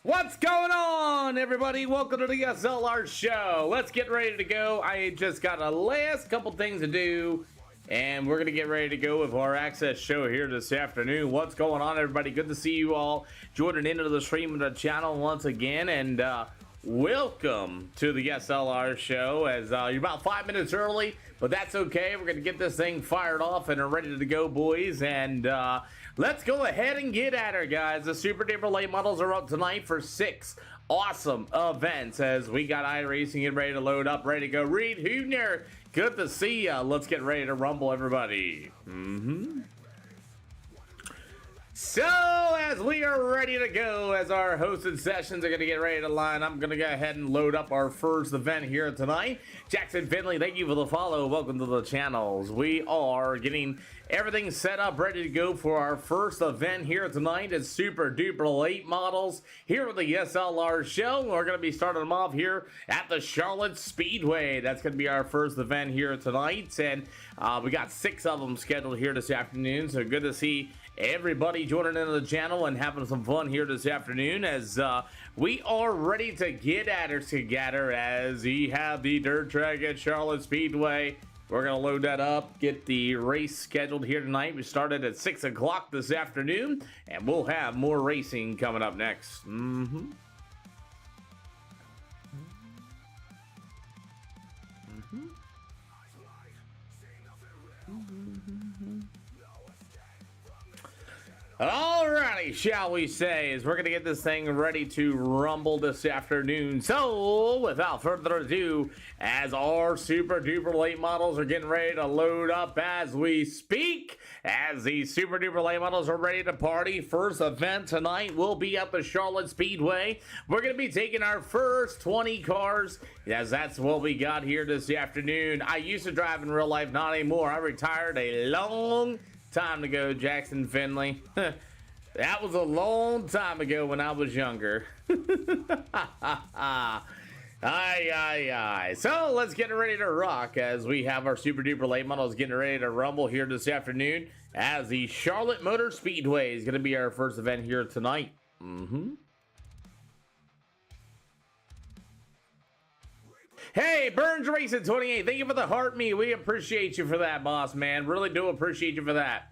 What's going on, everybody? Welcome to the SLR show. Let's get ready to go. I just got a last couple things to do, and we're going to get ready to go with our access show here this afternoon. What's going on, everybody? Good to see you all joining into the stream of the channel once again, and welcome to the SLR show. As you're about 5 minutes early, but that's okay. We're going to get this thing fired off and ready to go, boys, and let's go ahead and get at her, guys. The Super Duper late models are up tonight for 6 awesome events as we got Iracing getting ready to load up, ready to go. Reed Hubner, good to see ya. Let's get ready to rumble, everybody. So, as we are ready to go, as our hosted sessions are going to get ready to line, I'm going to go ahead and load up our first event here tonight. Jackson Finley, thank you for the follow. Welcome to the channels. We are getting everything set up, ready to go for our first event here tonight. It's Super Duper late models here with the SLR show. We're going to be starting them off here at the Charlotte Speedway. That's going to be our first event here tonight, and we got 6 of them scheduled here this afternoon, so good to see everybody joining into the channel and having some fun here this afternoon as we are ready to get at her together as we have the dirt track at Charlotte Speedway. We're going to load that up, get the race scheduled here tonight. We started at 6 o'clock this afternoon, and we'll have more racing coming up next. Alrighty, shall we say, as we're going to get this thing ready to rumble this afternoon. So, without further ado, as our Super Duper late models are getting ready to load up as we speak, as the Super Duper late models are ready to party, first event tonight will be at the Charlotte Speedway. We're going to be taking our first 20 cars, as that's what we got here this afternoon. I used to drive in real life, not anymore. I retired a long time ago, Jackson Finley. That was a long time ago when I was younger. Aye. So let's get ready to rock as we have our Super Duper late models getting ready to rumble here this afternoon as the Charlotte Motor Speedway is going to be our first event here tonight. Hey, Burns Racing 28, thank you for the heart me. We appreciate you for that, boss man. Really do appreciate you for that.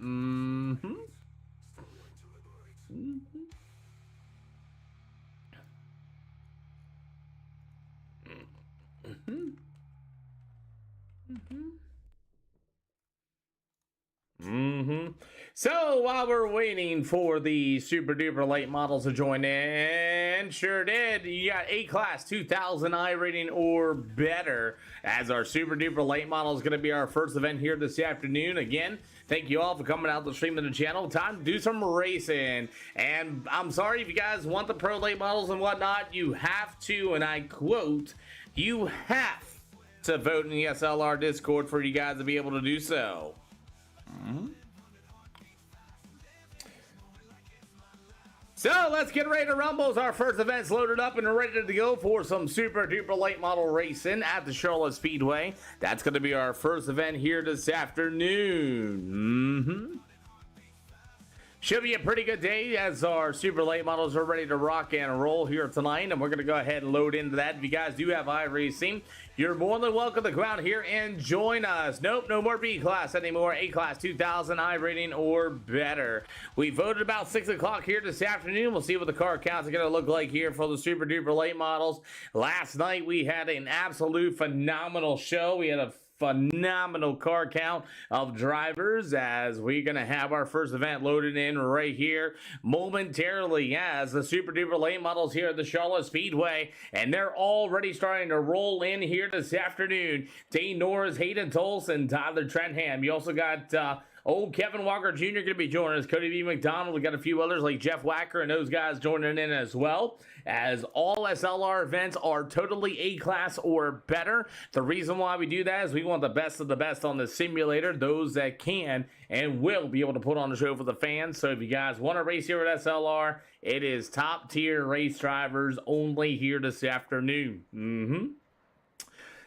So while we're waiting for the Super Duper late models to join in, sure did, you got A-Class 2000 I rating or better as our Super Duper late model is going to be our first event here this afternoon. Again, thank you all for coming out to stream of the channel. Time to do some racing. And I'm sorry if you guys want the pro late models and whatnot, you have to, and I quote, you have to vote in the SLR Discord for you guys to be able to do so. So let's get ready to rumble. Our first event's loaded up and ready to go for some Super Duper late model racing at the Charlotte Speedway. That's going to be our first event here this afternoon. Should be a pretty good day as our super late models are ready to rock and roll here tonight, and we're going to go ahead and load into that. If you guys do have iRacing, you're more than welcome to come out here and join us. Nope, no more B-Class anymore. A-Class 2000 I rating or better. We voted about 6 o'clock here this afternoon. We'll see what the car counts are going to look like here for the super duper late models. Last night we had an absolute phenomenal show. We had a phenomenal car count of drivers as we're going to have our first event loaded in right here momentarily as the Super Duper late models here at the Charlotte Speedway, and they're already starting to roll in here this afternoon. Dane Norris, Hayden Tolson, Tyler Trentham. You also got old Kevin Walker Jr. going to be joining us. Cody B. McDonald. We got a few others like Jeff Wacker and those guys joining in as well. As all SLR events are totally A-Class or better. The reason why we do that is we want the best of the best on the simulator. Those that can and will be able to put on the show for the fans. So if you guys want to race here at SLR, it is top tier race drivers only here this afternoon.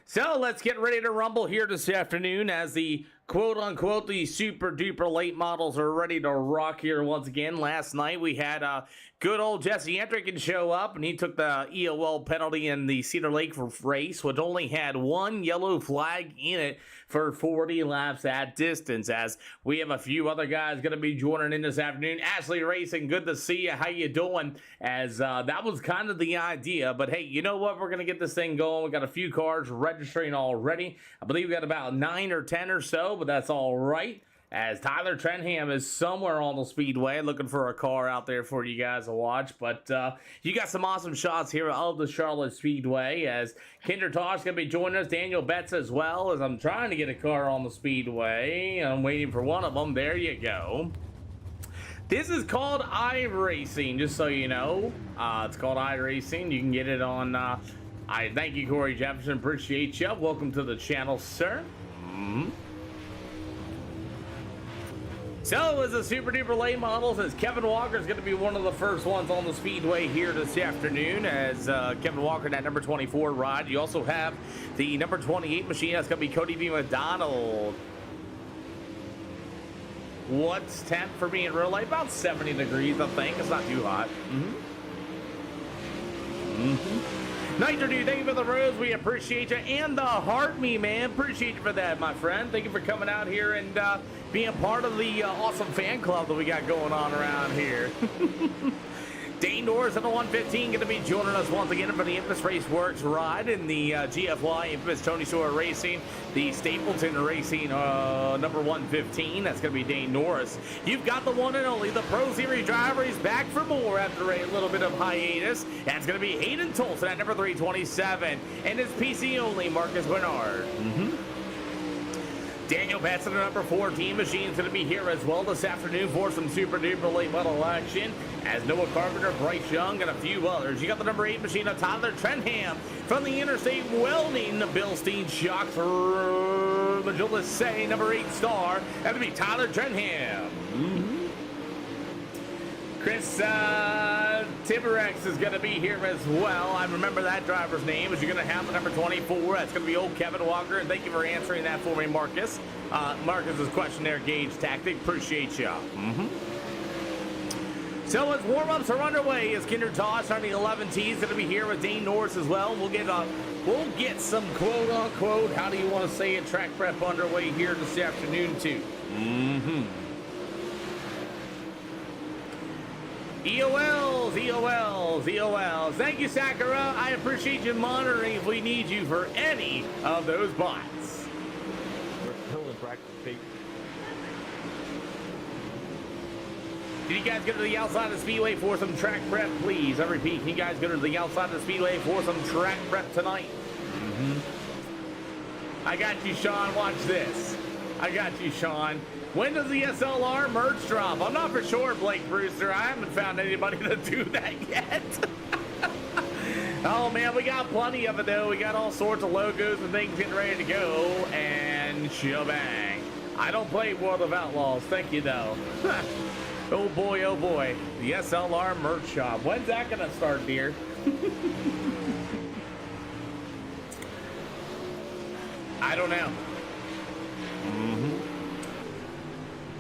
So let's get ready to rumble here this afternoon as the quote unquote, the super duper late models are ready to rock here once again. Last night we had good old Jesse Entricken show up, and he took the EOL penalty in the Cedar Lake race, which only had one yellow flag in it for 40 laps at distance. As we have a few other guys going to be joining in this afternoon. Ashley Racing, good to see you. How you doing? As that was kind of the idea, but hey, you know what? We're going to get this thing going. We got a few cars registering already. I believe we got about 9 or 10 or so, but that's all right. As Tyler Trenham is somewhere on the speedway looking for a car out there for you guys to watch. But you got some awesome shots here of the Charlotte Speedway, as Kinder Tosh going to be joining us, Daniel Betts as well, as I'm trying to get a car on the speedway. I'm waiting for one of them. There you go. This is called Iracing, just so you know. It's called Iracing. You can get it on... I thank you, Corey Jefferson. Appreciate you. Welcome to the channel, sir. So, as a super duper late models, as Kevin Walker is going to be one of the first ones on the speedway here this afternoon, as Kevin Walker in that number 24 ride. You also have the number 28 machine. That's going to be Cody B. McDonald. What's temp for me in real life? About 70 degrees, I think. It's not too hot. Nitro Dude, thank you for the rose. We appreciate you. And the heart me, man. Appreciate you for that, my friend. Thank you for coming out here and being part of the awesome fan club that we got going on around here. Dane Norris at the 115 going to be joining us once again for the Infamous Race Works ride in the GFY Infamous Tony Stewart Racing, the Stapleton Racing number 115. That's going to be Dane Norris. You've got the one and only, the Pro Series driver. He's back for more after a little bit of hiatus. That's going to be Hayden Tolson at number 327. And it's PC only, Marcus Bernard. Daniel Betts in the number 14 machine is going to be here as well this afternoon for some super duper late model action, as Noah Carpenter, Bryce Young, and a few others. You got the number 8 machine of Tyler Trenham from the Interstate Welding, Bill Steen Shock for Majola Say, number 8 star. That'll be Tyler Trenham. Chris Tiberex is going to be here as well. I remember that driver's name. As you're going to have the number 24. That's going to be old Kevin Walker. And thank you for answering that for me, Marcus. Marcus's questionnaire gauge tactic. Appreciate you. So as warm-ups are underway, as Kinder Tosh on the 11T is going to be here with Dane Norris as well. We'll get some quote-unquote, how do you want to say it, track prep underway here this afternoon too. EOLs. Thank you, Sakura. I appreciate you monitoring if we need you for any of those bots. We're still in practice, Pete. Can you guys go to the outside of the speedway for some track prep, please? I repeat, can you guys go to the outside of the speedway for some track prep tonight? I got you, Sean. Watch this. I got you, Sean. When does the SLR merch drop? I'm not for sure, Blake Brewster. I haven't found anybody to do that yet. Oh, man, we got plenty of it, though. We got all sorts of logos and things getting ready to go. And shebang. I don't play World of Outlaws. Thank you, though. Oh, boy, oh, boy. The SLR merch shop. When's that going to start, dear? I don't know.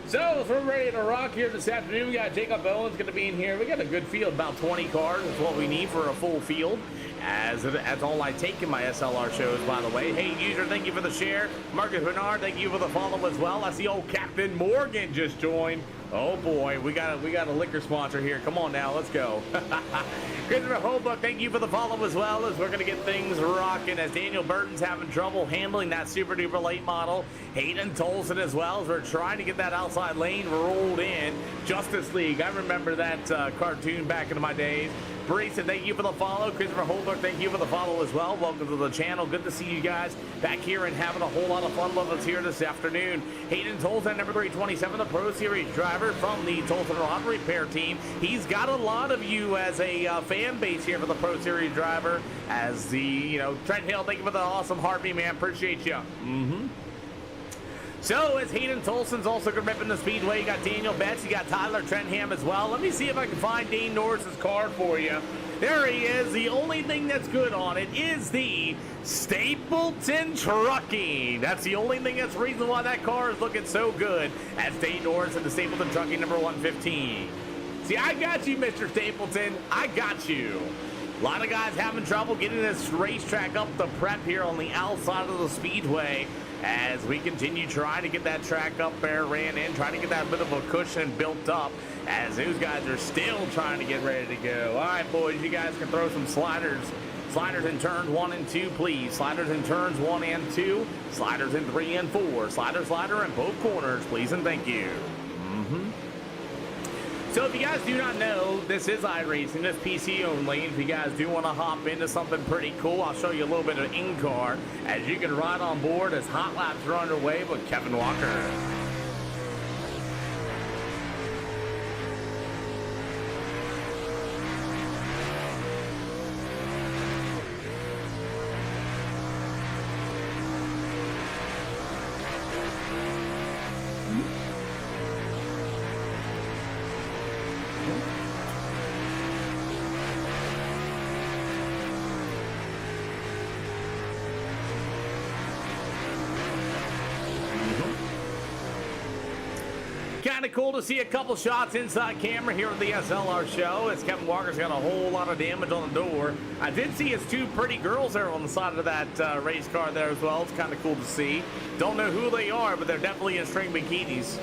So, if we're ready to rock here this afternoon, we got Jacob Owens going to be in here. We got a good field, about 20 cars is what we need for a full field. As all I take in my SLR shows, by the way. Hey, user, thank you for the share. Marcus Bernard, thank you for the follow as well. I see old Captain Morgan just joined. Oh boy, we got a liquor sponsor here. Come on now, let's go. Christopher Holbrook, thank you for the follow as well, as we're gonna get things rocking, as Daniel Burton's having trouble handling that super duper late model. Hayden Tolson as well, as we're trying to get that outside lane rolled in. Justice League, I remember that cartoon back in my days. Brayson, thank you for the follow. Christopher Holbrook, thank you for the follow as well. Welcome to the channel. Good to see you guys back here and having a whole lot of fun with us here this afternoon. Hayden Tolson, number 327, the Pro Series driver from the Tolson Auto Repair team. He's got a lot of you as a fan base here for the Pro Series driver. As the, Trent Hill, thank you for the awesome heartbeat, man. Appreciate you. So is Hayden Tolson's also going to rip in the speedway. You got Daniel Betts, you got Tyler Trentham as well. Let me see if I can find Dane Norris's car for you. There he is. The only thing that's good on it is the Stapleton Trucking. That's the only thing that's the reason why that car is looking so good. That's Dane Norris and the Stapleton Trucking number 115. See, I got you, Mr. Stapleton. I got you. A lot of guys having trouble getting this racetrack up the prep here on the outside of the speedway as we continue trying to get that track up there, ran in, trying to get that bit of a cushion built up as those guys are still trying to get ready to go. All right, boys, you guys can throw some sliders. Sliders in turns 1 and 2, please. Sliders in turns 1 and 2. Sliders in 3 and 4. Slider in both corners, please, and thank you. So if you guys do not know, this is iRacing, this PC only. If you guys do want to hop into something pretty cool, I'll show you a little bit of in-car as you can ride on board as hot laps are underway with Kevin Walker. Kind of cool to see a couple shots inside camera here at the SLR show as Kevin Walker's got a whole lot of damage on the door. I did see his 2 pretty girls there on the side of that race car there as well. It's kind of cool to see. Don't know who they are, but they're definitely in string bikinis.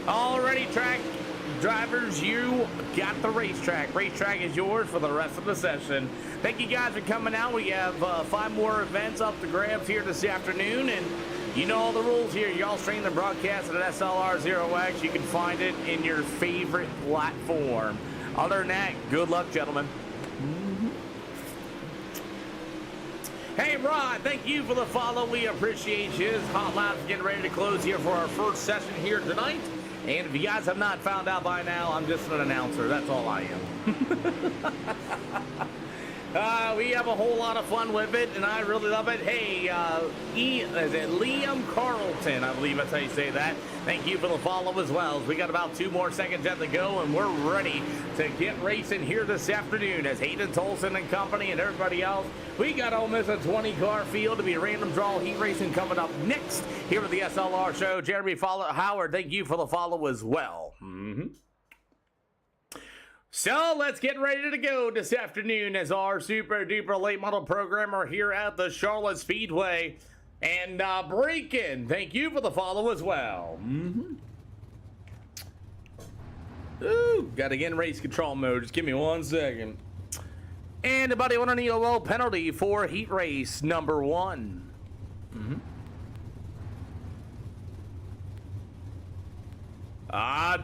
Alrighty, track drivers, you got the racetrack. Racetrack is yours for the rest of the session. Thank you guys for coming out. We have 5 more events up the grabs here this afternoon, and you know all the rules here. Y'all stream the broadcast at SLR 0X. You can find it in your favorite platform. Other than that, good luck, gentlemen. Hey, Rod, thank you for the follow. We appreciate you. Hot Laps getting ready to close here for our first session here tonight. And if you guys have not found out by now, I'm just an announcer. That's all I am. We have a whole lot of fun with it, and I really love it. Hey, is it Liam Carlton? I believe that's how you say that. Thank you for the follow as well. We got about 2 more seconds yet to go, and we're ready to get racing here this afternoon as Hayden Tolson and company and everybody else. We got almost a 20-car field to be random draw heat racing coming up next here at the SLR show. Jeremy Howard, thank you for the follow as well. So let's get ready to go this afternoon as our super duper late model programmer here at the Charlotte Speedway. And Breakin', thank you for the follow as well. Ooh, gotta get in race control mode. Just give me 1 second. Anybody want an EOL penalty for heat race number 1?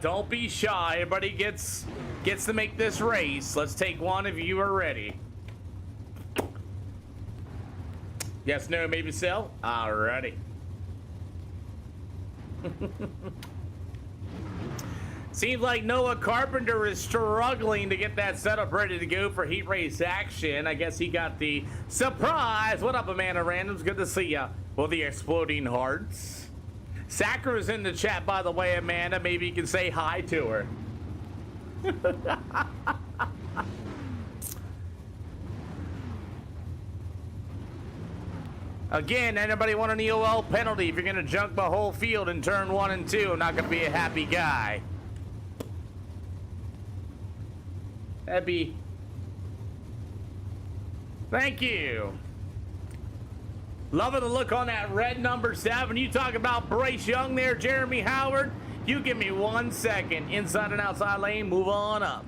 Don't be shy. Everybody gets to make this race. Let's take one if you are ready. Yes, no, maybe so. Alrighty. Seems like Noah Carpenter is struggling to get that setup ready to go for heat race action. I guess he got the surprise. What up, Amanda Randoms? Good to see ya. Well, the exploding hearts. Sacker is in the chat, by the way, Amanda. Maybe you can say hi to her. Again, anybody want an EOL penalty if you're going to junk the whole field in turn 1 and 2? I'm not going to be a happy guy. That'd be... Thank you. Loving the look on that red number 7. You talk about Bryce Young there, Jeremy Howard. You give me 1 second. Inside and outside lane, move on up.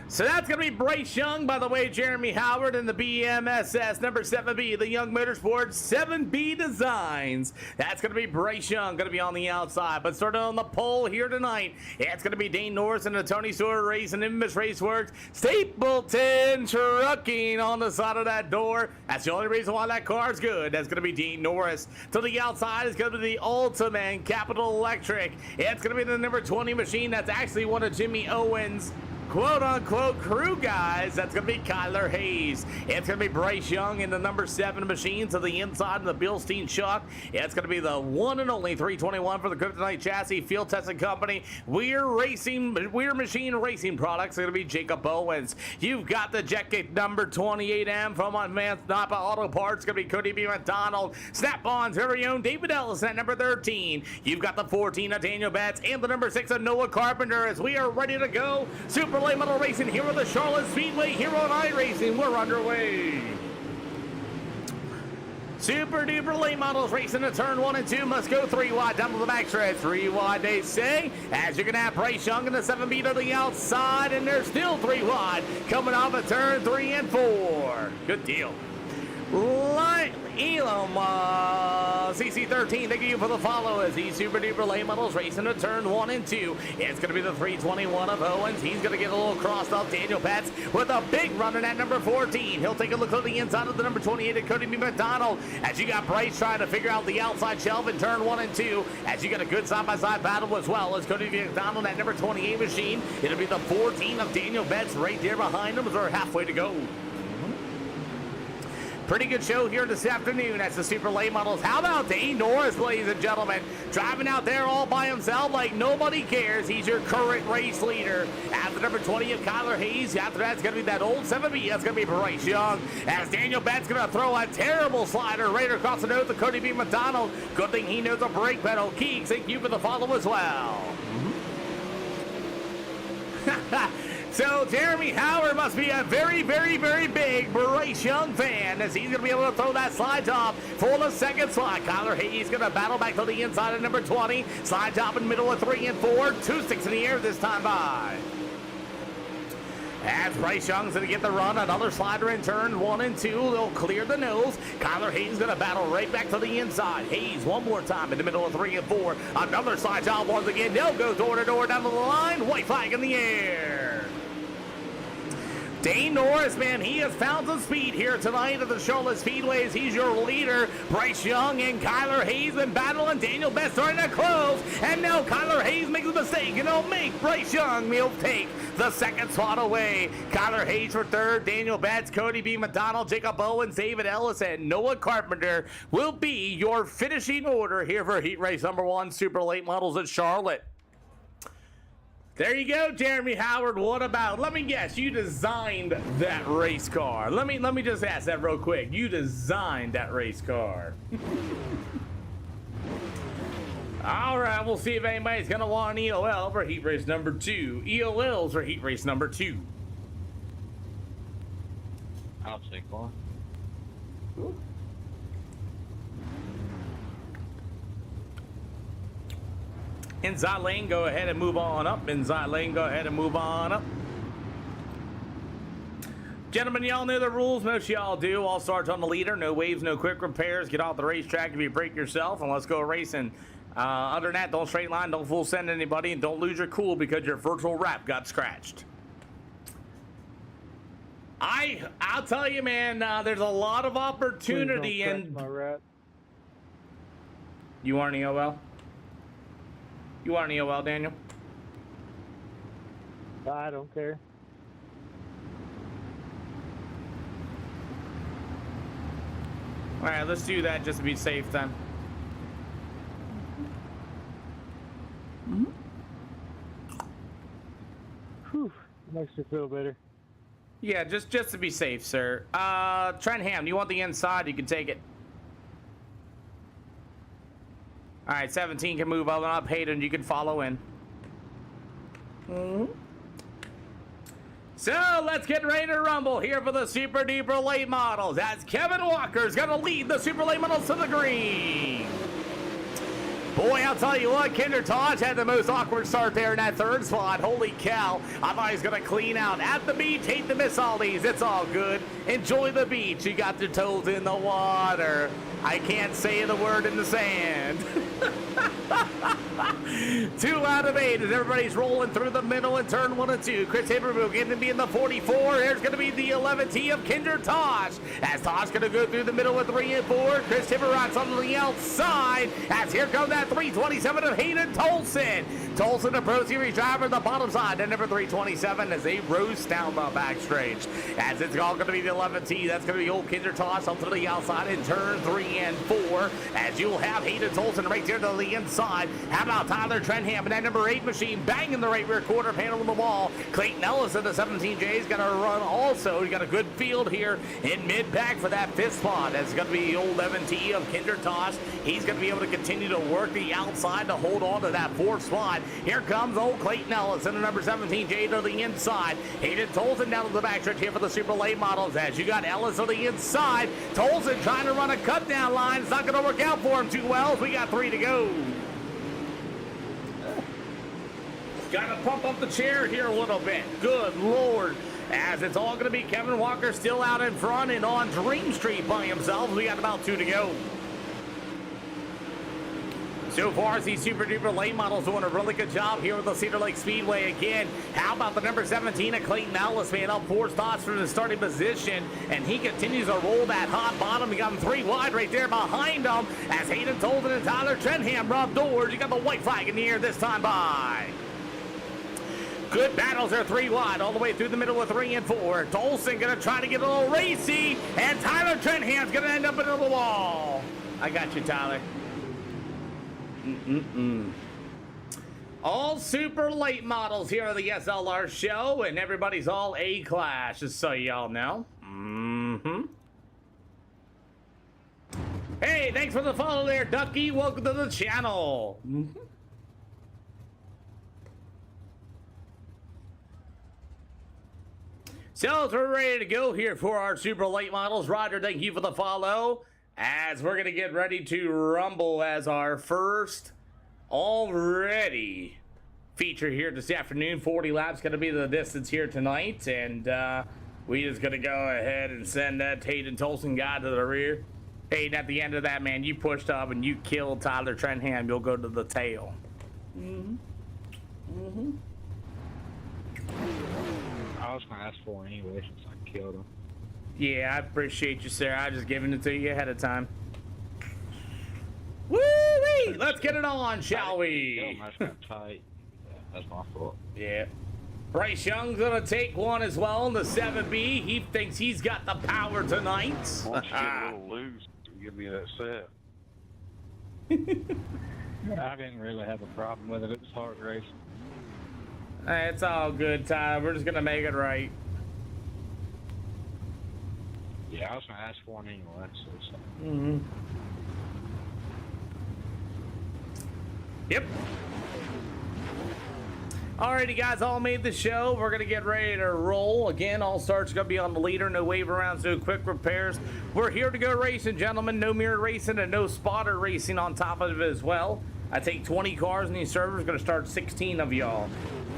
So that's going to be Bryce Young, by the way, Jeremy Howard, and the BMSS number 7B, the Young Motorsports 7B Designs. That's going to be Bryce Young, going to be on the outside. But starting on the pole here tonight, it's going to be Dane Norris and the Tony Stewart Race and Infamous Raceworks. Stapleton Trucking on the side of that door. That's the only reason why that car's good. That's going to be Dean Norris. To the outside is going to be the Ultimate Capital Electric. It's going to be the number 20 machine. That's actually one of Jimmy Owens' quote-unquote crew guys. That's going to be Kyler Hayes. It's going to be Bryce Young in the number 7 machine to the inside of the Bilstein Chuck. It's going to be the one and only 321 for the Kryptonite Chassis Field Testing Company. We're Machine Racing Products. It's going to be Jacob Owens. You've got the Jacket number 28M from Advanced Napa Auto Parts. It's going to be Cody B. McDonald. Snap-on's very own David Ellison at number 13. You've got the 14 of Daniel Betts and the number 6 of Noah Carpenter as we are ready to go. Super Late Model Racing here at the Charlotte Speedway here on iRacing. We're underway. Super duper late models racing to turn 1 and 2. Must go 3 wide down to the backstretch. 3 wide they say. As you're going to have Bryce Young in the 7B to the outside. And they're still 3 wide. Coming off of turn 3 and 4. Good deal. Elam, CC13, thank you for the follow as these super duper late models racing to turn 1 and 2. It's going to be the 321 of Owens. He's going to get a little crossed up. Daniel Betts with a big runner at number 14. He'll take a look to the inside of the number 28 at Cody B. McDonald as you got Bryce trying to figure out the outside shelf in turn 1 and 2 as you get a good side-by-side battle as well as Cody B. McDonald at number 28 machine. It'll be the 14 of Daniel Betts right there behind him as they're halfway to go. Pretty good show here this afternoon. That's the super late models. How about Dane Norris, ladies and gentlemen? Driving out there all by himself like nobody cares. He's your current race leader. After number 20 of Kyler Hayes. After that's going to be that old 7B. That's going to be Bryce Young. As Daniel Betts going to throw a terrible slider right across the nose of Cody B. McDonald. Good thing he knows a brake pedal. Keeks, thank you for the follow as well. So Jeremy Howard must be a very, very, very big Bryce Young fan as he's going to be able to throw that slide top for the second slot. Kyler Hayes going to battle back to the inside of number 20. Slide top in the middle of 3 and 4. 2 sticks in the air this time by. As Bryce Young's going to get the run, another slider in turn 1 and 2. They'll clear the nose. Kyler Hayes going to battle right back to the inside. Hayes one more time in the middle of 3 and 4. Another slide job once again. They'll go door to door down to the line. White flag in the air. Dane Norris, man, he has found some speed here tonight at the Charlotte Speedways. He's your leader. Bryce Young and Kyler Hayes been battling. Daniel Betts starting to close. And now Kyler Hayes makes a mistake. And it'll make Bryce Young, he'll take the second spot away. Kyler Hayes for third. Daniel Betts, Cody B. McDonald, Jacob Owens, David Ellis, and Noah Carpenter will be your finishing order here for Heat Race number 1, Super Late Models at Charlotte. There you go, Jeremy Howard. What about, let me guess, you designed that race car. Let me just ask that real quick. You designed that race car. All right, we'll see if anybody's going to want an EOL for Heat Race number 2. EOLs for Heat Race number 2. I'll take one. Ooh. Inside lane, go ahead and move on up. Inside lane, go ahead and move on up. Gentlemen, y'all know the rules. Most of y'all do. All starts on the leader. No waves, no quick repairs. Get off the racetrack if you break yourself, and let's go racing. Other than that, don't straight line, don't full send anybody, and don't lose your cool because your virtual wrap got scratched. I'll tell you, man, there's a lot of opportunity. And you are an EOL? You are an EOL, Daniel? I don't care. All right, let's do that just to be safe then. Whew, makes me feel better. Yeah, just to be safe, sir. Trenham, do you want the inside? You can take it. All right, 17 can move up. Hayden, you can follow in. So let's get ready to rumble here for the Super Duper Late Models as Kevin Walker's going to lead the Super Late Models to the green. Boy, I'll tell you what, Kinder Taj had the most awkward start there in that third slot. Holy cow. I thought he was going to clean out. At the beach, hate to miss all these. It's all good. Enjoy the beach. You got your toes in the water. I can't say the word in the sand. 2 out of 8 as everybody's rolling through the middle in turn 1 and 2. Chris Haberville getting to be in the 44. There's going to be the 11T of Kinder Tosh. As Tosh going to go through the middle with 3 and 4. Chris Timmerrock's on the outside. As here comes that 327 of Hayden Tolson. Tolson, a Pro Series driver, the bottom side. And number 327 as they roast down the backstretch. As it's all going to be the 11T. That's going to be old Kinder Tosh up to the outside in turn 3 and 4. As you'll have Hayden Tolson right there to the inside. How about Tyler Trenham and that number 8 machine banging the right rear quarter panel on the wall. Clayton Ellis in the 17J's got to run also. You got a good field here in mid-pack for that 5th spot. That's going to be the old 11T of Kinder Tosh. He's going to be able to continue to work the outside to hold on to that 4th spot. Here comes old Clayton Ellis in the number 17J to the inside. Hayden Tolson down to the backstretch here for the Super Late Models. As you got Ellis on the inside. Tolson trying to run a cut down line. It's not going to work out for him too well. We got 3 to go. Got to pump up the chair here a little bit. Good Lord. As it's all going to be Kevin Walker still out in front and on Dream Street by himself. We got about 2 to go. So far, these Super Duper Late Models doing a really good job here with the Cedar Lake Speedway again. How about the number 17 of Clayton Ellis, man, up 4 spots from the starting position, and he continues to roll that hot bottom. We got him 3 wide right there behind him as Hayden Tolson and Tyler Trenham rub doors. You got the white flag in the air this time by. Good battles there, 3 wide, all the way through the middle of 3 and 4. Tolson gonna try to get a little racy, and Tyler Trenham's gonna end up into the wall. I got you, Tyler. All super late models here on the SLR show, and everybody's all A-class, just so y'all know. Hey, thanks for the follow there, Ducky. Welcome to the channel. So we're ready to go here for our super late models. Roger, thank you for the follow. As we're going to get ready to rumble as our first already feature here this afternoon. 40 laps going to be the distance here tonight. And we just going to go ahead and send that Hayden Tolson guy to the rear. Hayden, at the end of that, man, you pushed up and you killed Tyler Trenham. You'll go to the tail. I was going to ask for it anyway since I killed him. Yeah, I appreciate you, sir. I just giving it to you ahead of time. Woo-wee! Let's get it on, shall we? I just got tight. Yeah, that's my fault. Yeah. Bryce Young's gonna take one as well in the 7B. He thinks he's got the power tonight. Once you get a little loose, give me that set. I didn't really have a problem with it. It was hard racing. It's all good, Ty. We're just gonna make it right. Yeah, I was going to ask for it anyway. So. Yep. Alrighty, guys, all made the show. We're going to get ready to roll. Again, all starts going to be on the leader. No wave arounds, no quick repairs. We're here to go racing, gentlemen. No mirror racing and no spotter racing on top of it as well. I take 20 cars in these servers. Going to start 16 of y'all.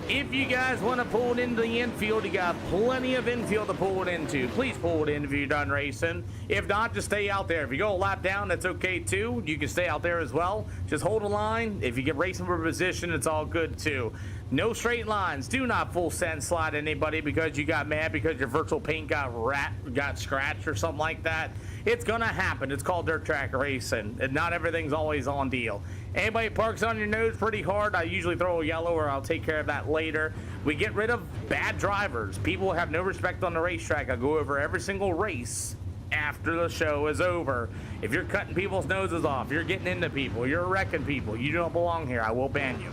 If you guys want to pull it into the infield, you got plenty of infield to pull it into. Please pull it in if you're done racing. If not, just stay out there. If you go a lap down, that's okay too. You can stay out there as well. Just hold a line. If you get racing for position, it's all good too. No straight lines. Do not full send slide anybody because you got mad because your virtual paint got scratched or something like that. It's gonna happen. It's called dirt track racing, and not everything's always on deal. Anybody parks on your nose pretty hard, I usually throw a yellow, or I'll take care of that later. We get rid of bad drivers. People have no respect on the racetrack. I go over every single race after the show is over. If you're cutting people's noses off, you're getting into people, you're wrecking people, you don't belong here, I will ban you.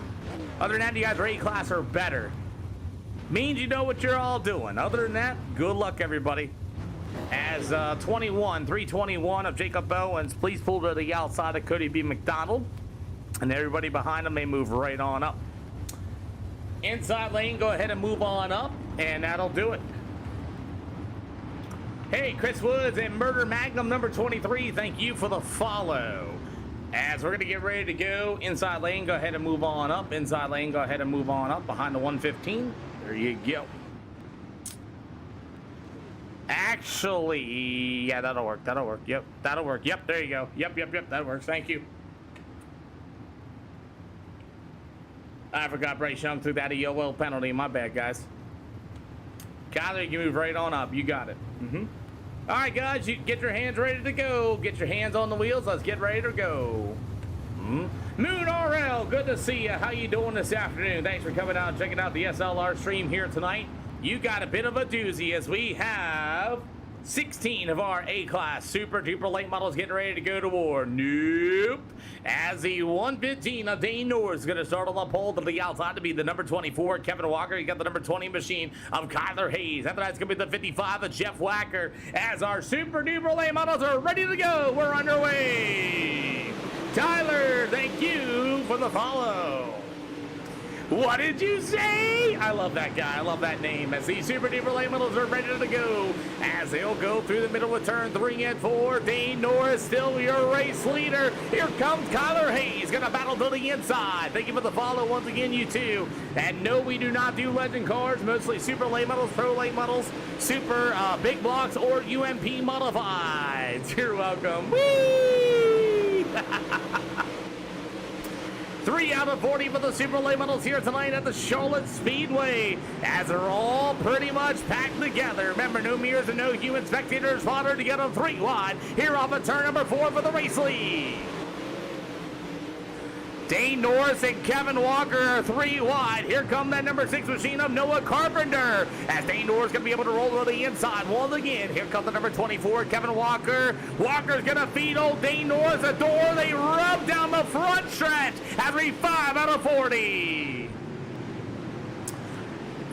Other than that, you guys are A-class or better. Means you know what you're all doing. Other than that, good luck, everybody. As 321 of Jacob Owens, please pull to the outside of Cody B. McDonald. And everybody behind them may move right on up. Inside lane, go ahead and move on up, and that'll do it. Hey, Chris Woods and Murder Magnum number 23, thank you for the follow. As we're going to get ready to go, inside lane, go ahead and move on up. Inside lane, go ahead and move on up behind the 115. There you go. Actually, yeah, that'll work. That'll work. Yep, that'll work. Yep, there you go. Yep, that works. Thank you. I forgot Bryce Young threw that EOL penalty. My bad, guys. Kyler, you can move right on up. You got it. All right, guys, you get your hands ready to go. Get your hands on the wheels. Let's get ready to go. Moon RL, good to see you. How you doing this afternoon? Thanks for coming out and checking out the SLR stream here tonight. You got a bit of a doozy as we have 16 of our A-Class Super Duper late models getting ready to go to war. Nope. As the 115 of Dane Norris is going to start on the pole to the outside to be the number 24, Kevin Walker. You got the number 20 machine of Kyler Hayes. After that's going to be the 55 of Jeff Wacker. As our Super Duper late models are ready to go, we're underway. Tyler, thank you for the follow. What did you say? I love that guy. I love that name. As the Super Duper late models are ready to go, as they'll go through the middle of turn 3 and 4. Dane Norris still your race leader. Here comes Kyler Hayes, gonna battle to the inside. Thank you for the follow once again, you two. And no, we do not do legend cars. Mostly super late models, pro late models, super big blocks, or UMP modifieds. You're welcome. Whee! 3 out of 40 for the Super Late Models here tonight at the Charlotte Speedway, as they're all pretty much packed together. Remember, no mirrors and no human spectators. Fodder to get them 3 wide here off of turn number 4 for the race lead. Dane Norris and Kevin Walker are 3 wide. Here come that number 6 machine of Noah Carpenter, as Dane Norris going to be able to roll to the inside once again. Here comes the number 24, Kevin Walker. Walker's going to feed old Dane Norris a door. They rub down the front stretch as we 5 out of 40.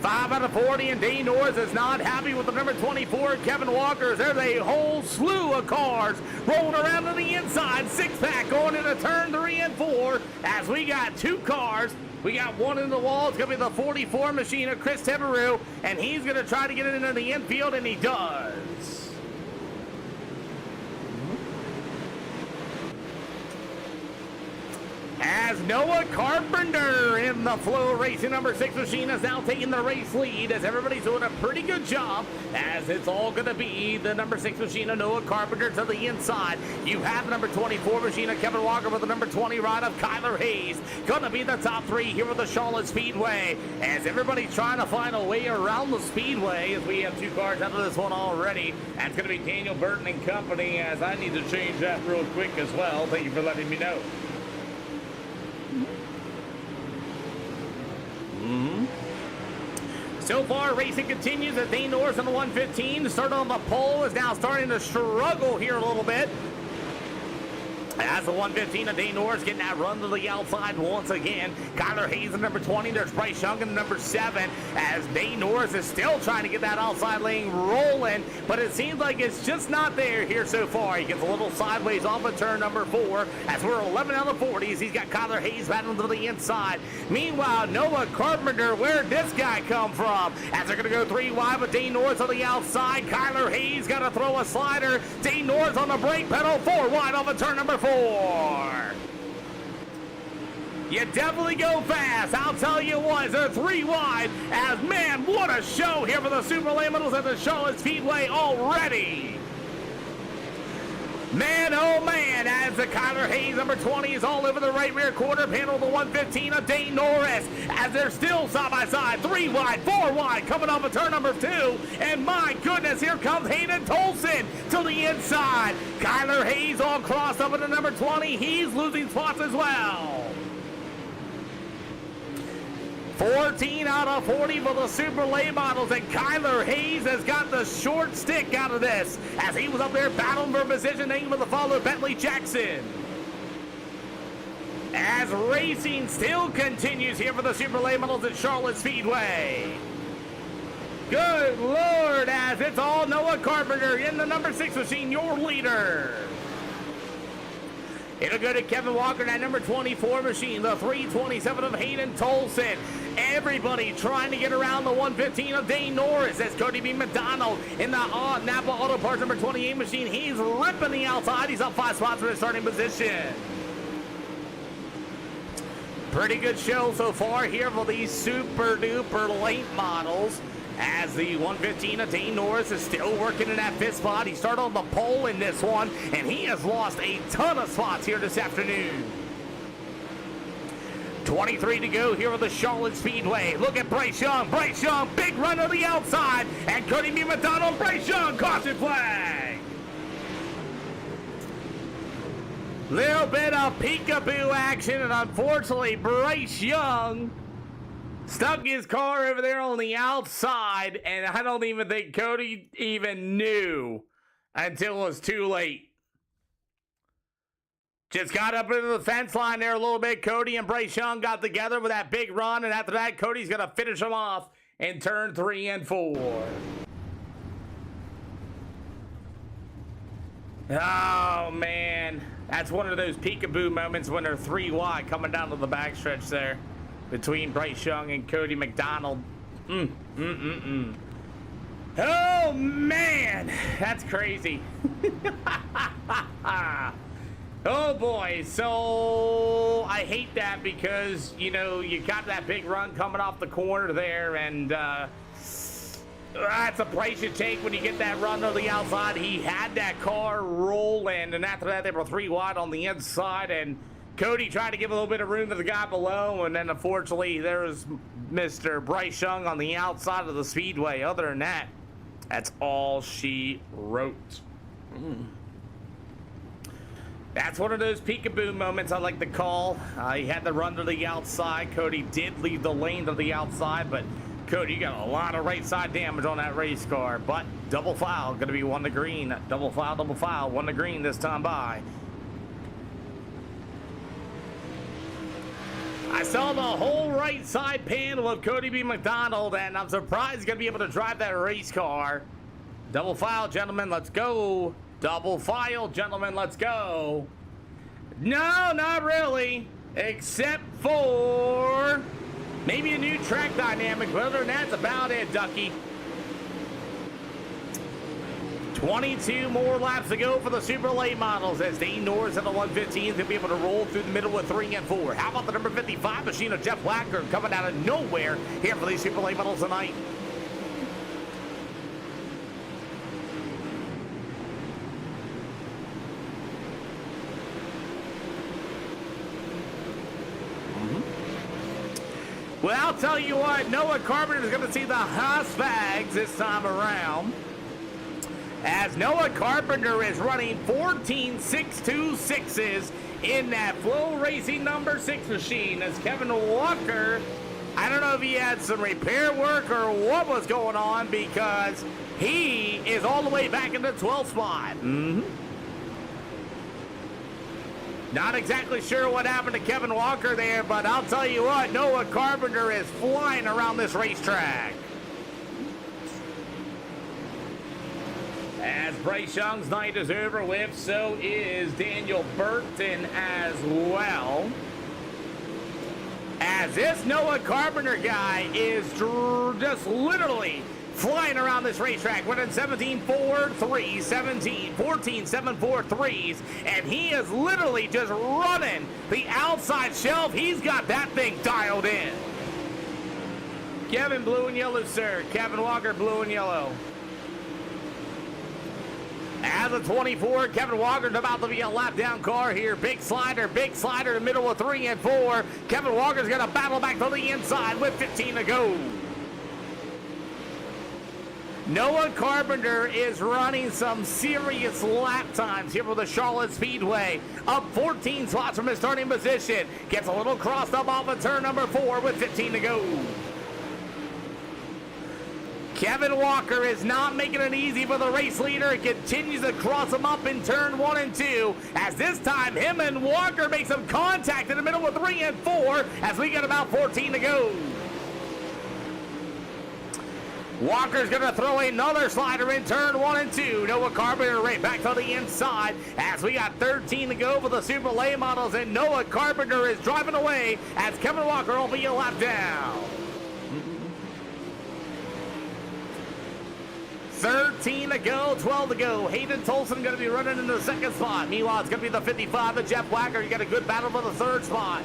5 out of 40, and Dane Norris is not happy with the number 24, Kevin Walker. There's a whole slew of cars rolling around to the inside. 6-pack going into turn 3 and 4, as we got 2 cars. We got one in the wall. It's going to be the 44 machine of Chris Teberu, and he's going to try to get it into the infield, and he does. As Noah Carpenter in the Flow Racing number 6 machine is now taking the race lead, as everybody's doing a pretty good job, as it's all going to be the number 6 machine of Noah Carpenter to the inside. You have the number 24 machine of Kevin Walker with the number 20 ride of Kyler Hayes. Going to be the top 3 here with the Charlotte Speedway, as everybody's trying to find a way around the Speedway, as we have 2 cars out of this one already. That's going to be Daniel Burton and company, as I need to change that real quick as well. Thank you for letting me know. So far, racing continues as Dane Norris on the 115. Started on the pole, is now starting to struggle here a little bit. As the 115 of Dane Norris getting that run to the outside once again. Kyler Hayes in number 20. There's Bryce Young in number 7. As Dane Norris is still trying to get that outside lane rolling, but it seems like it's just not there here so far. He gets a little sideways off of turn number 4. As we're 11 out of 40s, he's got Kyler Hayes battling to the inside. Meanwhile, Noah Carpenter, where'd this guy come from? As they're going to go 3 wide with Dane Norris on the outside. Kyler Hayes got to throw a slider. Dane Norris on the brake pedal, 4 wide off of turn number 4. You definitely go fast. I'll tell you what, they're 3 wide. As man, what a show here for the Super Late Models at the Charlotte Speedway already. Man, oh man, as the Kyler Hayes number 20 is all over the right rear quarter panel, the 115 of Dane Norris, as they're still side by side, 3 wide, 4 wide, coming off of turn number 2, and my goodness, here comes Hayden Tolson to the inside. Kyler Hayes all crossed up into number 20, he's losing spots as well. 14 out of 40 for the Super Late Models, and Kyler Hayes has got the short stick out of this, as he was up there battling for position, named with the follow Bentley Jackson. As racing still continues here for the Super Late Models at Charlotte Speedway. Good Lord, as it's all Noah Carpenter in the number 6 machine, your leader. It'll go to Kevin Walker, that number 24 machine, the 327 of Hayden Tolson. Everybody trying to get around the 115 of Dane Norris. As Cody B. McDonald in the Napa Auto Parts number 28 machine. He's ripping the outside. He's up 5 spots for his starting position. Pretty good show so far here for these super duper late models. As the 115 of Dane Norris is still working in that 5th spot. He started on the pole in this one, and he has lost a ton of spots here this afternoon. 23 to go here with the Charlotte Speedway. Look at Bryce Young. Bryce Young, big run to the outside. And Cody B. McDonald, Bryce Young, caution flag. Little bit of peekaboo action, and unfortunately, Bryce Young stuck his car over there on the outside, and I don't even think Cody even knew until it was too late. Just got up into the fence line there a little bit. Cody and Bryce Young got together with that big run, and after that, Cody's going to finish him off in turn 3 and 4. Oh, man. That's one of those peekaboo moments when they're 3 wide coming down to the backstretch there between Bryce Young and Cody McDonald. Oh, man. That's crazy. Oh boy, so I hate that because, you know, you got that big run coming off the corner there, and that's a price you take when you get that run to the outside. He had that car rolling, and after that they were 3 wide on the inside, and Cody tried to give a little bit of room to the guy below, and then unfortunately there's Mr. Bryce Young on the outside of the speedway. Other than that, that's all she wrote. That's one of those peekaboo moments I like to call. He had the run to the outside. Cody did leave the lane to the outside, but Cody, you got a lot of right side damage on that race car. But double foul, going to be 1 to green. Double foul, 1 to green this time by. I saw the whole right side panel of Cody B. McDonald, and I'm surprised he's going to be able to drive that race car. Double foul, gentlemen, let's go. Double file, gentlemen, let's go. No, not really. Except for maybe a new track dynamic, but other than that, that's about it, Ducky. 22 more laps to go for the super late models as Dane Norris at the 115 is going to be able to roll through the middle with 3 and 4. How about the number 55 machine of Jeff Wacker coming out of nowhere here for these super late models tonight? Well, I'll tell you what, Noah Carpenter is going to see the Haas-Vags this time around. As Noah Carpenter is running 14.626s in that Flow Racing number 6 machine. As Kevin Walker, I don't know if he had some repair work or what was going on, because he is all the way back in the 12th spot. Not exactly sure what happened to Kevin Walker there, but I'll tell you what, Noah Carpenter is flying around this racetrack. As Bryce Young's night is over with, so is Daniel Burton as well. As this Noah Carpenter guy is just literally flying around this racetrack, winning 17.43, 17, 14.743s, and he is literally just running the outside shelf. He's got that thing dialed in. Kevin, blue and yellow, sir. Kevin Walker, blue and yellow. As a 24, Kevin Walker's about to be a lap down car here. Big slider, the middle of 3 and 4. Kevin Walker's going to battle back to the inside with 15 to go. Noah Carpenter is running some serious lap times here for the Charlotte Speedway. Up 14 spots from his starting position. Gets a little crossed up off of turn number 4 with 15 to go. Kevin Walker is not making it easy for the race leader. He continues to cross him up in turn 1 and 2. As this time, him and Walker make some contact in the middle of 3 and 4 as we get about 14 to go. Walker's going to throw another slider in turn 1 and 2. Noah Carpenter right back to the inside as we got 13 to go for the Super Late models, and Noah Carpenter is driving away as Kevin Walker will be a lap down. 13 to go, 12 to go. Hayden Tolson going to be running in the second spot. Meanwhile, it's going to be the 55 of Jeff Wacker. You got a good battle for the third spot.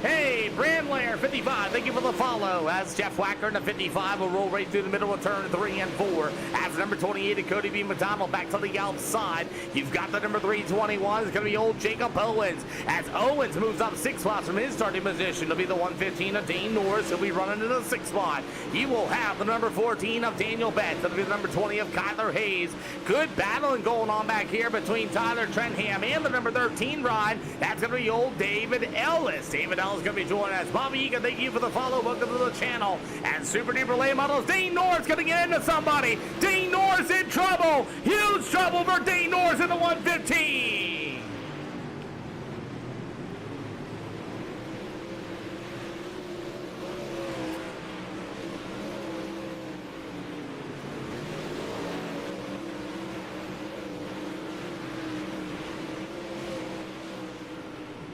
Hey, Brandlayer 55, thank you for the follow. As Jeff Wacker in the 55 will roll right through the middle of turn 3 and 4. As number 28, Cody B. McDonald back to the outside. You've got the number 321. It's going to be old Jacob Owens. As Owens moves up 6 spots from his starting position, it'll be the 115 of Dane Norris. He'll be running to the 6th spot. You will have the number 14 of Daniel Betts. It'll be the number 20 of Kyler Hayes. Good battling going on back here between Tyler Trentham and the number 13 ride. That's going to be old David Ellis. David Ellis is going to be joining us. Bobby Egan, thank you for the follow. Welcome to the channel. And Super Duper Late Models, Dane Norris going to get into somebody. Dane Norris in trouble. Huge trouble for Dane Norris in the 115.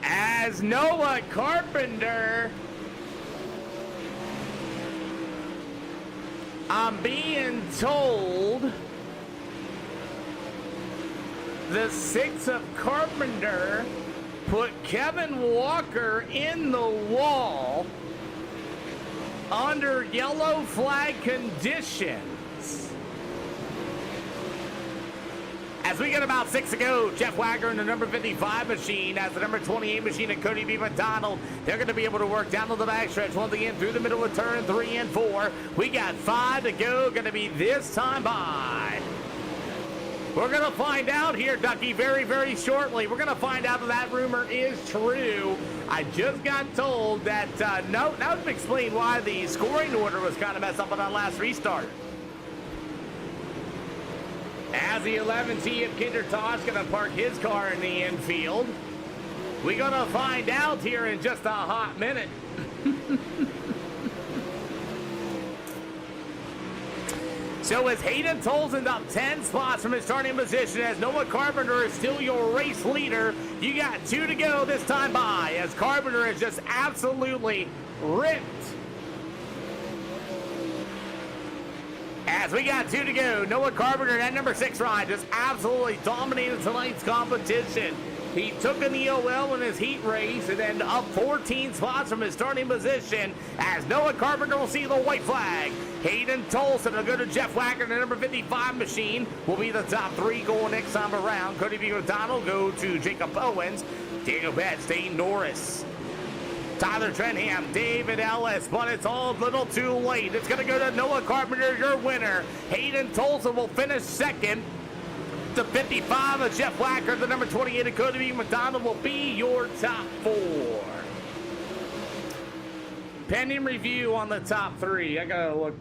As Noah Carpenter, I'm being told the 6 of Carpenter put Kevin Walker in the wall under yellow flag conditions. As we get about 6 to go, Jeff Wagner in the number 55 machine as the number 28 machine and Cody B. McDonald. They're going to be able to work down to the backstretch once again through the middle of turn 3 and 4. We got 5 to go. Going to be this time by. We're going to find out here, Ducky, very, very shortly. We're going to find out if that rumor is true. I just got told that, no, that would explain why the scoring order was kind of messed up on that last restart. As the 11T of Kinder Tosh going to park his car in the infield. We're going to find out here in just a hot minute. So as Hayden Tolson up 10 spots from his starting position, as Noah Carpenter is still your race leader, you got 2 to go this time by, as Carpenter is just absolutely ripped. As we got 2 to go, Noah Carpenter, that number 6 ride, just absolutely dominated tonight's competition. He took an EOL in his heat race and then up 14 spots from his starting position as Noah Carpenter will see the white flag. Hayden Tolson will go to Jeff Wagner, the number 55 machine, will be the top 3 going next time around. Cody B. McDonald go to Jacob Owens, Daniel Betts, Dane Norris, Tyler Trentham, David Ellis, but it's all a little too late. It's going to go to Noah Carpenter, your winner. Hayden Tolson will finish second. The 55 of Jeff Wagner, the number 28 of Cody B. McDonald will be your top 4. Pending review on the top 3. I gotta look.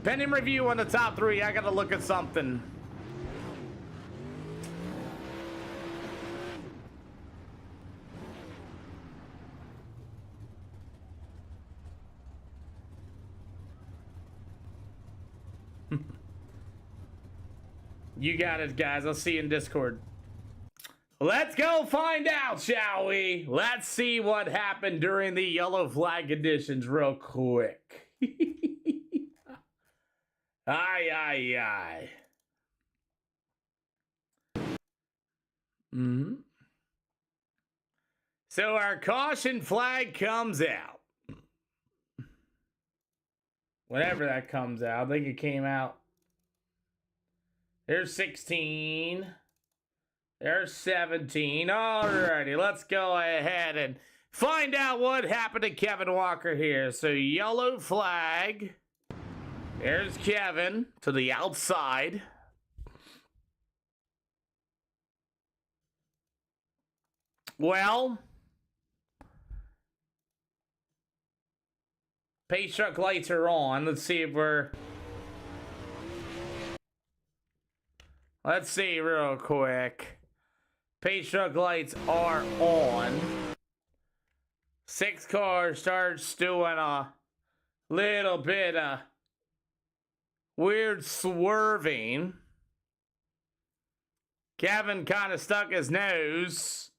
Pending review on the top 3. I gotta look at something. You got it, guys. I'll see you in Discord. Let's go find out, shall we? Let's see what happened during the yellow flag conditions real quick. Aye, aye, aye. So our caution flag comes out. Whenever that comes out, I think it came out. There's 16. There's 17. Alrighty, let's go ahead and find out what happened to Kevin Walker here. So yellow flag. There's Kevin to the outside. Well, pace truck lights are on. Let's see if we're... Let's see real quick. Pace truck lights are on. 6 cars starts doing a little bit of weird swerving. Kevin kind of stuck his nose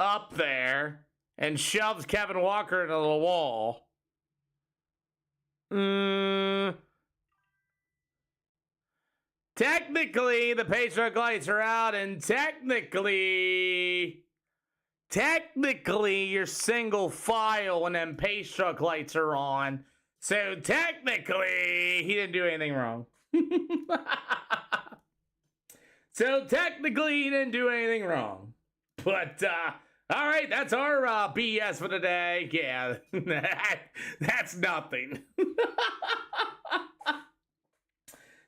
up there and shoves Kevin Walker into the wall. Technically, the pace truck lights are out, and technically, technically you're single file and then pace truck lights are on. So technically he didn't do anything wrong. So technically he didn't do anything wrong. But all right, that's our BS for today. Yeah, that's nothing.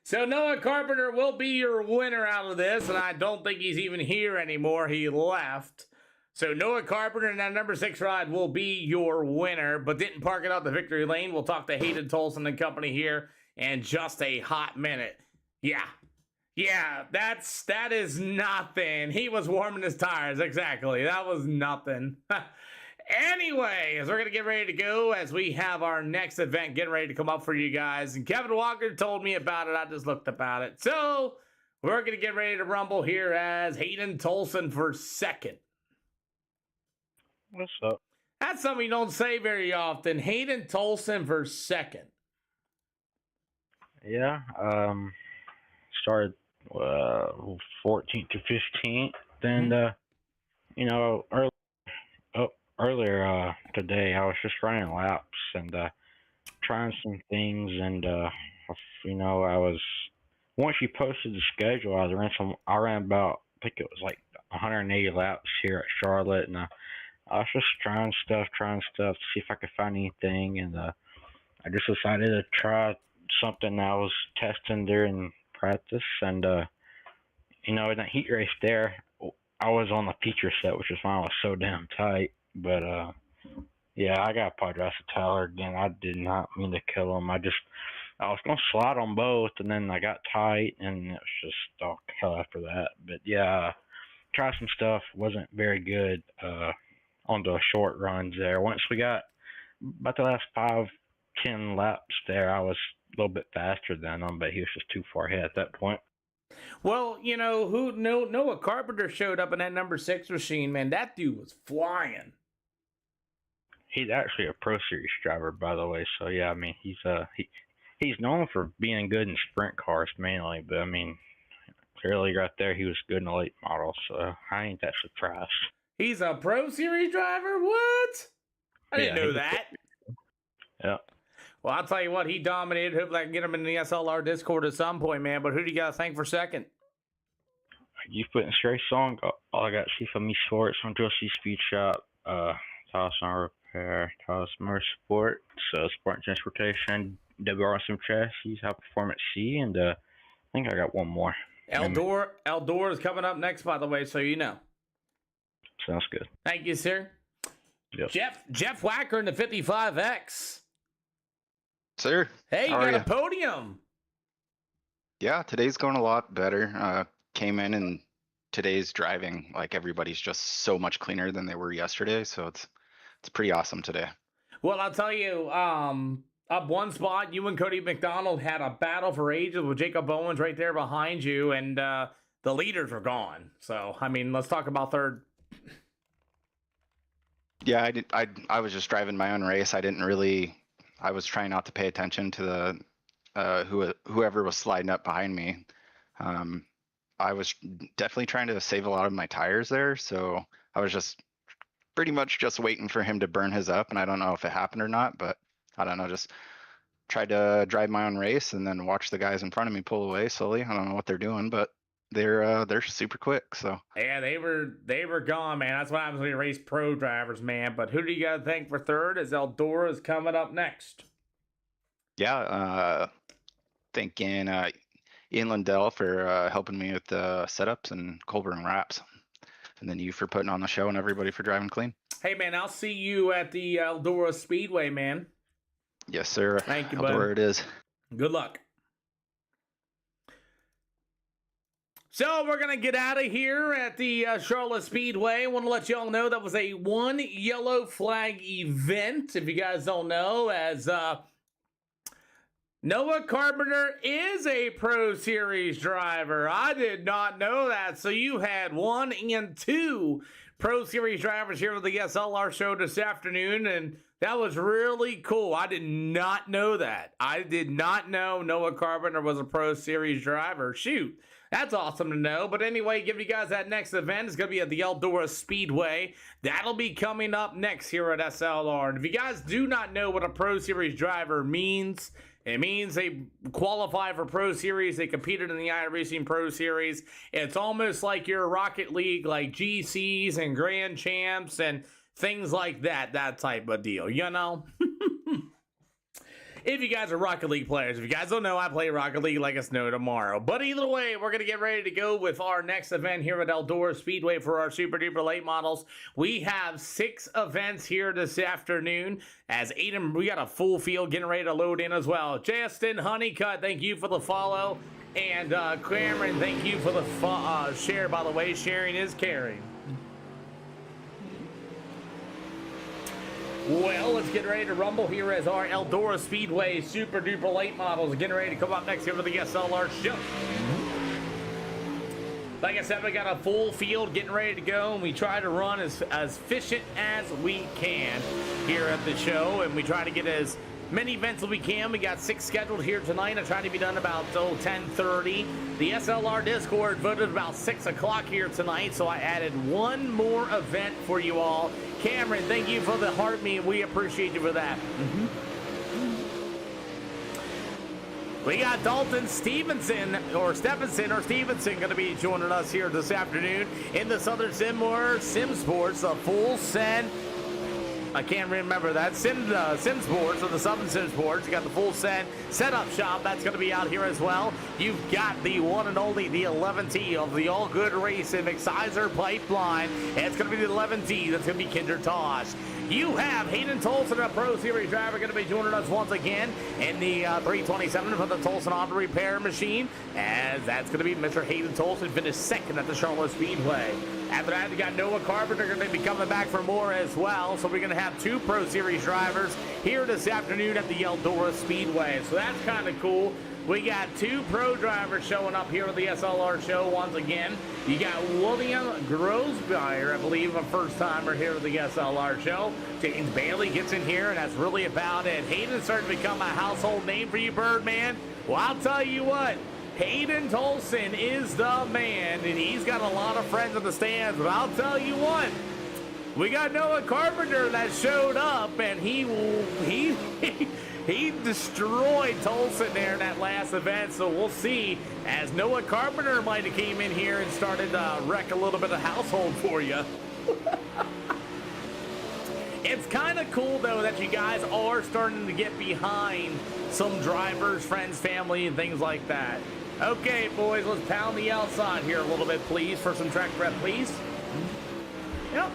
So Noah Carpenter will be your winner out of this, and I don't think he's even here anymore. He left. So Noah Carpenter in that number 6 ride will be your winner, but didn't park it out the victory lane. We'll talk to Hayden Tolson and company here in just a hot minute. Yeah, that is nothing. He was warming his tires. Exactly. That was nothing. Anyways, we're going to get ready to go as we have our next event getting ready to come up for you guys. And Kevin Walker told me about it. I just looked about it. So we're going to get ready to rumble here as Hayden Tolson for second. What's up? That's something you don't say very often. Hayden Tolson for second. Yeah, started 14th to 15th. Then, earlier today, I was just running laps and trying some things. And, once you posted the schedule, I ran about, I think it was like 180 laps here at Charlotte. And I was just trying stuff to see if I could find anything. And I just decided to try something I was testing during practice. And, in that heat race there, I was on the feature set, which is why I was so damn tight. But, yeah, I got apologize to Tyler again. I did not mean to kill him. I was going to slide on both, and then I got tight, and it was just all hell after that. But, yeah, tried some stuff. Wasn't very good on the short runs there. Once we got about the last 5-10 laps there, I was a little bit faster than him, but he was just too far ahead at that point. Well, Noah Carpenter showed up in that number 6 machine, man. That dude was flying. He's actually a Pro Series driver, by the way. So yeah, I mean, he's known for being good in sprint cars mainly, but I mean, clearly right there he was good in the late model. So I ain't that surprised. He's a Pro Series driver? What? I didn't know that. Yeah. Well, I'll tell you what, he dominated. Hopefully I can get him in the SLR Discord at some point, man. But who do you got to thank for second? You put in straight song. All I got see from me Sports, from Josie Speed Shop, Toss on Repair, Toss Motorsport, Sport and Transportation, WRSM Chassis, High Performance C, and I think I got one more. Eldor is coming up next, by the way, so you know. Sounds good. Thank you, sir. Yep. Jeff Wacker in the 55X. Sir, hey, you how got are a podium. Yeah, today's going a lot better. Came in and today's driving, like everybody's just so much cleaner than they were yesterday. So it's pretty awesome today. Well, I'll tell you, up one spot, you and Cody McDonald had a battle for ages with Jacob Owens right there behind you, and the leaders were gone. So, I mean, let's talk about third. Yeah, I was just driving my own race. I was trying not to pay attention to the whoever was sliding up behind me. I was definitely trying to save a lot of my tires there, so I was just pretty much just waiting for him to burn his up, and I don't know if it happened or not, but I don't know, just tried to drive my own race and then watch the guys in front of me pull away slowly. I don't know what they're doing, but they're super quick. So yeah, they were gone, man. That's what happens when you race pro drivers, man. But who do you got to thank for third? As Eldora is coming up next. Yeah, thanking Ian Lindell for helping me with the setups, and Colburn wraps, and then you for putting on the show, and everybody for driving clean. Hey man, I'll see you at the Eldora Speedway, man. Yes, sir. Thank you, Eldora bud. it is. Good luck. So we're going to get out of here at the Charlotte Speedway. I want to let you all know that was a one yellow flag event. If you guys don't know, as Noah Carpenter is a Pro Series driver. I did not know that. So you had 1 and 2 Pro Series drivers here at the SLR show this afternoon, and that was really cool. I did not know that. I did not know Noah Carpenter was a Pro Series driver. Shoot. That's awesome to know. But anyway, give you guys that next event. It's going to be at the Eldora Speedway. That'll be coming up next here at SLR. And if you guys do not know what a Pro Series driver means, it means they qualify for Pro Series. They competed in the Iracing Pro Series. It's almost like your Rocket League, like GCs and Grand Champs and things like that. That type of deal, you know? If you guys are Rocket League players. If you guys don't know, I play Rocket League, let us know tomorrow. But either way, we're going to get ready to go with our next event here at Eldora Speedway for our Super Duper Late Models. We have 6 events here this afternoon. As Aiden, we got a full field getting ready to load in as well. Justin Honeycutt, thank you for the follow. And Cameron, thank you for the share, by the way. Sharing is caring. Well, let's get ready to rumble here as our Eldora Speedway Super Duper Late Models are getting ready to come up next here for the SLR show. Like I said, we got a full field getting ready to go, and we try to run as efficient as we can here at the show, and we try to get as many events as we can. We got 6 scheduled here tonight. I try to be done about 10:30. The SLR Discord voted about 6 o'clock here tonight, so I added one more event for you all. Cameron, thank you for the heart me. We appreciate you for that. We got Dalton Stevenson going to be joining us here this afternoon in the Southern Sim Sports, a full send. I can't remember that. Sim Sports, or the Southern Sim Sports. You got the full setup shop. That's going to be out here as well. You've got the one and only, the 11T of the All Good Racing McSizer Pipeline. And it's going to be the 11T. That's going to be Kinder Tosh. You have Hayden Tolson, a Pro Series driver, going to be joining us once again in the 327 for the Tolson Auto Repair Machine. As that's going to be Mr. Hayden Tolson, finished second at the Charlotte Speedway. After that, we got Noah Carpenter going to be coming back for more as well. So we're going to have 2 Pro Series drivers here this afternoon at the Eldora Speedway. So that's kind of cool. We got 2 pro drivers showing up here at the SLR show once again. You got William Grosbeyer, I believe, a first-timer here at the SLR show. James Bailey gets in here, and that's really about it. Hayden's starting to become a household name for you, Birdman. Well, I'll tell you what. Hayden Tolson is the man, and he's got a lot of friends in the stands. But I'll tell you what. We got Noah Carpenter that showed up, and he destroyed Tolson there in that last event, so we'll see, as Noah Carpenter might have came in here and started to wreck a little bit of household for you. It's kind of cool, though, that you guys are starting to get behind some drivers, friends, family, and things like that. Okay, boys, let's pound the outside here a little bit, please, for some track prep, please. Yep.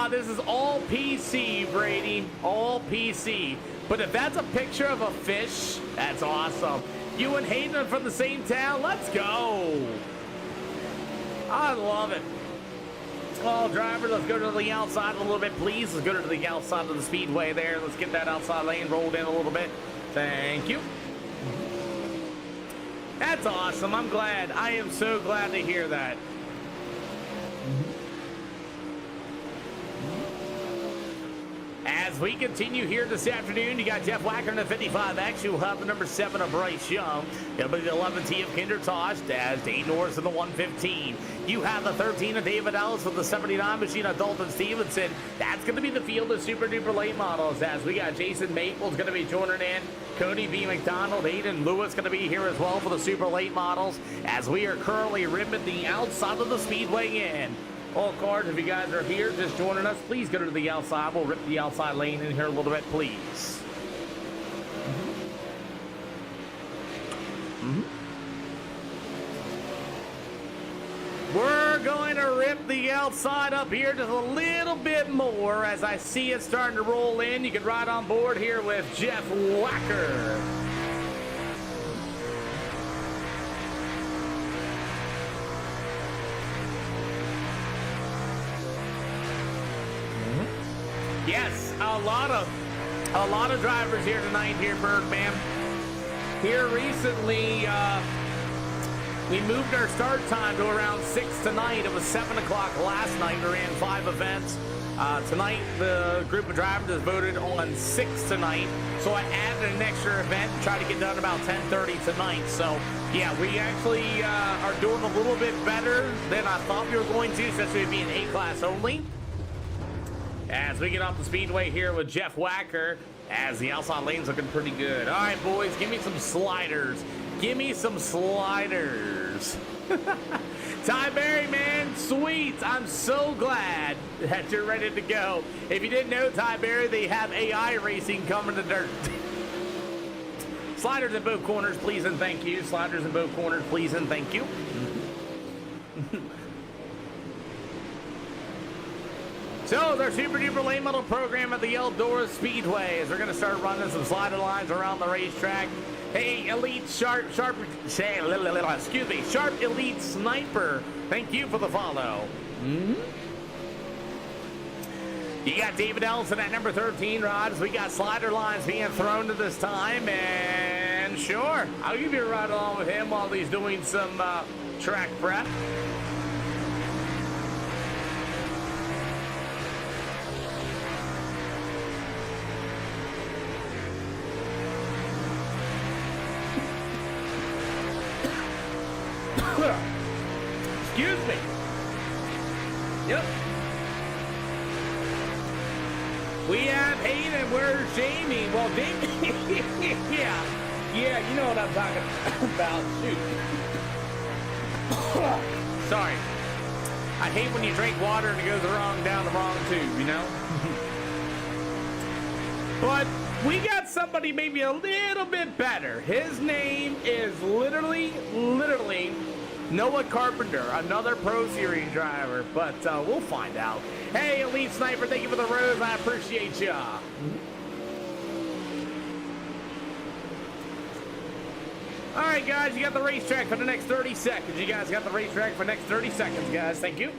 This is all PC, Brady. All PC. But if that's a picture of a fish, that's awesome. You and Hayden are from the same town? Let's go. I love it. Well, drivers, let's go to the outside a little bit, please. Let's go to the outside of the speedway there. Let's get that outside lane rolled in a little bit. Thank you. That's awesome. I'm glad. I am so glad to hear that. As we continue here this afternoon, you got Jeff Wacker in the 55X. You'll have the number 7 of Bryce Young. It'll be the 11T of Kinder Tosh, as Dane Norris in the 115. You have the 13 of David Ellis with the 79 machine of Dalton Stevenson. That's going to be the field of Super Duper Late Models, as we got Jason Maples going to be joining in. Cody B. McDonald, Aiden Lewis going to be here as well for the Super Late Models, as we are currently ripping the outside of the speedway in. All cars, if you guys are here just joining us, please go to the outside. We'll rip the outside lane in here a little bit, please. We're going to rip the outside up here just a little bit more as I see it starting to roll in. You can ride on board here with Jeff Wacker. Yes, a lot of drivers here tonight here, Birdman. Here recently, we moved our start time to around 6 tonight. It was 7 o'clock last night. We ran 5 events. Tonight, the group of drivers has voted on 6 tonight, so I added an extra event to try to get done about 10:30 tonight. So, yeah, we actually are doing a little bit better than I thought we were going to, especially with being A-class only. As we get off the speedway here with Jeff Wacker, as the outside lane's looking pretty good. All right, boys, give me some sliders. Give me some sliders. Ty Berry, man, sweet. I'm so glad that you're ready to go. If you didn't know, Ty Berry, they have AI racing coming to dirt. Sliders in both corners, please and thank you. Sliders in both corners, please and thank you. So, our Super Duper Late Model program at the Eldora Speedway is we're going to start running some slider lines around the racetrack. Hey, Elite Sharp Elite Sniper, thank you for the follow. You got David Ellison at number 13, Rods. We got slider lines being thrown to this time, and sure, I'll give you a ride along with him while he's doing some track prep. Excuse me. Yep. We have Hayden. Where's Jamie? Well, Jamie. yeah, you know what I'm talking about. Shoot. Sorry. I hate when you drink water and it goes down the wrong tube, you know? But we got somebody maybe a little bit better. His name is literally Noah Carpenter, another Pro Series driver, but we'll find out. Hey, Elite Sniper, thank you for the rose. I appreciate ya. All right, guys, you got the racetrack for the next 30 seconds. You guys got the racetrack for the next 30 seconds, guys. Thank you.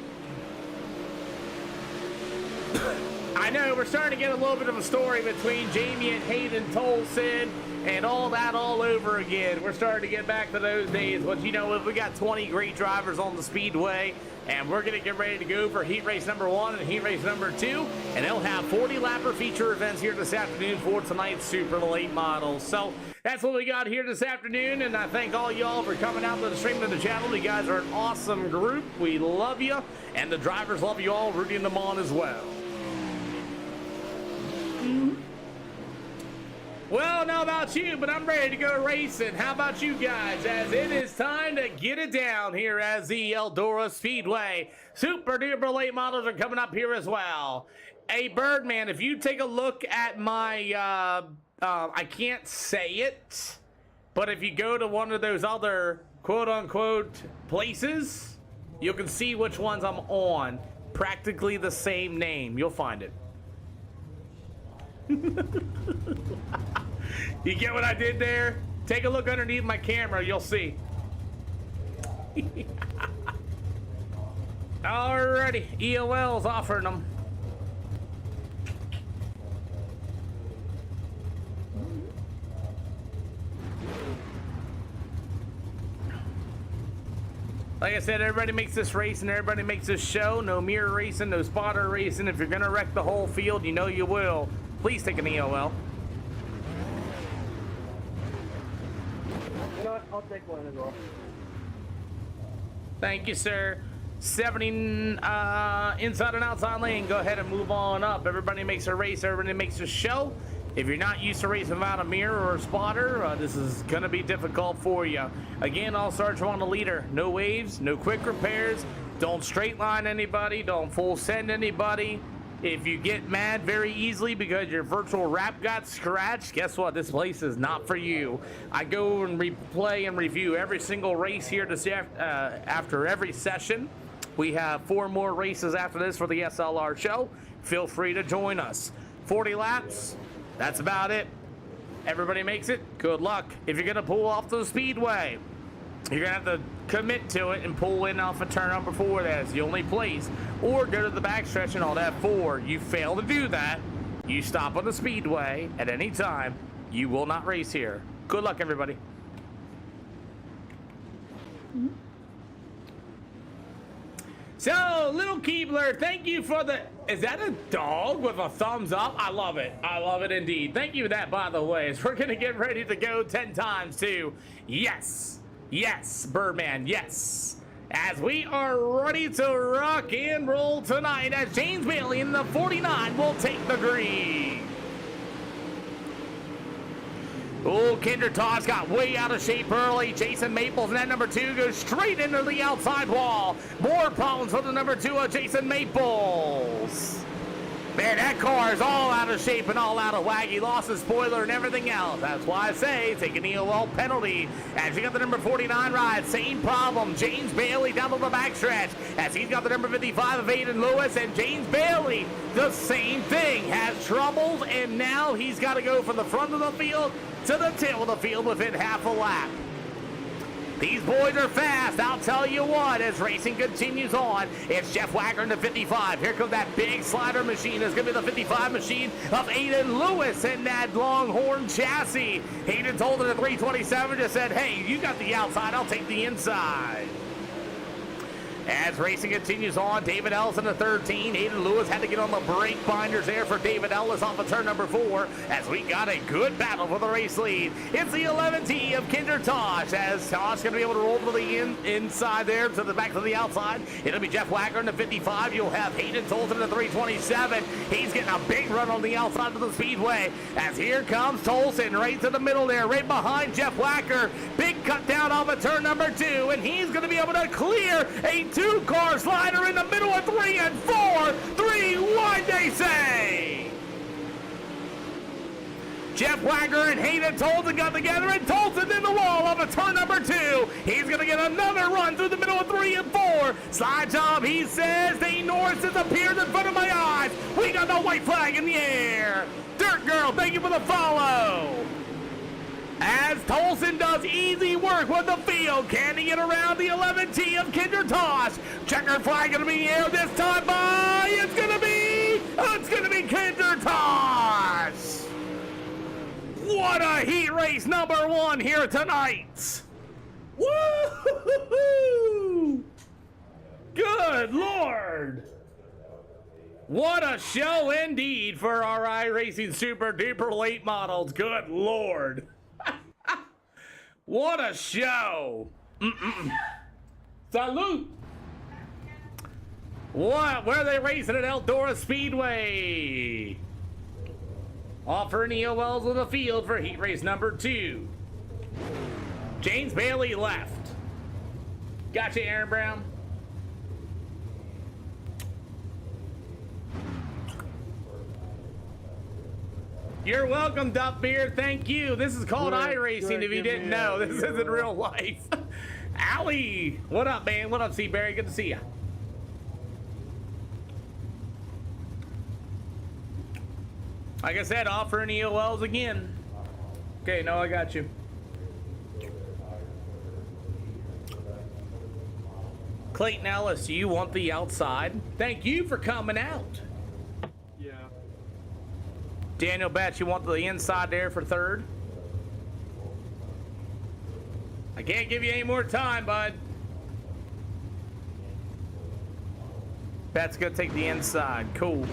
I know we're starting to get a little bit of a story between Jamie and Hayden Tolson and all that all over again. We're starting to get back to those days. But you know, we got 20 great drivers on the speedway, and we're going to get ready to go for heat race number 1 and heat race number 2. And they'll have 40 lapper feature events here this afternoon for tonight's Super Late Models. So that's what we got here this afternoon, and I thank all y'all for coming out to the stream of the channel. You guys are an awesome group. We love you, and the drivers love you all, rooting them on as well. Well, I don't know about you, but I'm ready to go racing. How about you guys? As it is time to get it down here as the Eldora Speedway. Super Duper Late Models are coming up here as well. Hey, Birdman, if you take a look at my, I can't say it, but if you go to one of those other quote-unquote places, you can see which ones I'm on. Practically the same name. You'll find it. You get what I did there? Take a look underneath my camera, you'll see. Alrighty, EOL's offering them. Like I said, everybody makes this race and everybody makes this show. No mirror racing, no spotter racing. If you're gonna wreck the whole field, you know you will. Please take an EOL. You know what? I'll take one as well. Thank you, sir. 70 inside and outside lane. Go ahead and move on up. Everybody makes a race. Everybody makes a show. If you're not used to racing without a mirror or a spotter, this is going to be difficult for you. Again, all starts on the leader. No waves, no quick repairs. Don't straight line anybody. Don't full send anybody. If you get mad very easily because your virtual wrap got scratched, guess what? This place is not for you. I go and replay and review every single race here after every session. We have 4 more races after this for the SLR show. Feel free to join us. 40 laps, that's about it. Everybody makes it, good luck. If you're gonna pull off the speedway, you're gonna have to commit to it and pull in off of turn number 4. That's the only place. Or go to the backstretch and all that 4. You fail to do that, you stop on the speedway at any time. You will not race here. Good luck, everybody. So, Little Keebler, thank you for the Is that a dog with a thumbs up? I love it. I love it indeed. Thank you for that, by the way. As we're going to get ready to go 10 times to yes, yes, Birdman, yes. As we are ready to rock and roll tonight, as James Bailey in the 49 will take the green. Oh, Kinder Toss got way out of shape early. Jason Maples in that number 2 goes straight into the outside wall. More problems for the number 2 of Jason Maples. Man, that car is all out of shape and all out of whack. He lost his spoiler and everything else. That's why I say take an EOL penalty. As you got the number 49 ride, same problem. James Bailey down to the backstretch as he's got the number 55 of Aiden Lewis, and James Bailey, the same thing, has troubles, and now he's got to go from the front of the field to the tail of the field within half a lap. These boys are fast, I'll tell you what, as racing continues on. It's Jeff Wagner in the 55. Here comes that big slider machine. It's going to be the 55 machine of Aiden Lewis in that Longhorn chassis. Hayden told it at 327, just said, hey, you got the outside, I'll take the inside. As racing continues on, David Ellis in the 13. Aiden Lewis had to get on the brake binders there for David Ellis off of turn number 4, as we got a good battle for the race lead. It's the 11T of Kinder Tosh, as Tosh going to be able to roll to the inside there, to the back to the outside. It'll be Jeff Wagner in the 55. You'll have Hayden Tolson in the 327. He's getting a big run on the outside of the speedway, as here comes Tolson right to the middle there, right behind Jeff Wagner. Big cut down off of turn number 2, and he's going to be able to clear a 2-car slider in the middle of 3 and 4. 3-1, they say. Jeff Wagner and Hayden Tolson got together, and Tolson in the wall off of turn number 2. He's going to get another run through the middle of 3 and 4. Slide job, he says. Dane Norris has appeared in front of my eyes. We got the white flag in the air. Dirt Girl, thank you for the follow. As Tolson does easy work with the field, can he get around the 11T of Kinder Tosh? Checkered flag going to be here this time by, it's going to be Kinder Tosh. What a heat race number 1 here tonight. Woo! Good Lord. What a show indeed for our iRacing Super Duper late models. Good Lord. What a show! Salute! What? Where are they racing at Eldora Speedway? Offering EOLs on the field for heat race number 2. James Bailey left. Gotcha, Aaron Brown. You're welcome, Duff Beard. Thank you. This is called iRacing, if you didn't know. This isn't real life. Allie, what up, man? What up, Seaberry? Good to see ya. Like I said, offering EOLs again. Okay, no, I got you. Clayton Ellis, you want the outside? Thank you for coming out. Daniel Batch, you want the inside there for 3rd? I can't give you any more time, bud. Bat's gonna take the inside. Cool.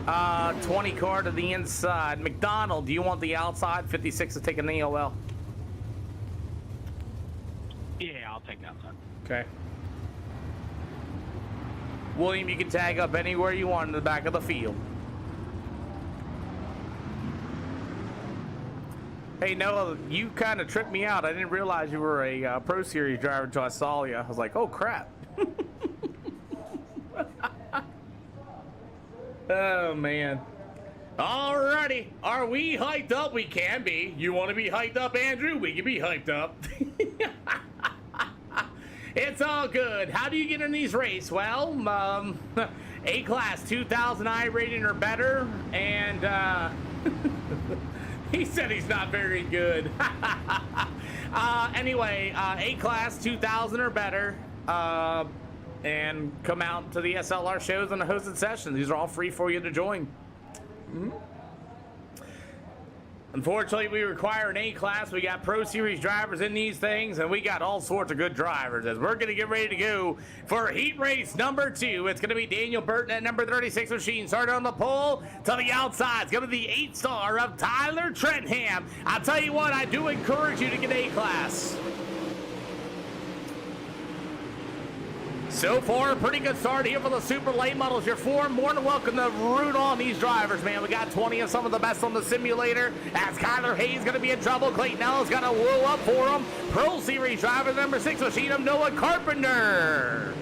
20 car to the inside. McDonald, do you want the outside? 56 is taking the EOL. Yeah, I'll take the outside. Okay. William, you can tag up anywhere you want in the back of the field. Hey, Noah, you kind of tripped me out. I didn't realize you were a Pro Series driver until I saw you. I was like, oh, crap. Oh, man. Alrighty. Are we hyped up? We can be. You want to be hyped up, Andrew? We can be hyped up. It's all good. How do you get in these races? Well, A-Class 2000 I rating or better, and he said he's not very good. Anyway, A-Class 2000 or better, and come out to the SLR shows and the hosted sessions. These are all free for you to join. Unfortunately, we require an A-class. We got Pro Series drivers in these things, and we got all sorts of good drivers. As we're going to get ready to go for heat race number 2, it's going to be Daniel Burton at number 36 machine. Started on the pole to the outside. It's going to be the 8-star of Tyler Trentham. I'll tell you what, I do encourage you to get A-class. So far, a pretty good start here for the super late models. You're more than welcome to root on these drivers, man. We got 20 of some of the best on the simulator. As Kyler Hayes going to be in trouble. Clayton Ellis got to woo up for him. Pro Series driver number 6 machine of Noah Carpenter.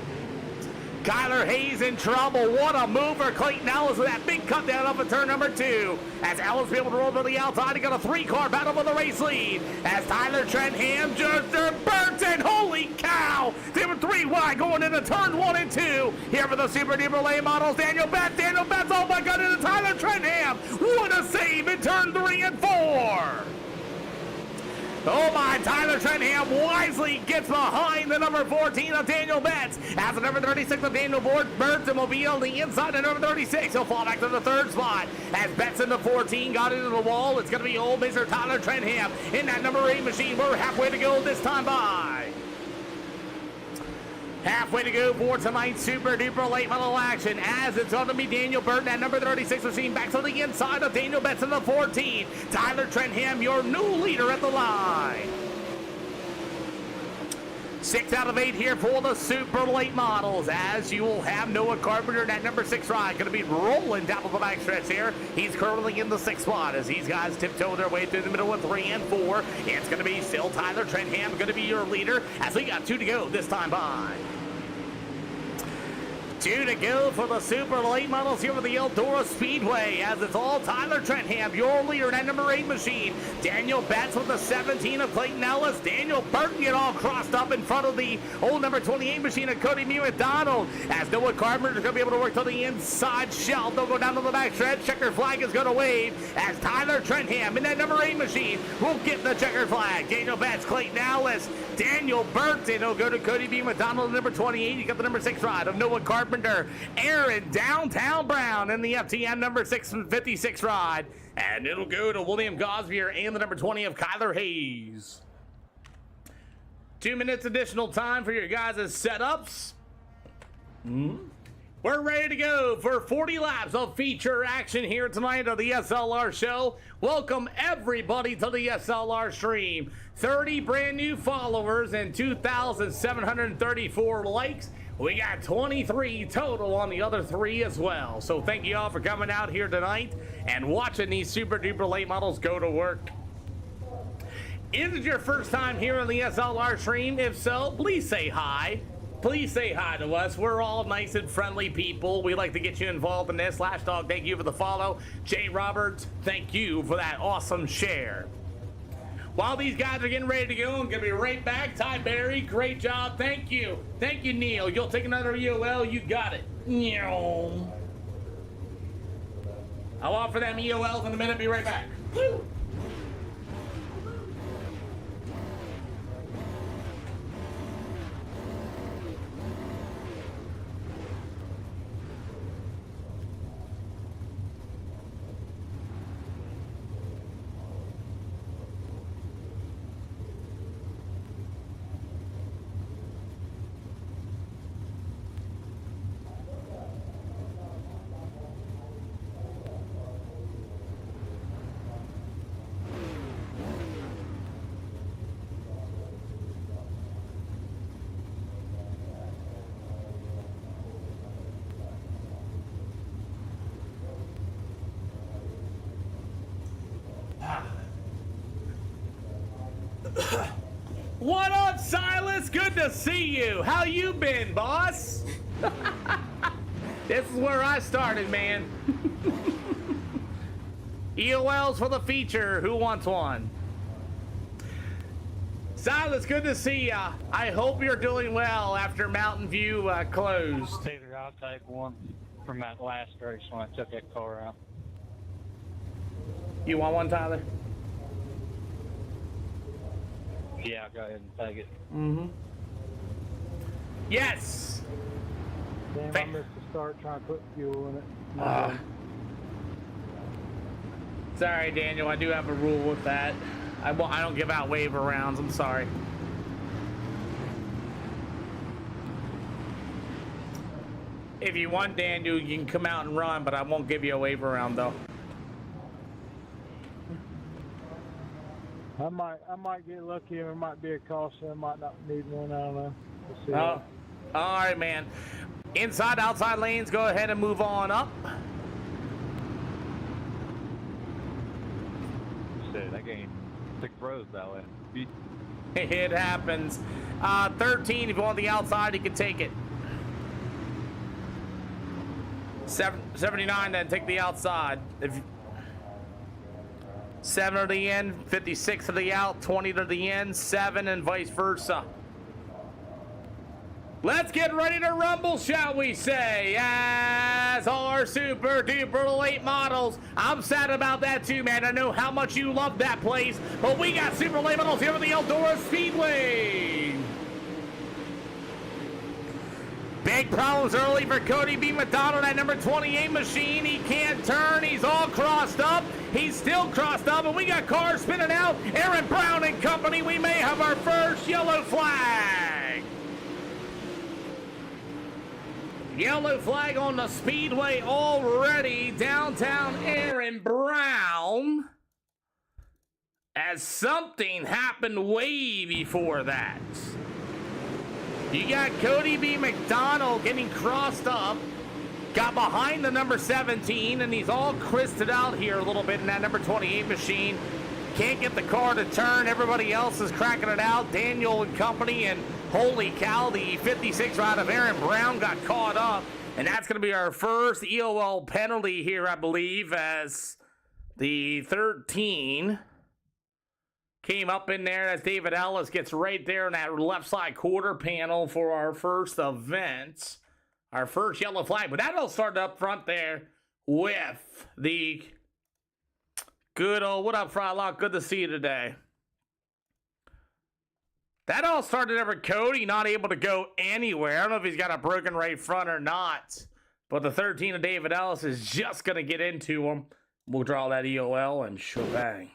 Kyler Hayes in trouble. What a move for Clayton Ellis with that big cut down up at turn number 2. As Ellis be able to roll to the outside, he got a 3-car battle for the race lead. As Tyler Trentham, Justin Burton, holy cow! They were 3 wide going into turn 1 and 2. Here for the super duper late models, Daniel Betts, oh my god, into Tyler Trentham. What a save in turn 3 and 4. Oh my, Tyler Trentham wisely gets behind the number 14 of Daniel Betts. As the number 36 of Daniel Burton will be on the inside of number 36. He'll fall back to the 3rd spot. As Betts in the 14 got into the wall, it's going to be old Mr. Tyler Trentham in that number 8 machine. We're halfway to go this time by. Halfway to go for tonight's super duper late model action, as it's going to be Daniel Burton at number 36 machine back to the inside of Daniel Betts in the 14. Tyler Trentham, your new leader at the line. 6 out of 8 here for the super late models, as you will have Noah Carpenter in that number 6 ride. Going to be rolling down the backstretch here. He's currently in the 6th spot as these guys tiptoe their way through the middle of 3 and 4. It's going to be still Tyler Trentham going to be your leader, as we got 2 to go this time by. 2 to go for the super late models here with the Eldora Speedway, as it's all Tyler Trentham, your leader in that number 8 machine. Daniel Betts with the 17 of Clayton Ellis. Daniel Burton get all crossed up in front of the old number 28 machine of Cody McDonald. As Noah Carpenter is going to be able to work to the inside shelf. They'll go down to the back stretch. Checker flag is going to wave as Tyler Trentham in that number 8 machine will get the checker flag. Daniel Betts, Clayton Ellis, Daniel Burton. He'll go to Cody McDonald, number 28. You got the number 6 ride of Noah Carpenter. Aaron Downtown Brown in the FTM number 656 ride. And it'll go to William Gosvier and the number 20 of Kyler Hayes. 2 minutes additional time for your guys' setups. We're ready to go for 40 laps of feature action here tonight on the SLR show. Welcome everybody to the SLR stream. 30 brand new followers and 2,734 likes. We got 23 total on the other 3 as well. So thank you all for coming out here tonight and watching these super duper late models go to work. Is it your first time here on the SLR stream? If so, please say hi. Please say hi to us. We're all nice and friendly people. We like to get you involved in this. Lashdog, thank you for the follow. Jay Roberts, thank you for that awesome share. While these guys are getting ready to go, I'm going to be right back. Ty Berry, great job. Thank you. Thank you, Neil. You'll take another EOL. You got it. I'll offer them EOLs in a minute. Be right back. Woo! What up, Silas? Good to see you. How you been, boss? This is where I started, man. EOLs for the feature. Who wants one? Silas, good to see ya. I hope you're doing well after Mountain View closed. Either I'll take one from that last race when I took that car out. You want one, Tyler? Yeah, go ahead and take it. Mm-hmm. Yes! Damn, I missed the start trying to put fuel in it. Sorry, Daniel. I do have a rule with that. I don't give out waiver rounds. I'm sorry. If you want, Daniel, you can come out and run, but I won't give you a waiver round, though. I might get lucky and it might be a caution. I might not need one. I don't know. We'll see. Oh, all right, man. Inside, outside lanes, go ahead and move on up. Shit, that game 6 rows that way. It happens. 13, if you want the outside, you can take it. 79, then take the outside. If 7 to the end, 56 to the out, 20 to the end, 7, and vice versa. Let's get ready to rumble, shall we say, as our super duper late models. I'm sad about that too, man. I know how much you love that place, but we got super late models here at the Eldora Speedway. Big problems early for Cody B. McDonald at number 28 machine. He can't turn. He's all crossed up. He's still crossed up, and we got cars spinning out. Aaron Brown and company. We may have our first yellow flag. Yellow flag on the speedway already. Downtown Aaron Brown. As something happened way before that. You got Cody B. McDonald getting crossed up. Got behind the number 17, and he's all twisted out here a little bit in that number 28 machine. Can't get the car to turn. Everybody else is cracking it out. Daniel and company, and holy cow, the 56 ride of Aaron Brown got caught up. And that's going to be our first EOL penalty here, I believe, as the 13 came up in there as David Ellis gets right there in that left side quarter panel for our first event. Our first yellow flag. But that all started up front there with the good old, what up, Frylock? Good to see you today. That all started over Cody not able to go anywhere. I don't know if he's got a broken right front or not. But the 13 of David Ellis is just going to get into him. We'll draw that EOL and shebang.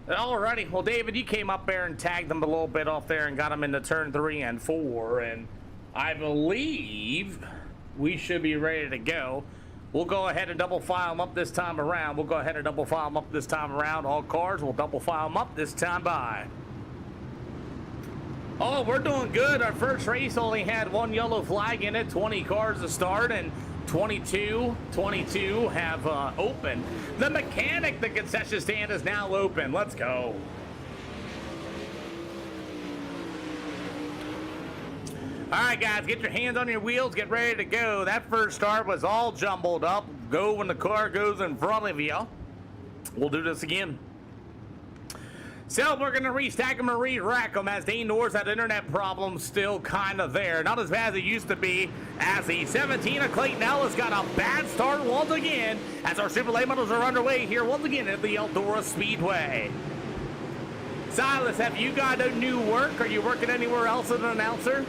Alrighty, well, David, you came up there and tagged them a little bit off there and got them into turn 3 and 4, and I believe we should be ready to go. We'll go ahead and double file them up this time around. All cars will double file them up this time by. Oh, we're doing good. Our first race only had 1 yellow flag in it, 20 cars to start, and 22 have opened. The mechanic, the concession stand is now open. Let's go. All right, guys, get your hands on your wheels. Get ready to go. That first start was all jumbled up. Go when the car goes in front of you. We'll do this again. So we're going to restack them and re-rack them as Dane Norris, that internet problem still kind of there. Not as bad as it used to be, as the 17 of Clayton Ellis got a bad start once again as our Super Late Models are underway here once again at the Eldora Speedway. Silas, have you got a new work? Are you working anywhere else as an announcer?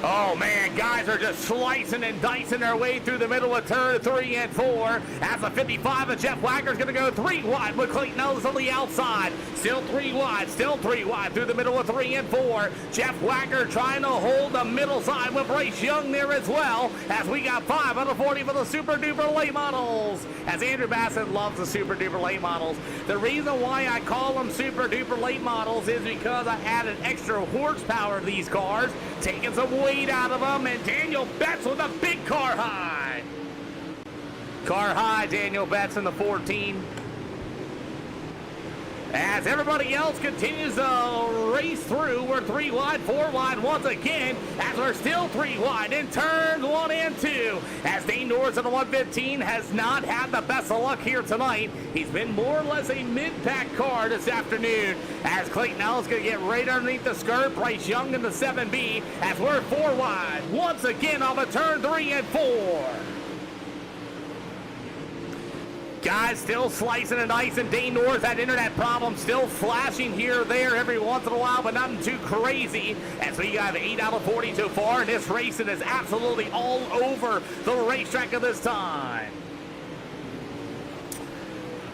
Oh, man, guys are just slicing and dicing their way through the middle of turn 3 and 4. As the 55 of Jeff Wagner's going to go 3 wide with Clayton Ellis on the outside. Still 3 wide through the middle of 3 and 4. Jeff Wagner trying to hold the middle side with Bryce Young there as well. As we got 5 out of 40 for the Super Duper Late Models. As Andrew Bassett loves the Super Duper Late Models. The reason why I call them Super Duper Late Models is because I added extra horsepower to these cars, taking some weight out of them, and Daniel Betts with a big car high. Car high, Daniel Betts in the 14. As everybody else continues to race through, we're 3 wide, 4 wide once again, as we're still 3 wide in turns 1 and 2. As Dane Norris in the 115 has not had the best of luck here tonight. He's been more or less a mid-pack car this afternoon. As Clayton Ellis going to get right underneath the skirt. Bryce Young in the 7B as we're 4 wide once again off of turn 3 and 4. Guys, still slicing and dicing. Dane Norris had internet problems, still flashing here or there every once in a while, but nothing too crazy. As we got 8 out of 40 so far, and this racing is absolutely all over the racetrack at this time.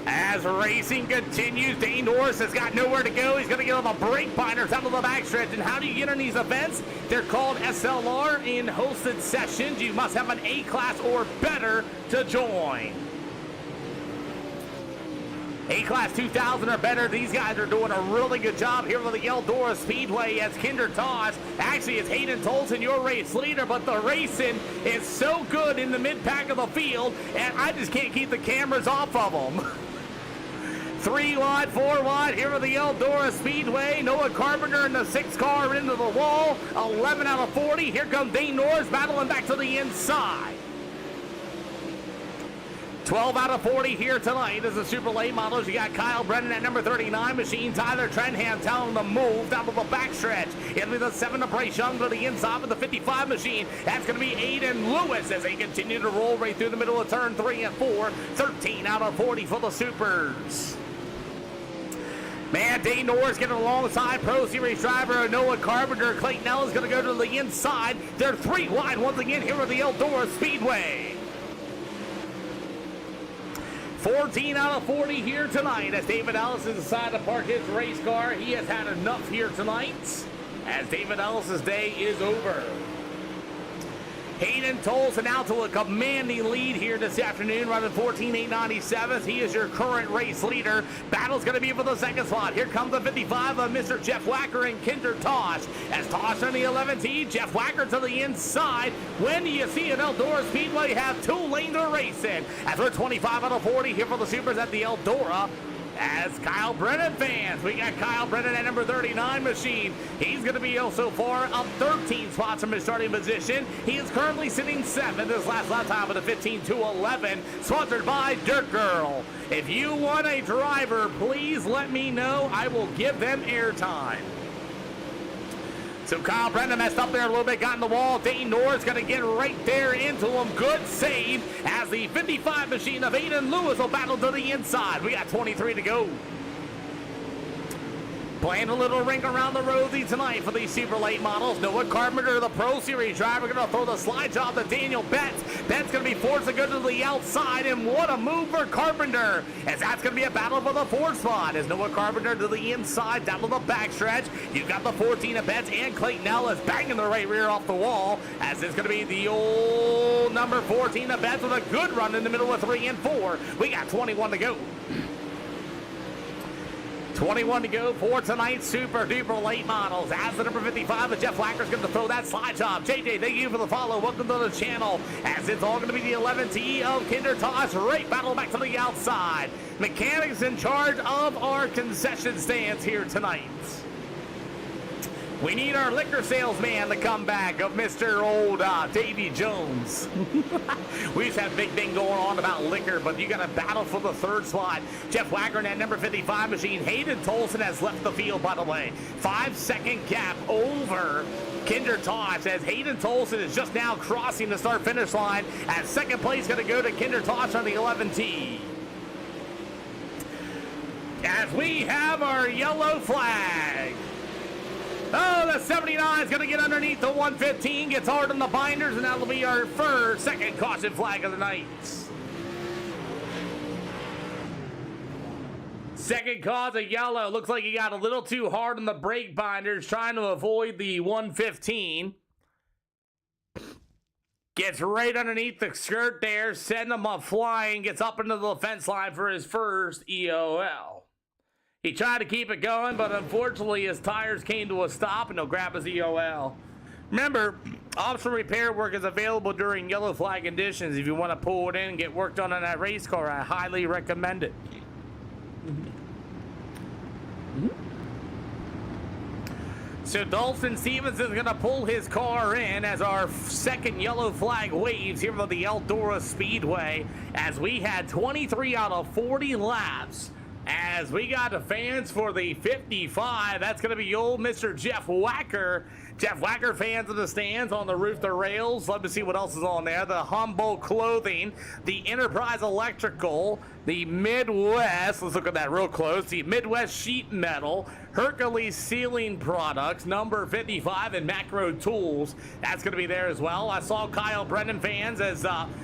As racing continues, Dane Norris has got nowhere to go. He's going to get on the brake binders out of the backstretch. And how do you get in these events? They're called SLR in hosted sessions. You must have an A-class or better to join. A-Class 2000 or better. These guys are doing a really good job here with the Eldora Speedway as Kinder Tosh. Actually, it's Hayden Tolson, your race leader, but the racing is so good in the mid-pack of the field, and I just can't keep the cameras off of them. 3 wide, 4 wide here with the Eldora Speedway. Noah Carpenter in the 6 car into the wall. 11 out of 40. Here comes Dane Norris battling back to the inside. 12 out of 40 here tonight as the super late models. You got Kyle Brennan at number 39 machine. Tyler Trenham telling them to move down to the backstretch. It'll be the 7 to Bryce Young to the inside with the 55 machine. That's going to be Aiden Lewis as they continue to roll right through the middle of turn 3 and 4. 13 out of 40 for the supers. Man, Dane Norris getting alongside Pro Series driver Noah Carpenter. Clayton L is going to go to the inside. They're 3 wide once again here at the Eldora Speedway. 14 out of 40 here tonight as David Ellis has decided to park his race car. He has had enough here tonight as David Ellis's day is over. Hayden Tolson out to a commanding lead here this afternoon, running 14.897. He is your current race leader. Battle's going to be for the second spot. Here comes the 55 of Mr. Jeff Wacker and Kinder Tosh. As Tosh on the 11T, Jeff Wacker to the inside. When do you see an Eldora Speedway have 2 lanes of racing? As we're 25 out of 40 here for the Supers at the Eldora. As Kyle Brennan fans, we got Kyle Brennan at number 39 machine. He's going to be so far up 13 spots from his starting position. He is currently sitting 7th. His last lap time with a 15.211, sponsored by Dirt Girl. If you want a driver, please let me know. I will give them airtime. So Kyle Brennan messed up there a little bit, got in the wall. Dane Norris going to get right there into him. Good save as the 55 machine of Aiden Lewis will battle to the inside. We got 23 to go. Playing a little ring around the rosy tonight for these super late models. Noah Carpenter, the Pro Series driver, going to throw the slide job to Daniel Betts. Betts going to be forced to go to the outside, and what a move for Carpenter, as that's going to be a battle for the 4th spot. As Noah Carpenter to the inside, down to the backstretch. You've got the 14 of Betts, and Clayton Ellis banging the right rear off the wall, as it's going to be the old number 14 of Betts with a good run in the middle of 3 and 4. We got 21 to go. 21 to go for tonight's super duper late models. As the number 55 of Jeff Wacker's going to throw that slide job. JJ, thank you for the follow. Welcome to the channel. As it's all going to be the 11T of Kinder Tosh. Right battle back to the outside. Mechanics in charge of our concession stands here tonight. We need our liquor salesman to come back of Mr. Old Davy Jones. We just had a big thing going on about liquor, but you got a battle for the 3rd spot. Jeff Wacker in that number 55 machine. Hayden Tolson has left the field, by the way. 5-second gap over Kinder Tosh as Hayden Tolson is just now crossing the start-finish line. As second place going to go to Kinder Tosh on the 11T. As we have our yellow flag. Oh, the 79 is going to get underneath the 115, gets hard on the binders, and that'll be our second caution flag of the night. Second cause of yellow. Looks like he got a little too hard on the brake binders, trying to avoid the 115. Gets right underneath the skirt there, sending him up flying, gets up into the fence line for his first EOL. He tried to keep it going, but unfortunately his tires came to a stop, and he'll grab his EOL. Remember, optional repair work is available during yellow flag conditions. If you want to pull it in and get work done on that race car, I highly recommend it. So Dalton Stevens is going to pull his car in as our second yellow flag waves here for the Eldora Speedway, as we had 23 out of 40 laps. As we got the fans for the 55, that's going to be old Mr. Jeff Wacker Jeff Whacker fans in the stands on the roof, the rails. Love to see what else is on there. The Humboldt Clothing, the Enterprise Electrical, the Midwest. Let's look at that real close. The Midwest Sheet Metal, Hercules Ceiling Products, number 55, and Macro Tools. That's going to be there as well. I saw Kyle Brennan fans as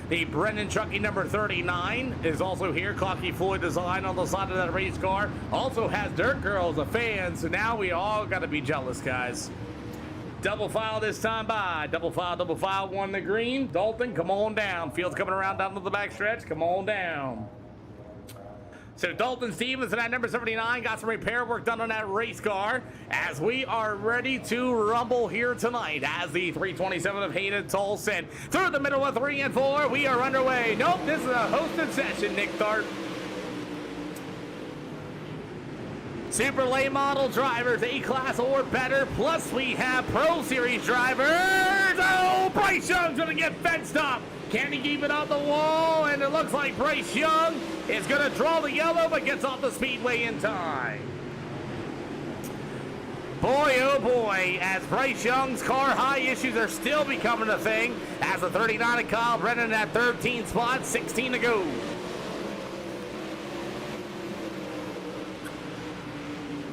the Brennan Trucking number 39 is also here. Cocky Floyd design on the side of that race car. Also has Dirt Girls, a fan. So now we all got to be jealous, guys. Double file this time by. Double file, one in the green. Dalton, come on down. Field's coming around down to the back stretch. Come on down. So Dalton Stevens and that number 79 got some repair work done on that race car as we are ready to rumble here tonight as the 327 of Hayden Tolson. Through the middle of 3 and 4, we are underway. Nope, this is a hosted session, Nick Tharp. Super late model drivers, A-class or better, plus we have Pro Series drivers. Oh, Bryce Young's gonna get fenced up. Can he keep it on the wall? And it looks like Bryce Young is gonna draw the yellow, but gets off the speedway in time. Boy, oh boy, as Bryce Young's car high issues are still becoming a thing, as the 39 of Kyle Brennan at 13 spot, 16 to go.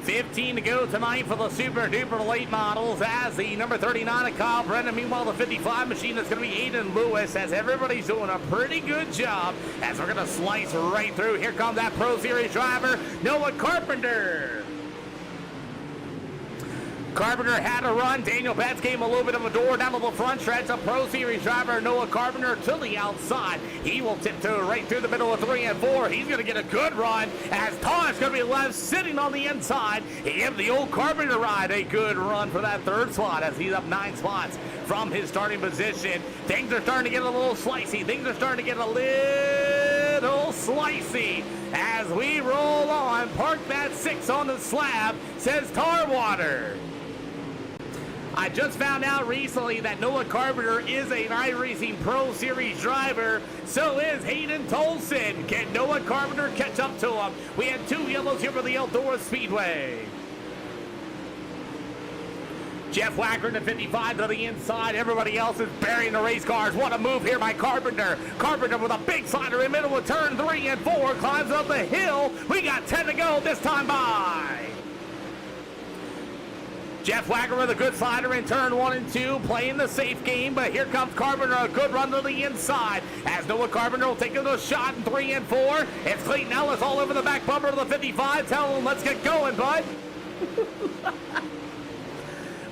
15 to go tonight for the super duper late models as the number 39 of Kyle Brennan. Meanwhile, the 55 machine is going to be Aiden Lewis as everybody's doing a pretty good job as we're going to slice right through. Here comes that Pro Series driver, Noah Carpenter. Carpenter had a run. Daniel Betts gave him a little bit of a door down to the front stretch. A Pro Series driver, Noah Carpenter, to the outside. He will tiptoe right through the middle of 3 and 4. He's going to get a good run as Todd's going to be left sitting on the inside. He gave the old Carpenter ride a good run for that third slot as he's up 9 spots from his starting position. Things are starting to get a little slicey. Things are starting to get a little slicey as we roll on. Park that 6 on the slab, says Tarwater. I just found out recently that Noah Carpenter is an Iracing Pro Series driver. So is Hayden Tolson. Can Noah Carpenter catch up to him? We had 2 yellows here for the Eldora Speedway. Jeff Whacker in the 55 to the inside. Everybody else is burying the race cars. What a move here by Carpenter. Carpenter with a big slider in the middle of turn 3 and 4. Climbs up the hill. We got 10 to go this time by. Jeff Whacker with a good slider in turn 1 and 2, playing the safe game, but here comes Carpenter, a good run to the inside, as Noah Carpenter will take a shot in 3 and 4. It's Clayton Ellis all over the back bumper of the 55, telling him, let's get going, bud.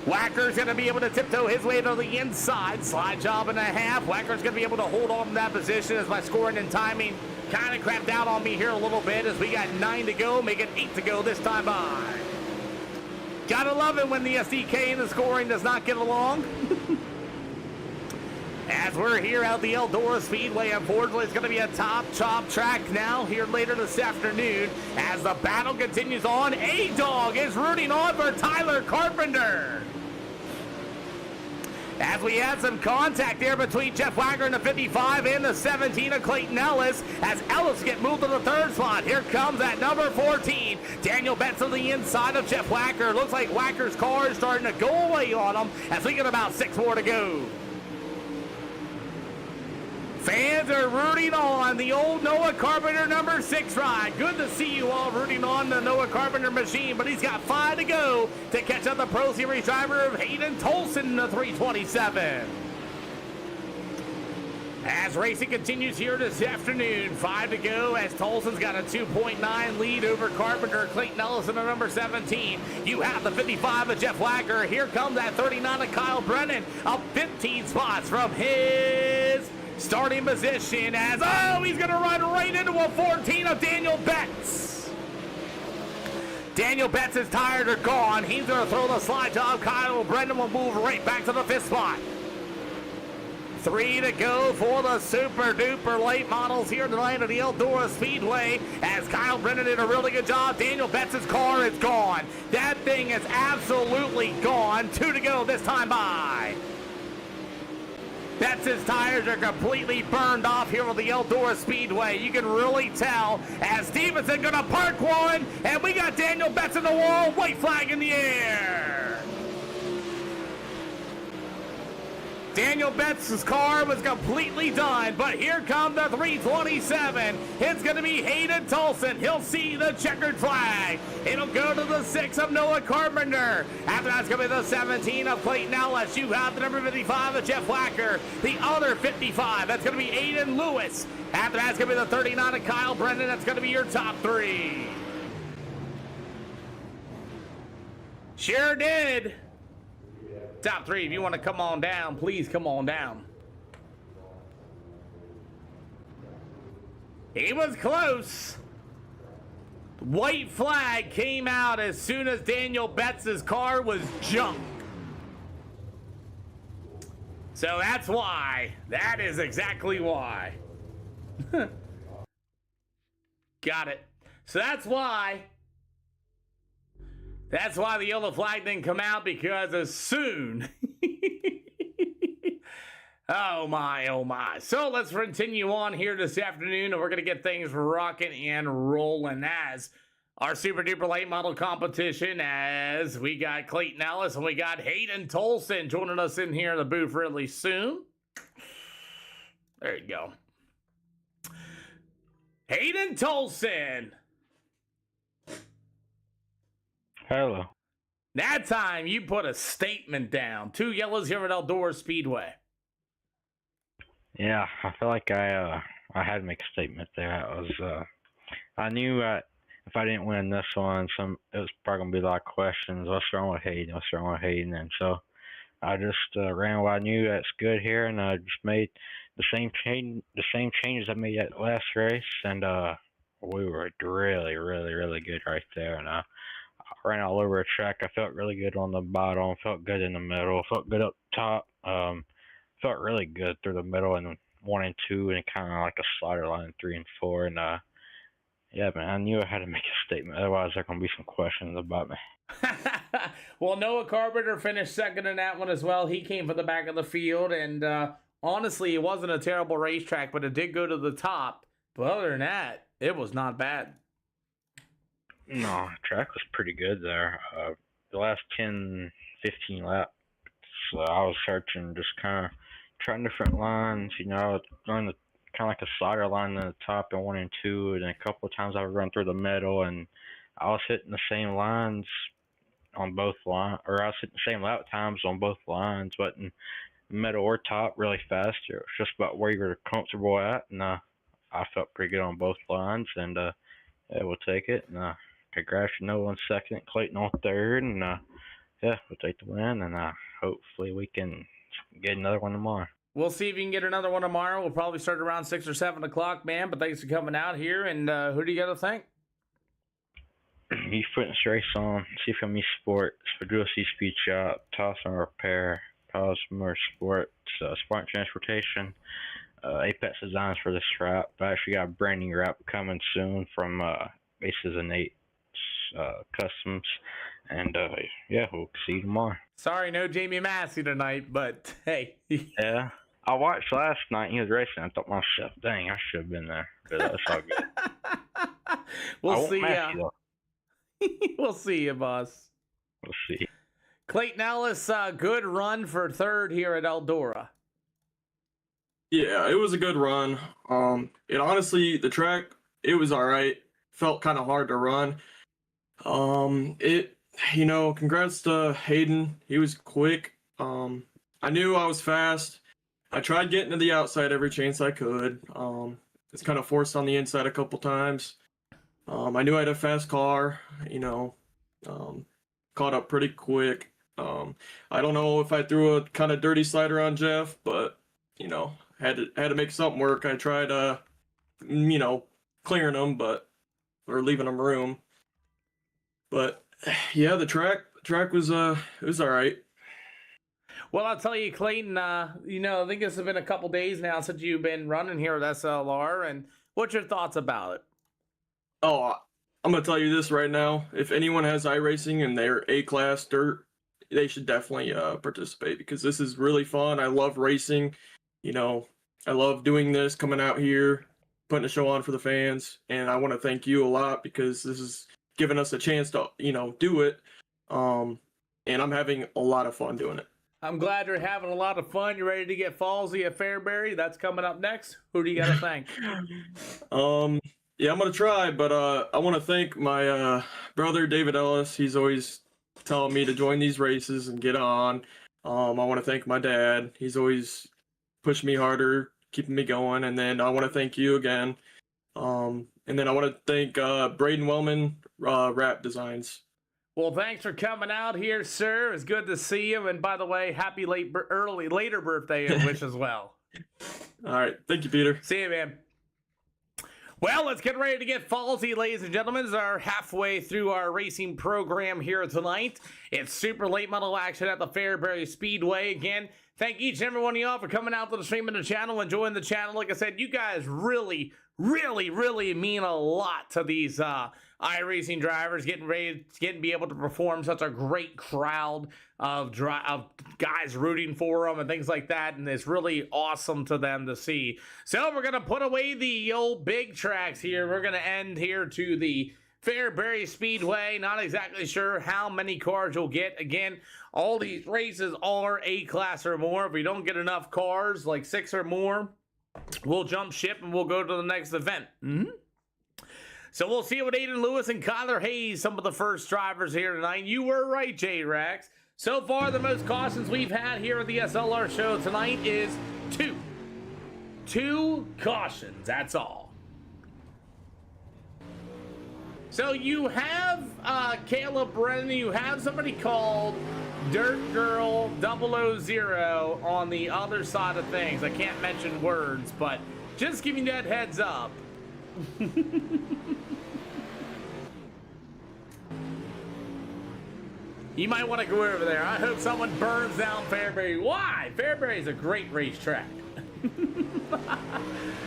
Whacker's going to be able to tiptoe his way to the inside, slide job and a half. Whacker's going to be able to hold on to that position as my scoring and timing kind of crapped out on me here a little bit as we got 9 to go, making 8 to go this time by. Gotta love it when the SDK and the scoring does not get along. As we're here at the Eldora Speedway, unfortunately, it's going to be a top chop track now here later this afternoon. As the battle continues on, A-Dog is rooting on for Tyler Carpenter. As we had some contact there between Jeff Whacker and the 55 and the 17 of Clayton Ellis, as Ellis get moved to the 3rd spot. Here comes that number 14, Daniel Betts on the inside of Jeff Whacker. Looks like Whacker's car is starting to go away on him as we get about 6 more to go. Fans are rooting on the old Noah Carpenter number 6 ride. Good to see you all rooting on the Noah Carpenter machine, but he's got 5 to go to catch up the Pro Series driver of Hayden Tolson in the 327. As racing continues here this afternoon, 5 to go as Tolson's got a 2.9 lead over Carpenter, Clayton Ellis in the number 17. You have the 55 of Jeff Whacker. Here comes that 39 of Kyle Brennan, up 15 spots from his starting position as, oh, he's going to run right into a 14 of Daniel Betts. Daniel Betts' tires are gone. He's going to throw the slide job. Kyle Brennan will move right back to the 5th spot. 3 to go for the super duper late models here tonight at the Eldora Speedway as Kyle Brennan did a really good job. Daniel Betts' car is gone. That thing is absolutely gone. 2 to go this time by. Betts' tires are completely burned off here on the Eldora Speedway. You can really tell as Stevenson gonna park one, and we got Daniel Betts in the wall, white flag in the air. Daniel Betts' car was completely done, but here comes the 327. It's going to be Hayden Tolson. He'll see the checkered flag. It'll go to the 6 of Noah Carpenter. After that's going to be the 17 of Clayton Ellis. You have the number 55 of Jeff Wacker. The other 55, that's going to be Aiden Lewis. After that's going to be the 39 of Kyle Brennan. That's going to be your top 3. Sure did. Top 3, if you want to come on down, please come on down. He was close. White flag came out as soon as Daniel Betts' car was junked. So that's why. That is exactly why. Got it. So that's why. That's why the yellow flag didn't come out, because as soon... oh my, oh my. So let's continue on here this afternoon, and we're going to get things rocking and rolling as our super duper late model competition, as we got Clayton Ellis and we got Hayden Tolson joining us in here in the booth really soon. There you go. Hayden Tolson. Hello. That time you put a statement down. 2 yellows here at Eldora Speedway. Yeah, I feel like I had to make a statement there. I knew that if I didn't win this one, it was probably gonna be a lot of questions. What's wrong with Hayden? What's wrong with Hayden? And so I just ran what I knew that's good here, and I just made the same changes I made at last race, and we were really, really, really good right there. And I ran all over the track. I felt really good on the bottom, felt good in the middle, felt good up top. Felt really good through the middle and 1 and 2, and kind of like a slider line 3 and 4. And yeah, man, I knew I had to make a statement. Otherwise, there gonna be some questions about me. Well, Noah Carpenter finished second in that one as well. He came from the back of the field, and honestly, it wasn't a terrible racetrack, but it did go to the top. But other than that, it was not bad. No, the track was pretty good there. The last 10, 15 laps, I was searching, just kind of trying different lines. You know, going kind of like a slider line in the top in 1 and 2, and a couple of times I would run through the middle, and I was hitting the same lines on both lines, or I was hitting the same lap times on both lines, but in middle or top really fast. It was just about where you were comfortable at, and I felt pretty good on both lines, and yeah, we'll take it. And congrats to Noah on second, Clayton on third, and yeah, we'll take the win, and hopefully we can get another one tomorrow. We'll see if you can get another one tomorrow. We'll probably start around 6 or 7 o'clock, man. But thanks for coming out here. And who do you got to thank? He's putting this race on. CFME Sports, Fidelity Speed Shop, Tossin Repair, Pause Motorsports, Spartan Transportation, Apex Designs for this wrap. I actually got a brand new wrap coming soon from Aces and Eights Customs. And yeah, we'll see you tomorrow. Sorry, no Jamie Massey tonight, but hey. Yeah. I watched last night. He was racing. I thought myself, dang, I should have been there. But that's all good. We'll see you. We'll see you, boss. We'll see. Clayton Ellis, good run for third here at Eldora. Yeah, it was a good run. It honestly, the track, it was all right. Felt kind of hard to run. Congrats to Hayden. He was quick. I knew I was fast. I tried getting to the outside every chance I could. It's kind of forced on the inside a couple times. I knew I had a fast car, caught up pretty quick. I don't know if I threw a kind of dirty slider on Jeff, but, had to make something work. I tried, clearing him, or leaving him room. But yeah, the track was, it was all right. Well, I'll tell you, Clayton, I think this has been a couple days now since you've been running here at SLR, and what's your thoughts about it? Oh, I'm going to tell you this right now. If anyone has iRacing and they're A-class dirt, they should definitely participate, because this is really fun. I love racing. I love doing this, coming out here, putting a show on for the fans, and I want to thank you a lot, because this is giving us a chance to, do it. And I'm having a lot of fun doing it. I'm glad you're having a lot of fun. You ready to get Falsey at Fairbury? That's coming up next. Who do you got to thank? Yeah, I'm gonna try, but I want to thank my brother David Ellis. He's always telling me to join these races and get on. I want to thank my dad. He's always pushed me harder, keeping me going. And then I want to thank you again. And then I want to thank Braden Wellman, Rap Designs. Well, thanks for coming out here, sir. It's good to see you. And by the way, happy later birthday and wish as well. All right. Thank you, Peter. See you, man. Well, let's get ready to get Falsey, ladies and gentlemen. It's our halfway through our racing program here tonight. It's super late model action at the Fairbury Speedway. Again, thank each and every one of y'all for coming out to the stream of the channel, enjoying the channel. Like I said, you guys really mean a lot to these iRacing drivers, getting to be able to perform such a great crowd of guys rooting for them and things like that, and it's really awesome to them to see. So we're gonna put away the old big tracks here. We're gonna end here to the Fairbury Speedway. Not exactly sure how many cars you'll get. Again, all these races are A class or more. If we don't get enough cars, like 6 or more, we'll jump ship and we'll go to the next event. So we'll see with Aiden Lewis and Kyler Hayes, some of the first drivers here tonight. You were right, J-Rax. So far, the most cautions we've had here at the SLR show tonight is 2. 2 cautions, that's all. So you have Caleb Brennan, you have somebody called Dirt Girl 000 on the other side of things. I can't mention words, but just giving that heads up. You might want to go over there. I hope someone burns down Fairbury. Why? Fairbury is a great racetrack.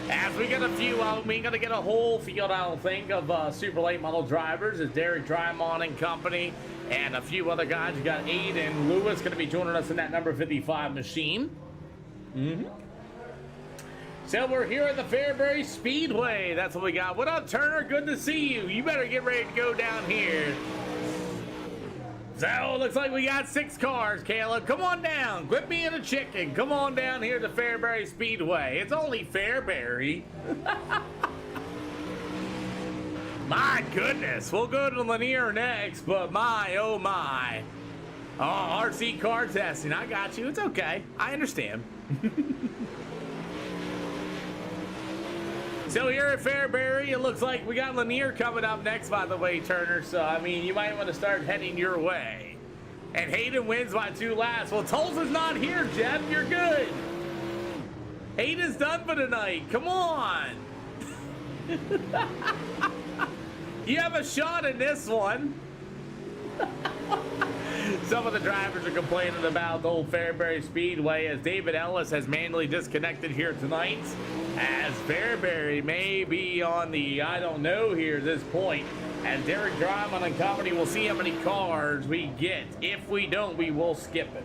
As we get a few, we ain't gonna get a whole field, I don't think, of super late model drivers. It's Derek Drymon and company, and a few other guys. You got Aiden Lewis gonna be joining us in that number 55 machine. So we're here at the Fairbury Speedway. That's what we got. What up, Turner? Good to see you. You better get ready to go down here. So it looks like we got 6 cars, Caleb. Come on down. Quit being a chicken. Come on down here to Fairbury Speedway. It's only Fairbury. My goodness. We'll go to Lanier next, but my, oh my. Oh, RC car testing. I got you. It's okay. I understand. So here at Fairbury, it looks like we got Lanier coming up next, by the way, Turner. So, I mean, you might want to start heading your way. And Hayden wins by 2 laps. Well, Tulsa's not here, Jeff. You're good. Hayden's done for tonight. Come on. You have a shot in this one. Some of the drivers are complaining about the old Fairbury Speedway as David Ellis has manually disconnected here tonight. As Fairbury may be on the I don't know here at this point. As Derek Drymon and company, will see how many cars we get. If we don't, we will skip it.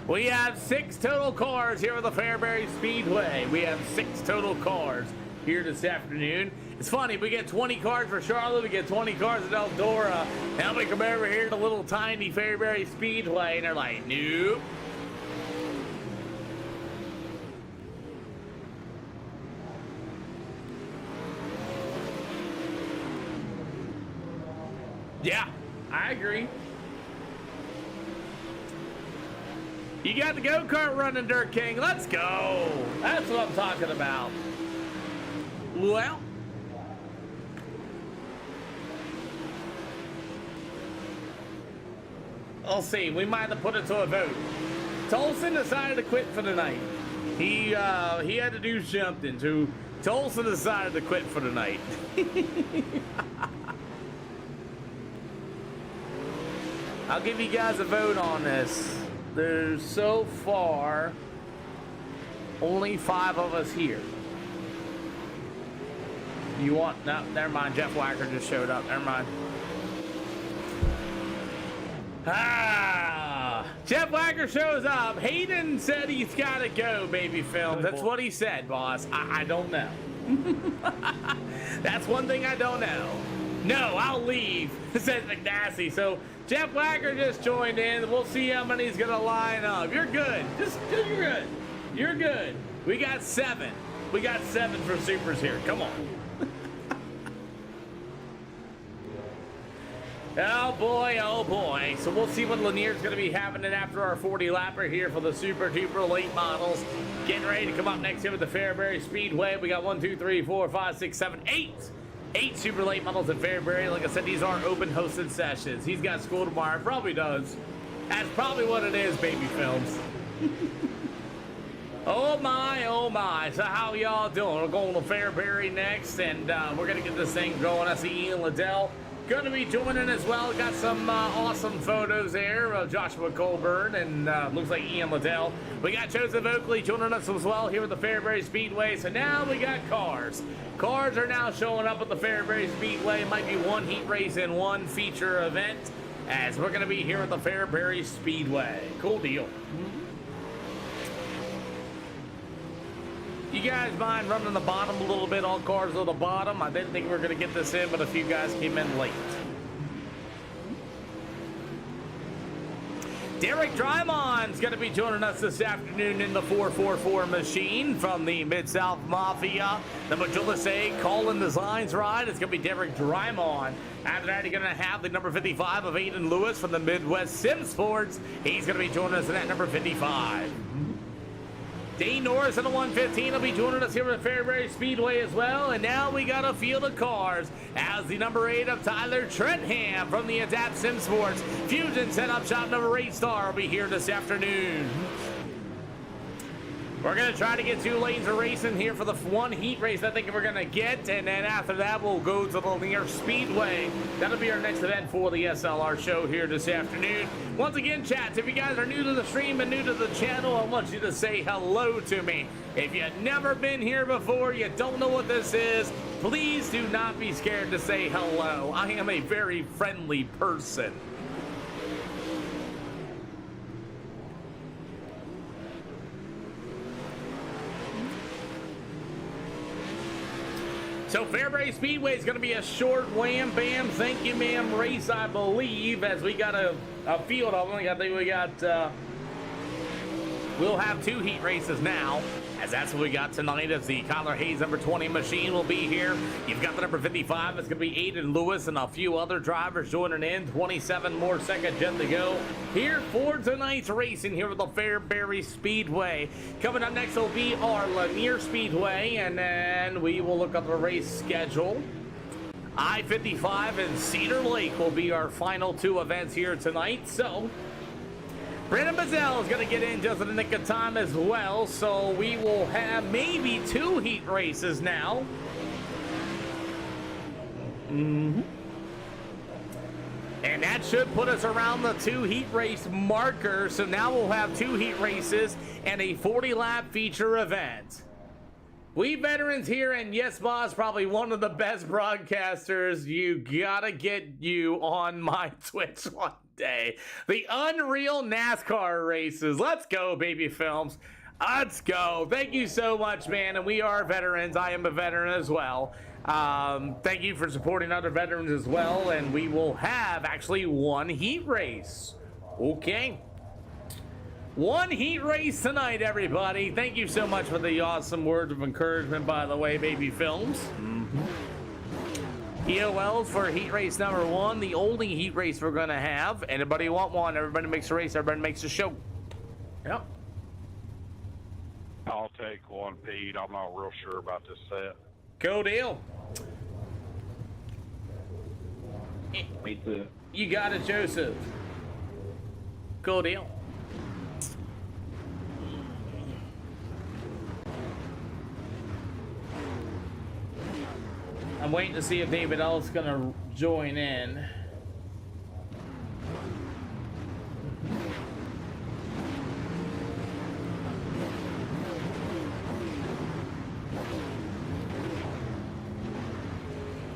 We have 6 total cars here at the Fairbury Speedway. We have 6 total cars here this afternoon. It's funny, we get 20 cars for Charlotte, we get 20 cars at Eldora. Now we come over here to the little tiny Fairbury Speedway, and they're like, nope. Yeah, I agree. You got the go-kart running, Dirt King. Let's go. That's what I'm talking about. Well, I'll see. We might have put it to a vote. Tolson decided to quit for the night. He had to do something. So Tolson decided to quit for the night. I'll give you guys a vote on this. There's so far only 5 of us here. You want, no, never mind. Jeff Wacker just showed up. Never mind. Jeff Wacker shows up. Hayden said he's got to go, baby film. That's what he said, boss. I don't know. That's one thing I don't know. No, I'll leave, says McNasty. So Jeff Wagner just joined in. We'll see how many he's gonna line up. You're good. You're good. You're good. We got 7. We got 7 for supers here. Come on. Oh boy, oh boy. So we'll see what Lanier's going to be having it after our 40 lapper here for the super duper late models. Getting ready to come up next here with the Fairbury Speedway. We got 1, 2, 3, 4, 5, 6, 7, 8 super late models at Fairbury. Like I said, these are open hosted sessions. He's got school tomorrow. Probably does. That's probably what it is, baby films. Oh my, oh my. So how y'all doing? We're going to Fairbury next, and we're going to get this thing going. I see Ian Liddell going to be joining as well. Got some awesome photos there of Joshua Colburn and looks like Ian Liddell. We got Joseph Oakley joining us as well here at the Fairbury Speedway. So now we got cars. Cars are now showing up at the Fairbury Speedway. It might be one heat race and one feature event, as we're going to be here at the Fairbury Speedway. Cool deal. You guys mind running the bottom a little bit? All cars on the bottom. I didn't think we were going to get this in, but a few guys came in late. Derek Drymon's going to be joining us this afternoon in the 444 machine from the Mid-South Mafia. The Majulus A Colin Designs ride. It's going to be Derek Drymon. After that, you're going to have the number 55 of Aiden Lewis from the Midwest Sim Sports. He's going to be joining us in that number 55. Dane Norris in the 115 will be joining us here at Fairbury Speedway as well. And now we got a field of cars as the number 8 of Tyler Trentham from the Adapt Sim Sports Fusion Setup Shop number 8 star will be here this afternoon. We're going to try to get 2 lanes of racing here for the one heat race I think we're going to get. And then after that, we'll go to the Lanier Speedway. That'll be our next event for the SLR show here this afternoon. Once again, chats, if you guys are new to the stream and new to the channel, I want you to say hello to me. If you've never been here before, you don't know what this is, please do not be scared to say hello. I am a very friendly person. So Fairbury Speedway is going to be a short wham bam thank you ma'am race, I believe, as we got a field of them. I think we got we'll have 2 heat races now, as that's what we got tonight, as the Kyler Hayes number 20 machine will be here. You've got the number 55. It's going to be Aiden Lewis and a few other drivers joining in. 27 more seconds yet to go here for tonight's racing here at the Fairbury Speedway. Coming up next will be our Lanier Speedway, and then we will look up the race schedule. I-55 and Cedar Lake will be our final 2 events here tonight. So Brandon Bazell is going to get in just in the nick of time as well, so we will have maybe 2 heat races now. And that should put us around the 2 heat race marker, so now we'll have 2 heat races and a 40-lap feature event. We veterans here, and yes, boss, probably one of the best broadcasters. You gotta get you on my Twitch one day. The Unreal NASCAR races. Let's go, baby films. Let's go. Thank you so much, man. And we are veterans. I am a veteran as well. Thank you for supporting other veterans as well. And we will have actually 1 heat race. Okay. 1 heat race tonight, everybody. Thank you so much for the awesome words of encouragement, by the way, baby films. EOLs for heat race number 1, the only heat race we're going to have. Anybody want one? Everybody makes a race. Everybody makes a show. Yep. I'll take one, Pete. I'm not real sure about this set. Go deal. Me too. You got it, Joseph. Go deal. I'm waiting to see if David L's gonna join in.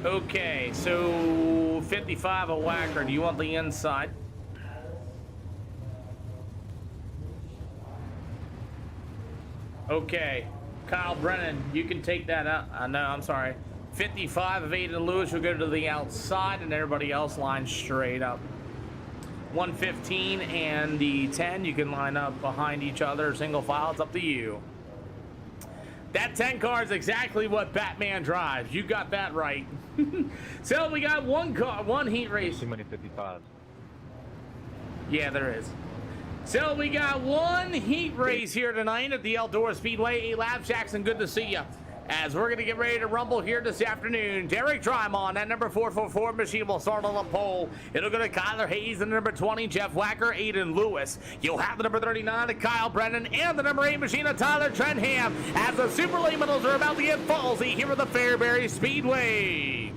Okay, so 55 a whacker. Do you want the inside? Okay, Kyle Brennan, you can take that out. No, I'm sorry. 55 of Aiden Lewis will go to the outside, and everybody else lines straight up. 115 and the 10, you can line up behind each other, single file. It's up to you. That 10 car is exactly what Batman drives. You got that right. So we got one car, one heat race. Too many 55s. Yeah, there is. So we got one heat race here tonight at the Eldora Speedway. 8 laps. Jackson, good to see you. As we're going to get ready to rumble here this afternoon, Derek Drymon, that number 444 machine will start on the pole. It'll go to Kyler Hayes, and the number 20, Jeff Wacker, Aiden Lewis. You'll have the number 39 of Kyle Brennan and the number 8 machine of Tyler Trenham as the Super Late Models are about to get ballsy here at the Fairbury Speedway.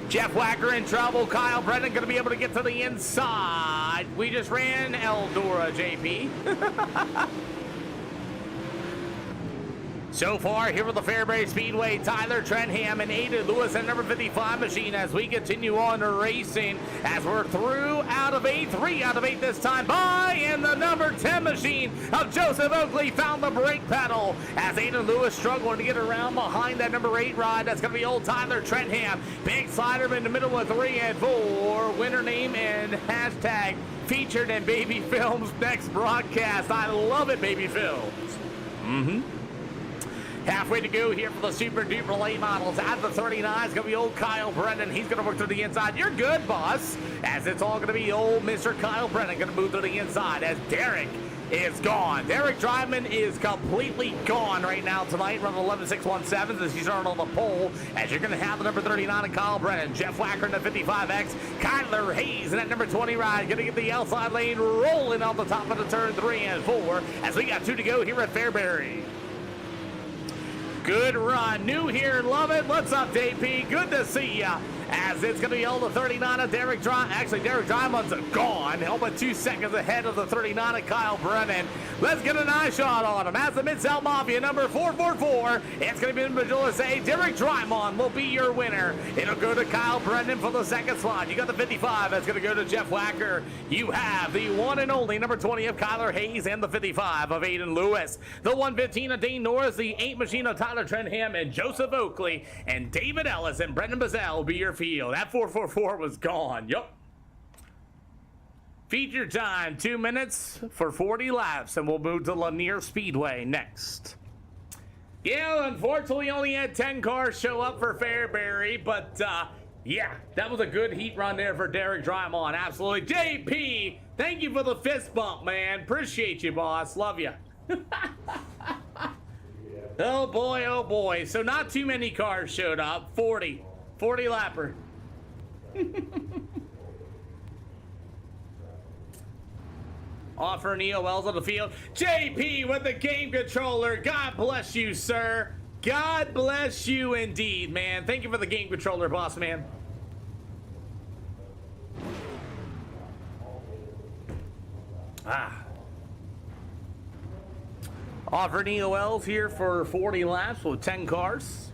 Jeff Wacker in trouble. Kyle Brennan going to be able to get to the inside. We just ran Eldora, JP. So far, here with the Fairbury Speedway, Tyler Trenham and Aiden Lewis and number 55 machine as we continue on to racing. As we're through out of 8, 3 out of 8 this time by, and the number 10 machine of Joseph Oakley found the brake pedal as Aiden Lewis struggling to get around behind that number 8 ride. That's going to be old Tyler Trenham. Big slider in the middle of 3 and 4. Winner name and hashtag featured in Baby Films next broadcast. I love it, Baby Films. Halfway to go here for the Super Duper Late Models. At the 39 is going to be old Kyle Brennan. He's going to work to the inside. You're good, boss. As it's all going to be old Mr. Kyle Brennan going to move to the inside as Derek is gone. Derek Drymon is completely gone right now tonight. Running 11.617 as he's on the pole. As you're going to have the number 39 of Kyle Brennan. Jeff Wacker in the 55X. Kyler Hayes in that number 20 ride. Going to get the outside lane rolling off the top of the turn 3 and 4. As we got 2 to go here at Fairbury. Good run. New here. Love it. What's up, JP? Good to see ya. As it's going to be all the 39 of Derek Drymon. Actually, Derek Drymon's gone. All but 2 seconds ahead of the 39 of Kyle Brennan. Let's get an eye shot on him. As the Mid-South Mafia, number 444. It's going to be in the middle to say Derek Drymon will be your winner. It'll go to Kyle Brennan for the second slot. You got the 55. That's going to go to Jeff Wacker. You have the one and only number 20 of Kyler Hayes and the 55 of Aiden Lewis. The 115 of Dane Norris, the 8 machine of Tyler Trenham and Joseph Oakley, and David Ellis and Brendan Bazell will be your field. That 444 was gone. Yup. Feature time, 2 minutes for 40 laps, and we'll move to Lanier Speedway next. Yeah, unfortunately, only had 10 cars show up for Fairbury, but yeah, that was a good heat run there for Derek Drymon. Absolutely. JP, thank you for the fist bump, man. Appreciate you, boss. Love you. Oh boy, oh boy. So not too many cars showed up. 40 lapper. Offer EOLs on the field. JP with the game controller. God bless you, sir. God bless you indeed, man. Thank you for the game controller, boss man. Offer EOLs here for 40 laps with 10 cars.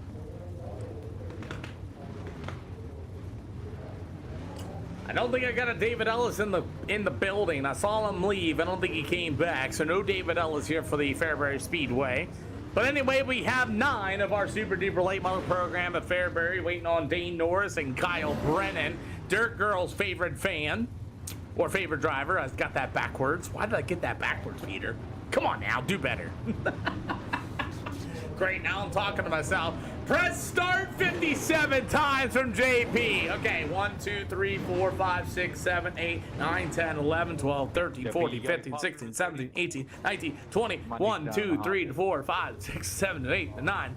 I don't think I got a David Ellis in the building. I saw him leave. I don't think he came back. So no David Ellis here for the Fairbury Speedway. But anyway, we have 9 of our Super Duper Late Model program at Fairbury waiting on Dane Norris and Kyle Brennan, Dirt Girl's favorite fan or favorite driver. I got that backwards. Why did I get that backwards, Peter? Come on now, do better. Great, now I'm talking to myself. Press start 57 times from JP. Okay, 1, 2, 3, 4, 5, 6, 7, 8, 9, 10, 11, 12, 13, 14, 15, 16, 17, 18, 19, 20, 1, 2, 3, 4, 5, 6, 7, 8, 9,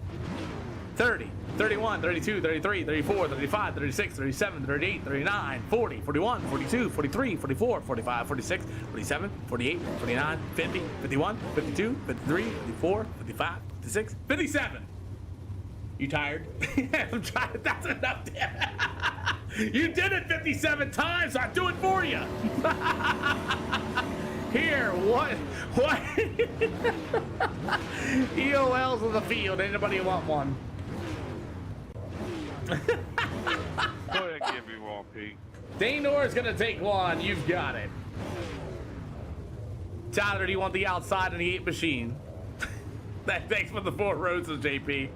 30, 31, 32, 33, 34, 35, 36, 37, 38, 39, 40, 41, 42, 43, 44, 45, 46, 47, 48, 49, 50, 51, 52, 53, 54, 55, 56, 57. You tired? I'm tired. That's enough. You did it 57 times. I'll do it for you. Here, what? EOLs in the field. Anybody want one? Go ahead and give me one, Pete. Dane Norris gonna take one. You've got it. Tyler, do you want the outside and the 8 machine? Thanks for the 4 roses, JP.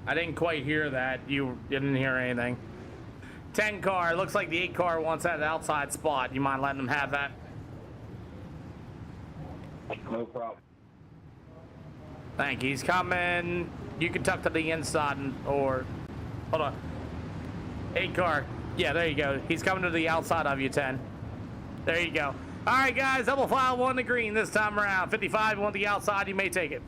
I didn't quite hear that. You didn't hear anything. 10 car. Looks like the 8 car wants that outside spot. You mind letting them have that? No problem. Thank you. He's coming. You can tuck to the inside or... Hold on. 8 car. Yeah, there you go. He's coming to the outside of you, 10. There you go. All right, guys. Double file 1 to green this time around. 55, you want the outside. You may take it.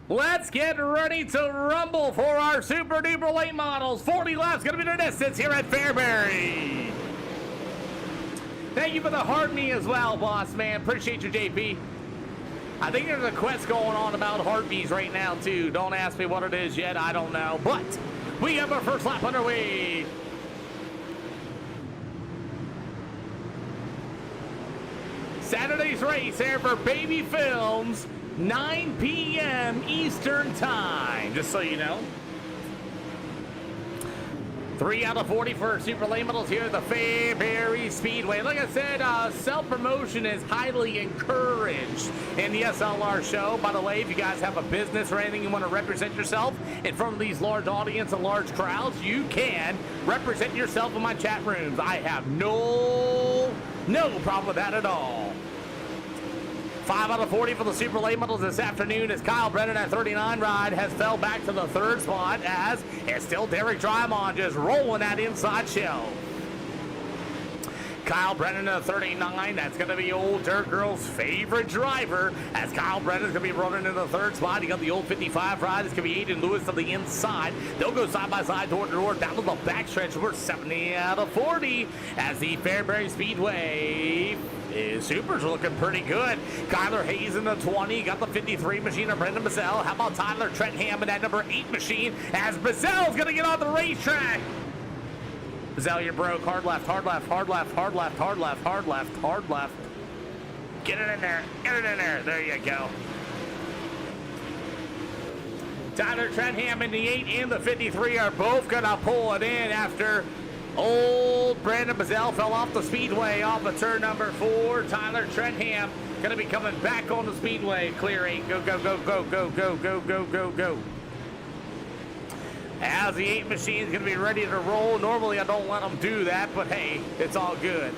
Let's get ready to rumble for our super duper late models. 40 laps going to be the distance here at Fairbury. Thank you for the heart me as well, boss man. Appreciate you, JP. I think there's a quest going on about heartbeats right now, too. Don't ask me what it is yet. I don't know. But we have our first lap underway. Saturday's race here for Baby Films. 9 p.m. Eastern Time, just so you know. 3 out of 40 for super late models here at the Fairbury Speedway. Like I said, self-promotion is highly encouraged in the SLR show. By the way, if you guys have a business or anything you want to represent yourself in front of these large audience and large crowds, you can represent yourself in my chat rooms. I have no problem with that at all. 5 out of 40 for the super late models this afternoon as Kyle Brennan at 39 ride has fell back to the 3rd spot as it's still Derek Drymon just rolling that inside shell. Kyle Brennan at 39, that's going to be old Dirt Girl's favorite driver as Kyle Brennan's going to be running in the 3rd spot. You got the old 55 ride. It's going to be Aiden Lewis to the inside. They'll go side by side, door to door, down to the backstretch. We're 70 out of 40 as the Fairbury Speedway Super's looking pretty good. Kyler Hayes in the 20. Got the 53 machine of Brendan Bazell. How about Tyler Trentham in that number 8 machine as Bazell's going to get on the racetrack. Bazell, you're broke. Hard left, hard left, hard left, hard left, hard left, hard left, hard left. Get it in there. Get it in there. There you go. Tyler Trentham in the 8 and the 53 are both going to pull it in after old Brandon Bazell fell off the speedway off of turn number 4. Tyler Trentham going to be coming back on the speedway. Clear 8. Go, go, go, go, go, go, go, go, go, go. As the 8 machine is going to be ready to roll. Normally I don't let them do that, but hey, it's all good.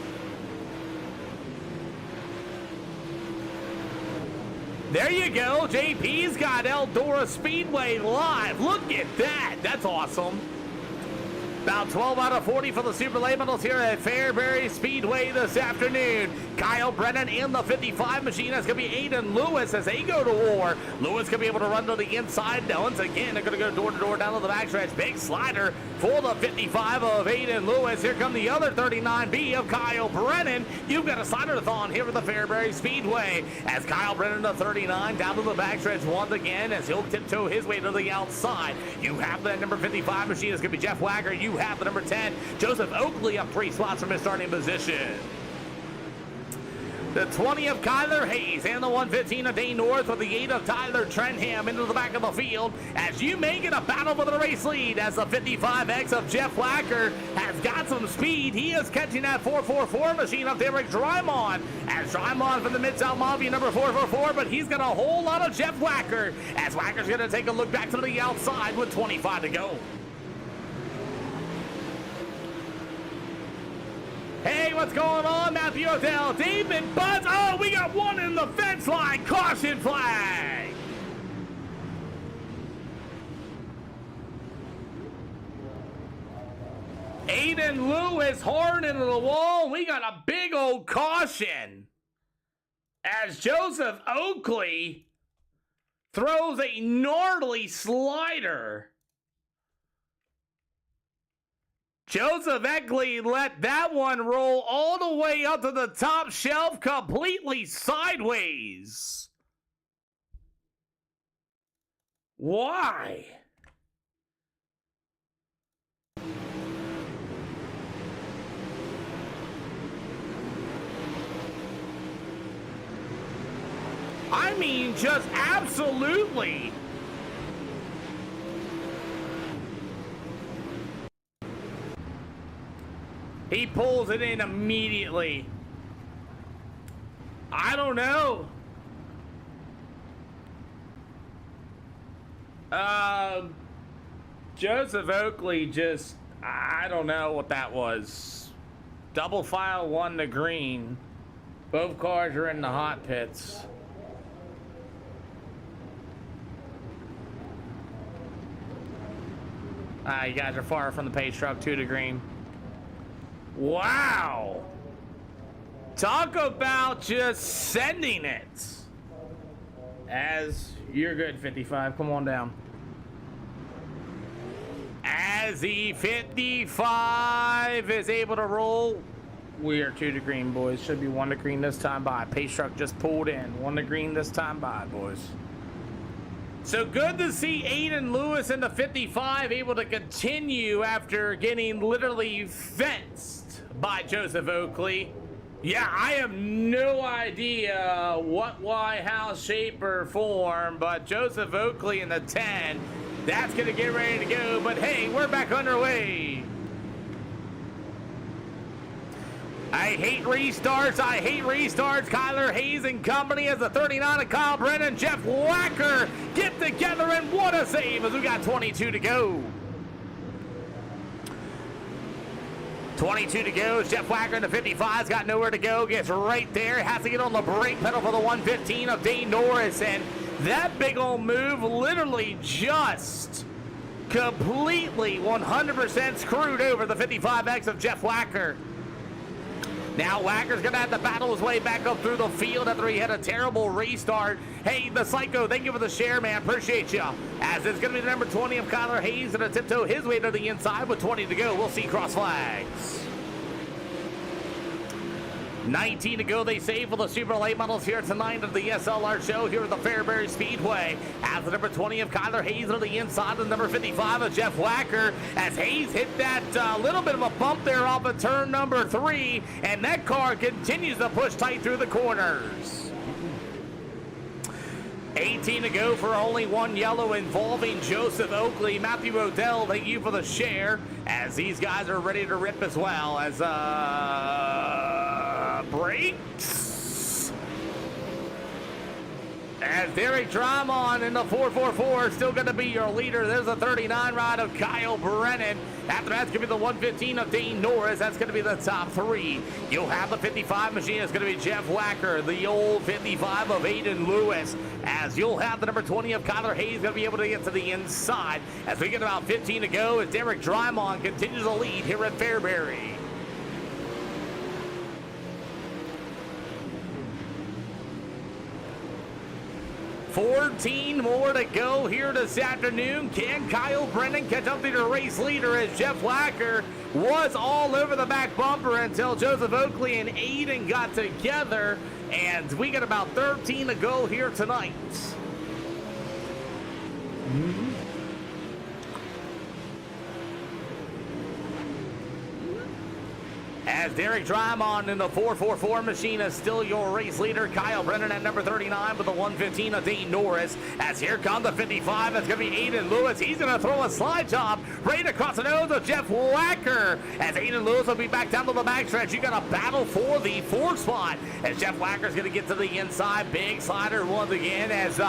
There you go. JP's got Eldora Speedway live. Look at that. That's awesome. About 12 out of 40 for the super late models here at Fairbury Speedway this afternoon. Kyle Brennan in the 55 machine. That's going to be Aiden Lewis as they go to war. Lewis going to be able to run to the inside. Now, once again, they're going to go door to door down to the backstretch. Big slider for the 55 of Aiden Lewis. Here come the other 39B of Kyle Brennan. You've got a slider-a-thon here at the Fairbury Speedway as Kyle Brennan, the 39, down to the backstretch once again as he'll tiptoe his way to the outside. You have the number 55 machine. It's going to be Jeff Wagner. You have the number 10, Joseph Oakley, up 3 spots from his starting position. The 20 of Kyler Hayes and the 115 of Dane North with the 8 of Tyler Trentham into the back of the field as you may get a battle for the race lead as the 55X of Jeff Wacker has got some speed. He is catching that 444 machine of Derek Drymon as Drymon from the Mid-South Mafia number 444, but he's got a whole lot of Jeff Wacker as Wacker's going to take a look back to the outside with 25 to go. Hey, what's going on, Matthew Odell? David Buzz. Oh, we got one in the fence line. Caution flag. Aiden Lewis hard into the wall. We got a big old caution as Joseph Oakley throws a gnarly slider. Joseph Eckley let that one roll all the way up to the top shelf, completely sideways. Why? I mean, just absolutely. He pulls it in immediately. I don't know. Joseph Oakley just, I don't know what that was. Double file one to green. Both cars are in the hot pits. You guys are far from the pace truck, 2 to green. Wow. Talk about just sending it. As you're good, 55. Come on down. As the 55 is able to roll, we are 2 to green, boys. Should be 1 to green this time by. Pace truck just pulled in. 1 to green this time by, boys. So good to see Aiden Lewis in the 55 able to continue after getting literally fenced by Joseph Oakley. Yeah, I have no idea what, why, how, shape, or form, but Joseph Oakley in the 10, that's going to get ready to go. But hey, we're back underway. I hate restarts. I hate restarts. Kyler Hayes and company as the 39 of Kyle Brennan. Jeff Wacker get together, and what a save as we got 22 to go. 22 to go. Jeff Wacker in the 55's got nowhere to go. Gets right there. Has to get on the brake pedal for the 115 of Dane Norris. And that big old move literally just completely 100% screwed over the 55X of Jeff Wacker. Now Wacker's going to have to battle his way back up through the field after he had a terrible restart. Hey, the Psycho, thank you for the share, man. Appreciate you. As it's going to be the number 20 of Kyler Hayes and a tiptoe his way to the inside with 20 to go. We'll see cross flags. 19 to go, they save for the Super Late models here tonight of the SLR show here at the Fairbury Speedway. As the number 20 of Kyler Hayes on the inside, the number 55 of Jeff Wacker. As Hayes hit that little bit of a bump there off of turn number 3, and that car continues to push tight through the corners. 18 to go for only one yellow involving Joseph Oakley. Matthew Odell, thank you for the share, as these guys are ready to rip as well as brakes. As Derek Dramon in the 444 still going to be your leader. There's a 39 ride of Kyle Brennan. After that's going to be the 115 of Dane Norris. That's going to be the top 3. You'll have the 55 machine. It's going to be Jeff Wacker. The old 55 of Aiden Lewis. As you'll have the number 20 of Kyler Hayes going to be able to get to the inside. As we get about 15 to go, as Derek Dramon continues to lead here at Fairbury. 14 more to go here this afternoon. Can Kyle Brennan catch up to the race leader as Jeff Wacker was all over the back bumper until Joseph Oakley and Aiden got together, and we got about 13 to go here tonight. As Derek Dramon in the 444 machine is still your race leader. Kyle Brennan at number 39 with the 115 of Dane Norris. As here comes the 55, it's going to be Aiden Lewis. He's going to throw a slide job right across the nose of Jeff Wacker. As Aiden Lewis will be back down to the backstretch. You got a battle for the 4th spot. As Jeff Wacker's going to get to the inside. Big slider once again as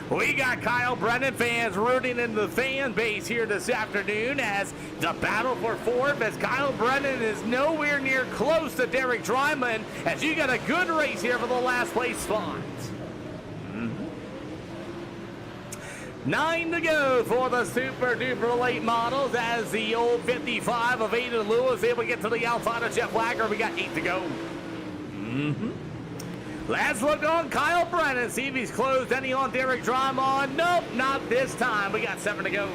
we got Kyle Brennan fans rooting in the fan base here this afternoon as the battle for 4th, as Kyle Brennan is nowhere near close to Derek Dryman, as you got a good race here for the last place spot. 9 to go for the super duper late models as the old 55 of Aiden Lewis able to get to the outside of Jeff Wacker. We got 8 to go. Let's look on Kyle Brennan, see if he's closed any on Derek Dramon. Nope, not this time. We got 7 to go.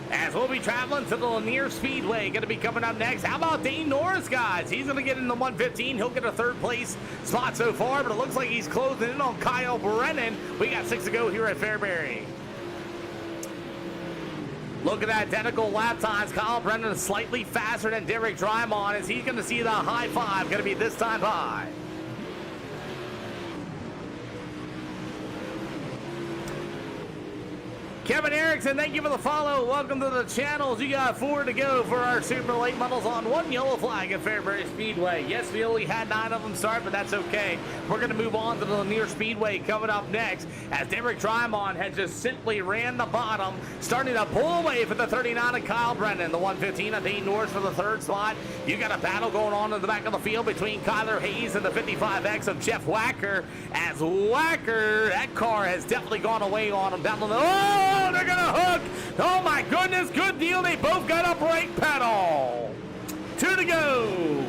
As we'll be traveling to the Lanier Speedway, going to be coming up next. How about Dane Norris, guys? He's going to get in the 115. He'll get a 3rd place spot so far, but it looks like he's closing in on Kyle Brennan. We got 6 to go here at Fairbury. Look at that identical lap times. Kyle Brennan is slightly faster than Derek Dramon as he's going to see the high 5 going to be this time high. Kevin Iracing, thank you for the follow. Welcome to the channels. You got 4 to go for our super late models on 1 yellow flag at Fairbury Speedway. Yes, we only had 9 of them start, but that's okay. We're going to move on to the Lanier Speedway coming up next as Derek Drymon had just simply ran the bottom, starting to pull away for the 39 of Kyle Brennan. The 115 of Dean Norris for the 3rd spot. You got a battle going on in the back of the field between Kyler Hayes and the 55X of Jeff Wacker. As Wacker, that car has definitely gone away on him down the oh, they're gonna hook. Oh my goodness, good deal. They both got a brake pedal. 2 to go.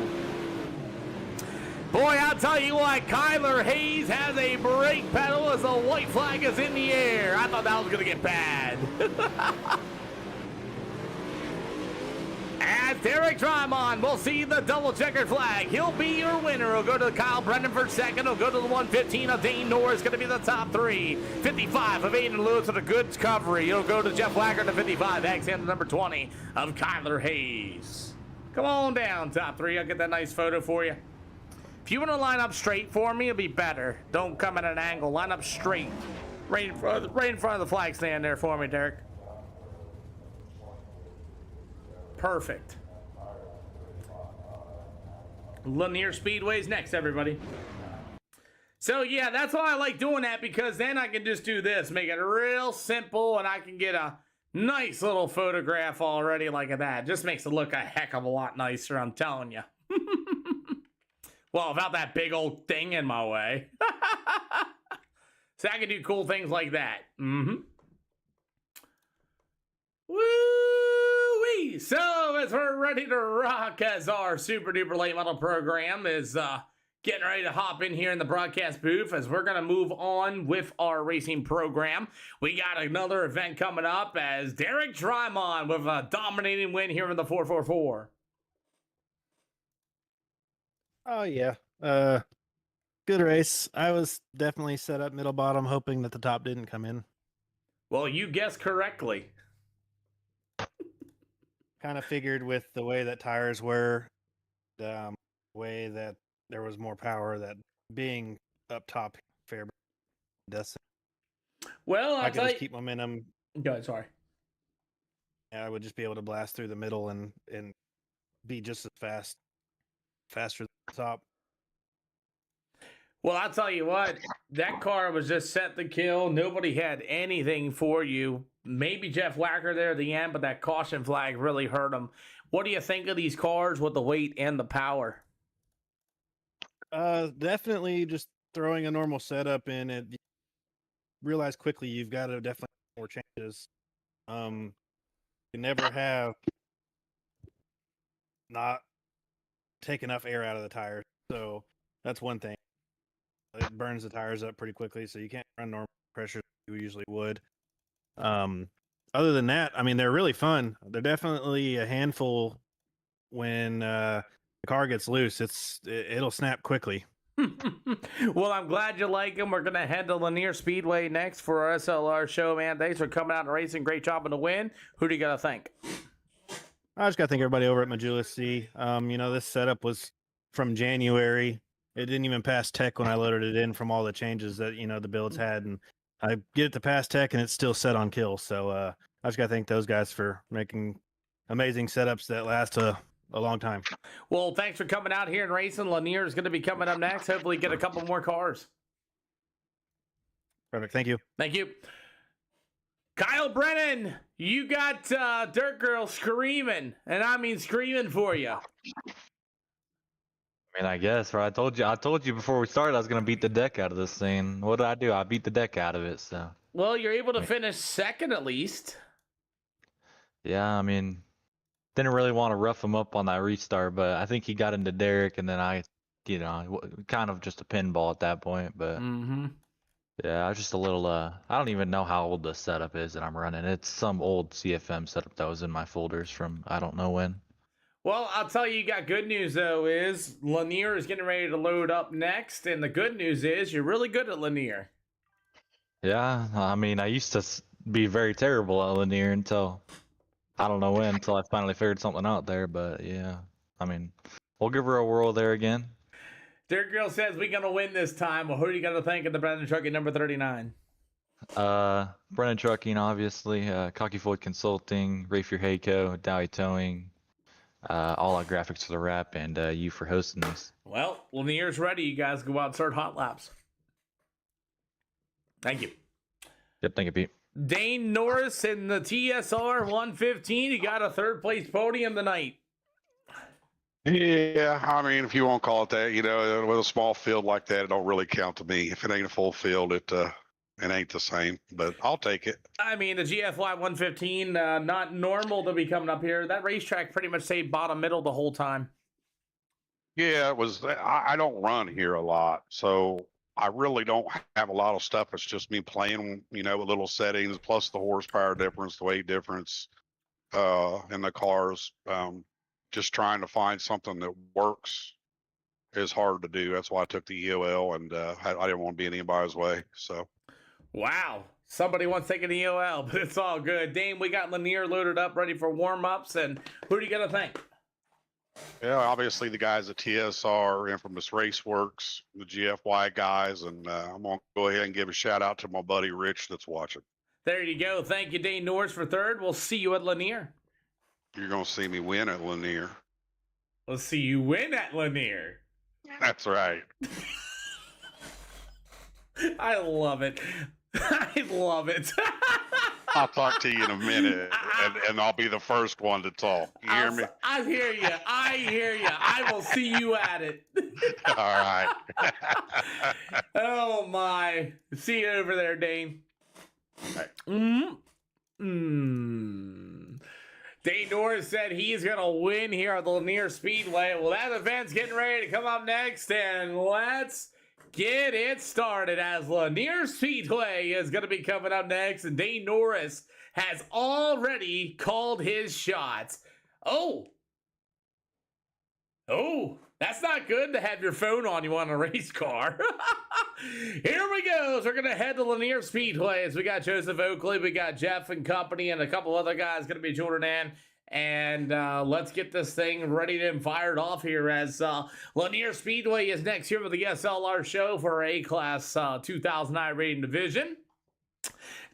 Boy, I'll tell you what, Kyler Hayes has a brake pedal as the white flag is in the air. I thought that was gonna get bad. As Derek Drymon will see the double checkered flag. He'll be your winner. He'll go to Kyle Brennan for 2nd. He'll go to the 115 of Dane Norris. Going to be the top 3. 55 of Aiden Lewis with a good recovery. He'll go to Jeff Wagner to 55X and the number 20 of Kyler Hayes. Come on down, top 3. I'll get that nice photo for you. If you want to line up straight for me, it'll be better. Don't come at an angle. Line up straight. Right in front of the flag stand there for me, Derek. Perfect. Lanier Speedway's next, everybody. So yeah, that's why I like doing that, because then I can just do this, make it real simple, and I can get a nice little photograph already like that. Just makes it look a heck of a lot nicer, I'm telling you. Well, without that big old thing in my way. So I can do cool things like that. Mm-hmm. Woo-wee! So as we're ready to rock, as our super duper late model program is getting ready to hop in here in the broadcast booth, as we're going to move on with our racing program. We got another event coming up as Derek Drymon with a dominating win here in the 444. Oh, yeah. Good race. I was definitely set up middle bottom, hoping that the top didn't come in. Well, you guessed correctly. Kind of figured with the way that tires were, the way that there was more power, that being up top fair does. Well, I could just keep momentum. Go ahead, sorry. I would just be able to blast through the middle and be just as faster than the top. Well, I'll tell you what, that car was just set to kill. Nobody had anything for you. Maybe Jeff Wacker there at the end, but that caution flag really hurt him. What do you think of these cars with the weight and the power? Definitely just throwing a normal setup in it. Realize quickly you've got to definitely make more changes. You never have not take enough air out of the tires. So that's one thing. It burns the tires up pretty quickly, so you can't run normal pressure you usually would. Other than that, I mean, they're really fun. They're definitely a handful when the car gets loose. It'll snap quickly. Well, I'm glad you like them. We're going to head to Lanier Speedway next for our SLR show, man. Thanks for coming out and racing. Great job on the win. Who do you got to thank? I just got to thank everybody over at Majula C. This setup was from January. It didn't even pass tech when I loaded it in from all the changes that, the builds had. And I get it to pass tech and it's still set on kill. So I just got to thank those guys for making amazing setups that last a long time. Well, thanks for coming out here and racing. Lanier is going to be coming up next. Hopefully get a couple more cars. Perfect. Thank you. Thank you. Kyle Brennan, you got Dirt Girl screaming, and I mean screaming for you. I mean, I guess, right? I told you before we started I was gonna beat the deck out of this thing. What did I do? I beat the deck out of it. So. Well, you're able to finish 2nd at least. Yeah, I mean, didn't really want to rough him up on that restart, but I think he got into Derek, and then I kind of just a pinball at that point. But yeah, I was just a little. I don't even know how old the setup is that I'm running. It's some old CFM setup that was in my folders from I don't know when. Well, I'll tell you got good news, though, is Lanier is getting ready to load up next. And the good news is you're really good at Lanier. Yeah, I mean, I used to be very terrible at Lanier until, I don't know when, until I finally figured something out there. But, yeah, I mean, we'll give her a whirl there again. Dirt Girl says we're going to win this time. Well, who do you got to thank in the Brandon truck at number 39? Brennan Trucking, obviously, Cocky Floyd Consulting, Rafier Hayco, Dowie Towing, All Out Graphics for the wrap, and you for hosting this. Well, Lanier's ready. You guys go out and start hot laps. Thank you. Yep, thank you, Pete. Dane Norris in the TSR 115. He got a third place podium tonight. Yeah, I mean, if you want to call it that, you know, with a small field like that, it don't really count to me. If it ain't a full field, it ain't the same. But I'll take it. I mean, the GFY 115, not normal to be coming up here. That racetrack pretty much stayed bottom middle the whole time. Yeah, it was. I don't run here a lot, so I really don't have a lot of stuff. It's just me playing, you know, with little settings, plus the horsepower difference, the weight difference, in the cars. Just trying to find something that works is hard to do. That's why I took the EOL, and I didn't want to be in anybody's way. So, wow, somebody wants to take an EOL, but it's all good. Dane, we got Lanier loaded up, ready for warm-ups, and who do you got to thank? yeah, obviously the guys at TSR, Infamous Raceworks, the GFY guys, and I'm gonna go ahead and give a shout out to my buddy Rich that's watching. There you go. Thank you, Dane Norris, for third. We'll see you at Lanier. You're gonna see me win at Lanier. We'll see you win at Lanier. That's right. I love it. I love it. I'll talk to you in a minute, and I'll be the first one to talk. You hear me? I hear you. I hear you. I will see you at it. All right. Oh, my. See you over there, Dane. Dane Norris said he's going to win here at the Lanier Speedway. Well, that event's getting ready to come up next, and let's get it started as Lanier Speedway is going to be coming up next, and Dane Norris has already called his shots. Oh, that's not good to have your phone on you on a race car. Here we go. So we're going to head to Lanier Speedway as we got Joseph Oakley, we got Jeff and company, and a couple other guys going to be joining in. And let's get this thing ready and fired off here as Lanier Speedway is next here with the SLR show for our A-Class 2009 rating division.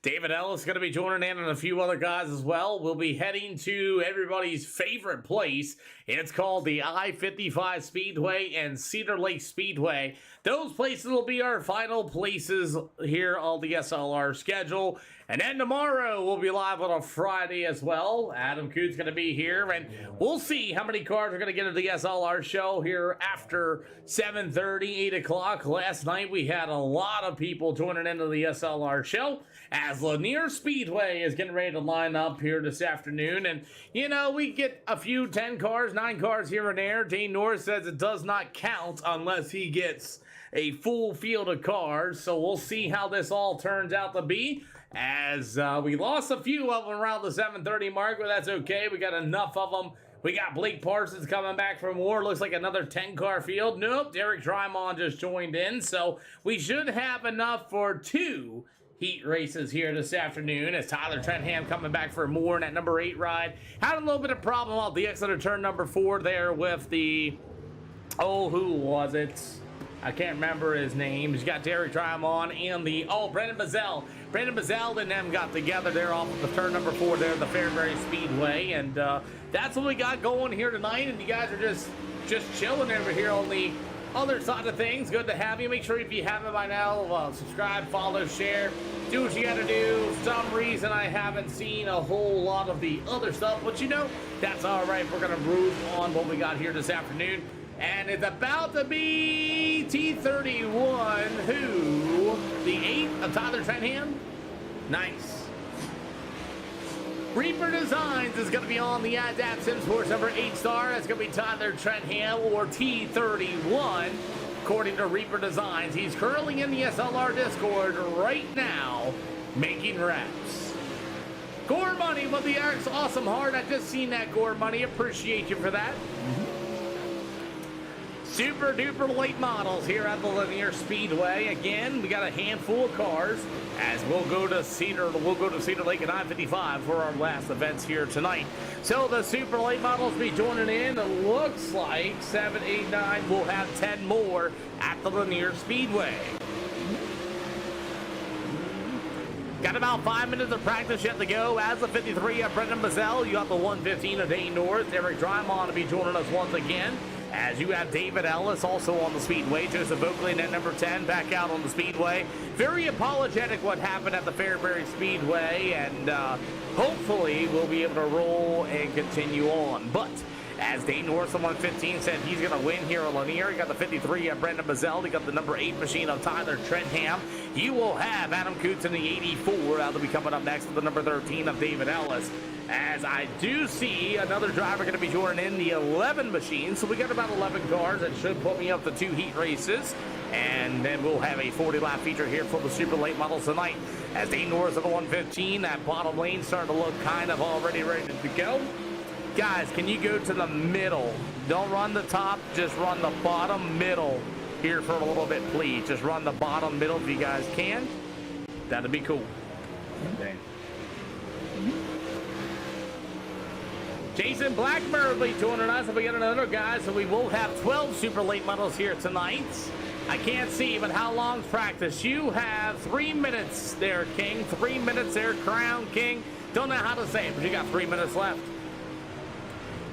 David Ellis is going to be joining in and a few other guys as well. We'll be heading to everybody's favorite place. It's called the I-55 Speedway and Cedar Lake Speedway. Those places will be our final places here on the SLR schedule. And then tomorrow we'll be live on a Friday as well. Adam Coot's going to be here, and we'll see how many cars are going to get to the SLR show here after 7:30, 8 o'clock. Last night we had a lot of people joining into the SLR show as Lanier Speedway is getting ready to line up here this afternoon. And, you know, we get a few 10 cars, 9 cars here and there. Dane Norris says it does not count unless he gets a full field of cars. So we'll see how this all turns out to be. As we lost a few of them around the 7:30 mark, but that's okay. We got enough of them. We got Blake Parsons coming back for more. Looks like another 10-car field. Nope, Derek Drymon just joined in. So we should have enough for 2 heat races here this afternoon as Tyler Trentham coming back for more in that number 8 ride. Had a little bit of problem off the exit of turn number 4 there with the, who was it? I can't remember his name. He's got Derek Drymon and the, Brendan Bazell. Brendan Bazell and them got together there off of the turn number 4 there, the Fairbury Speedway. And that's what we got going here tonight. And you guys are just chilling over here on the other side of things. Good to have you. Make sure if you haven't by now, subscribe, follow, share. Do what you got to do. For some reason, I haven't seen a whole lot of the other stuff. But you know, that's all right. We're going to move on what we got here this afternoon. And it's about to be T31, who? The 8th of Tyler Trentham? Nice. Reaper Designs is going to be on the Adapt Sim Sports number 8 star. That's going to be Tyler Trentham, or T31, according to Reaper Designs. He's currently in the SLR Discord right now, making reps. Gore Money with the awesome heart. I just seen that, Gore Money. Appreciate you for that. Super duper late models here at the Lanier Speedway. Again, we got a handful of cars as we'll go to Cedar Lake and I-55 for our last events here tonight. So the super late models be joining in. It looks like 7, 8, 9 will have 10 more at the Lanier Speedway. Got about 5 minutes of practice yet to go. As the 53 of Brendan Mazzell, you got the 115 of Dane Norris. Eric Drymon to be joining us once again. As you have David Ellis also on the speedway. Joseph Oakley at number 10 back out on the speedway. Very apologetic what happened at the Fairbury Speedway, and hopefully we'll be able to roll and continue on. But as Dane Norris on 115 said he's going to win here at Lanier. You got the 53 of Brendan Mazzell. You got the number 8 machine of Tyler Trentham. You will have Adam Coots in the 84. That'll be coming up next with the number 13 of David Ellis. As I do see another driver going to be joining in the 11 machine. So we got about 11 cars. That should put me up to 2 heat races. And then we'll have a 40-lap feature here for the super late models tonight. As Dane Norris at the 115, that bottom lane starting to look kind of already ready to go. Guys, can you go to the middle? Don't run the top, just run the bottom middle here for a little bit, please. Just run the bottom middle if you guys can. That'd be cool. Okay. Jason Blackbird will be joining us if we get another guy, so we will have 12 super late models here tonight. I can't see, but how long's practice? You have 3 minutes there, King. 3 minutes there, Crown King. Don't know how to say it, but you got 3 minutes left.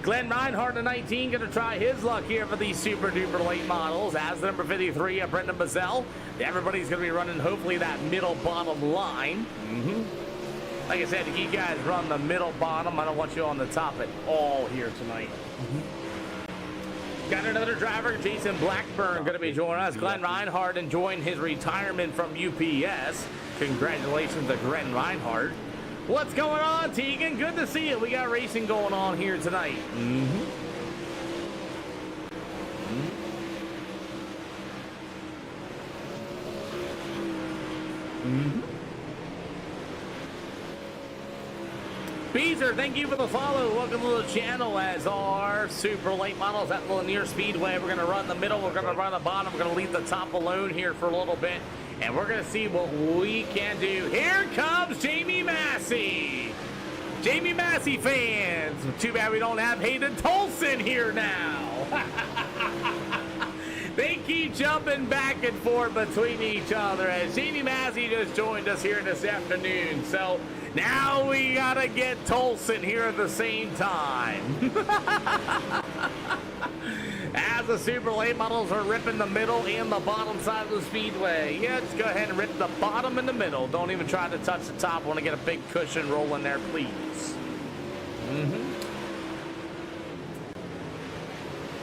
Glenn Reinhardt at 19 going to try his luck here for these super duper late models. As the number 53 of Brendan Mazzell. Everybody's going to be running hopefully that middle bottom line. Like I said, you guys run the middle bottom. I don't want you on the top at all here tonight. Got another driver, Jason Blackburn, going to be joining us. Glenn Reinhardt enjoying his retirement from UPS. Congratulations to Glenn Reinhardt. What's going on, Tegan? Good to see you. We got racing going on here tonight. Beezer, thank you for the follow. Welcome to the channel. As our super late models at Lanier Speedway. We're going to run the middle. We're going to run the bottom. We're going to leave the top alone here for a little bit. And we're going to see what we can do. Here comes Jamie Massey. Jamie Massey fans. Too bad we don't have Hayden Tolson here now. They keep jumping back and forth between each other as Jamie Massey just joined us here this afternoon. So now we got to get Tolson here at the same time. As the super late models are ripping the middle and the bottom side of the speedway. Yeah, just go ahead and rip the bottom and the middle. Don't even try to touch the top. Want to get a big cushion rolling there, please.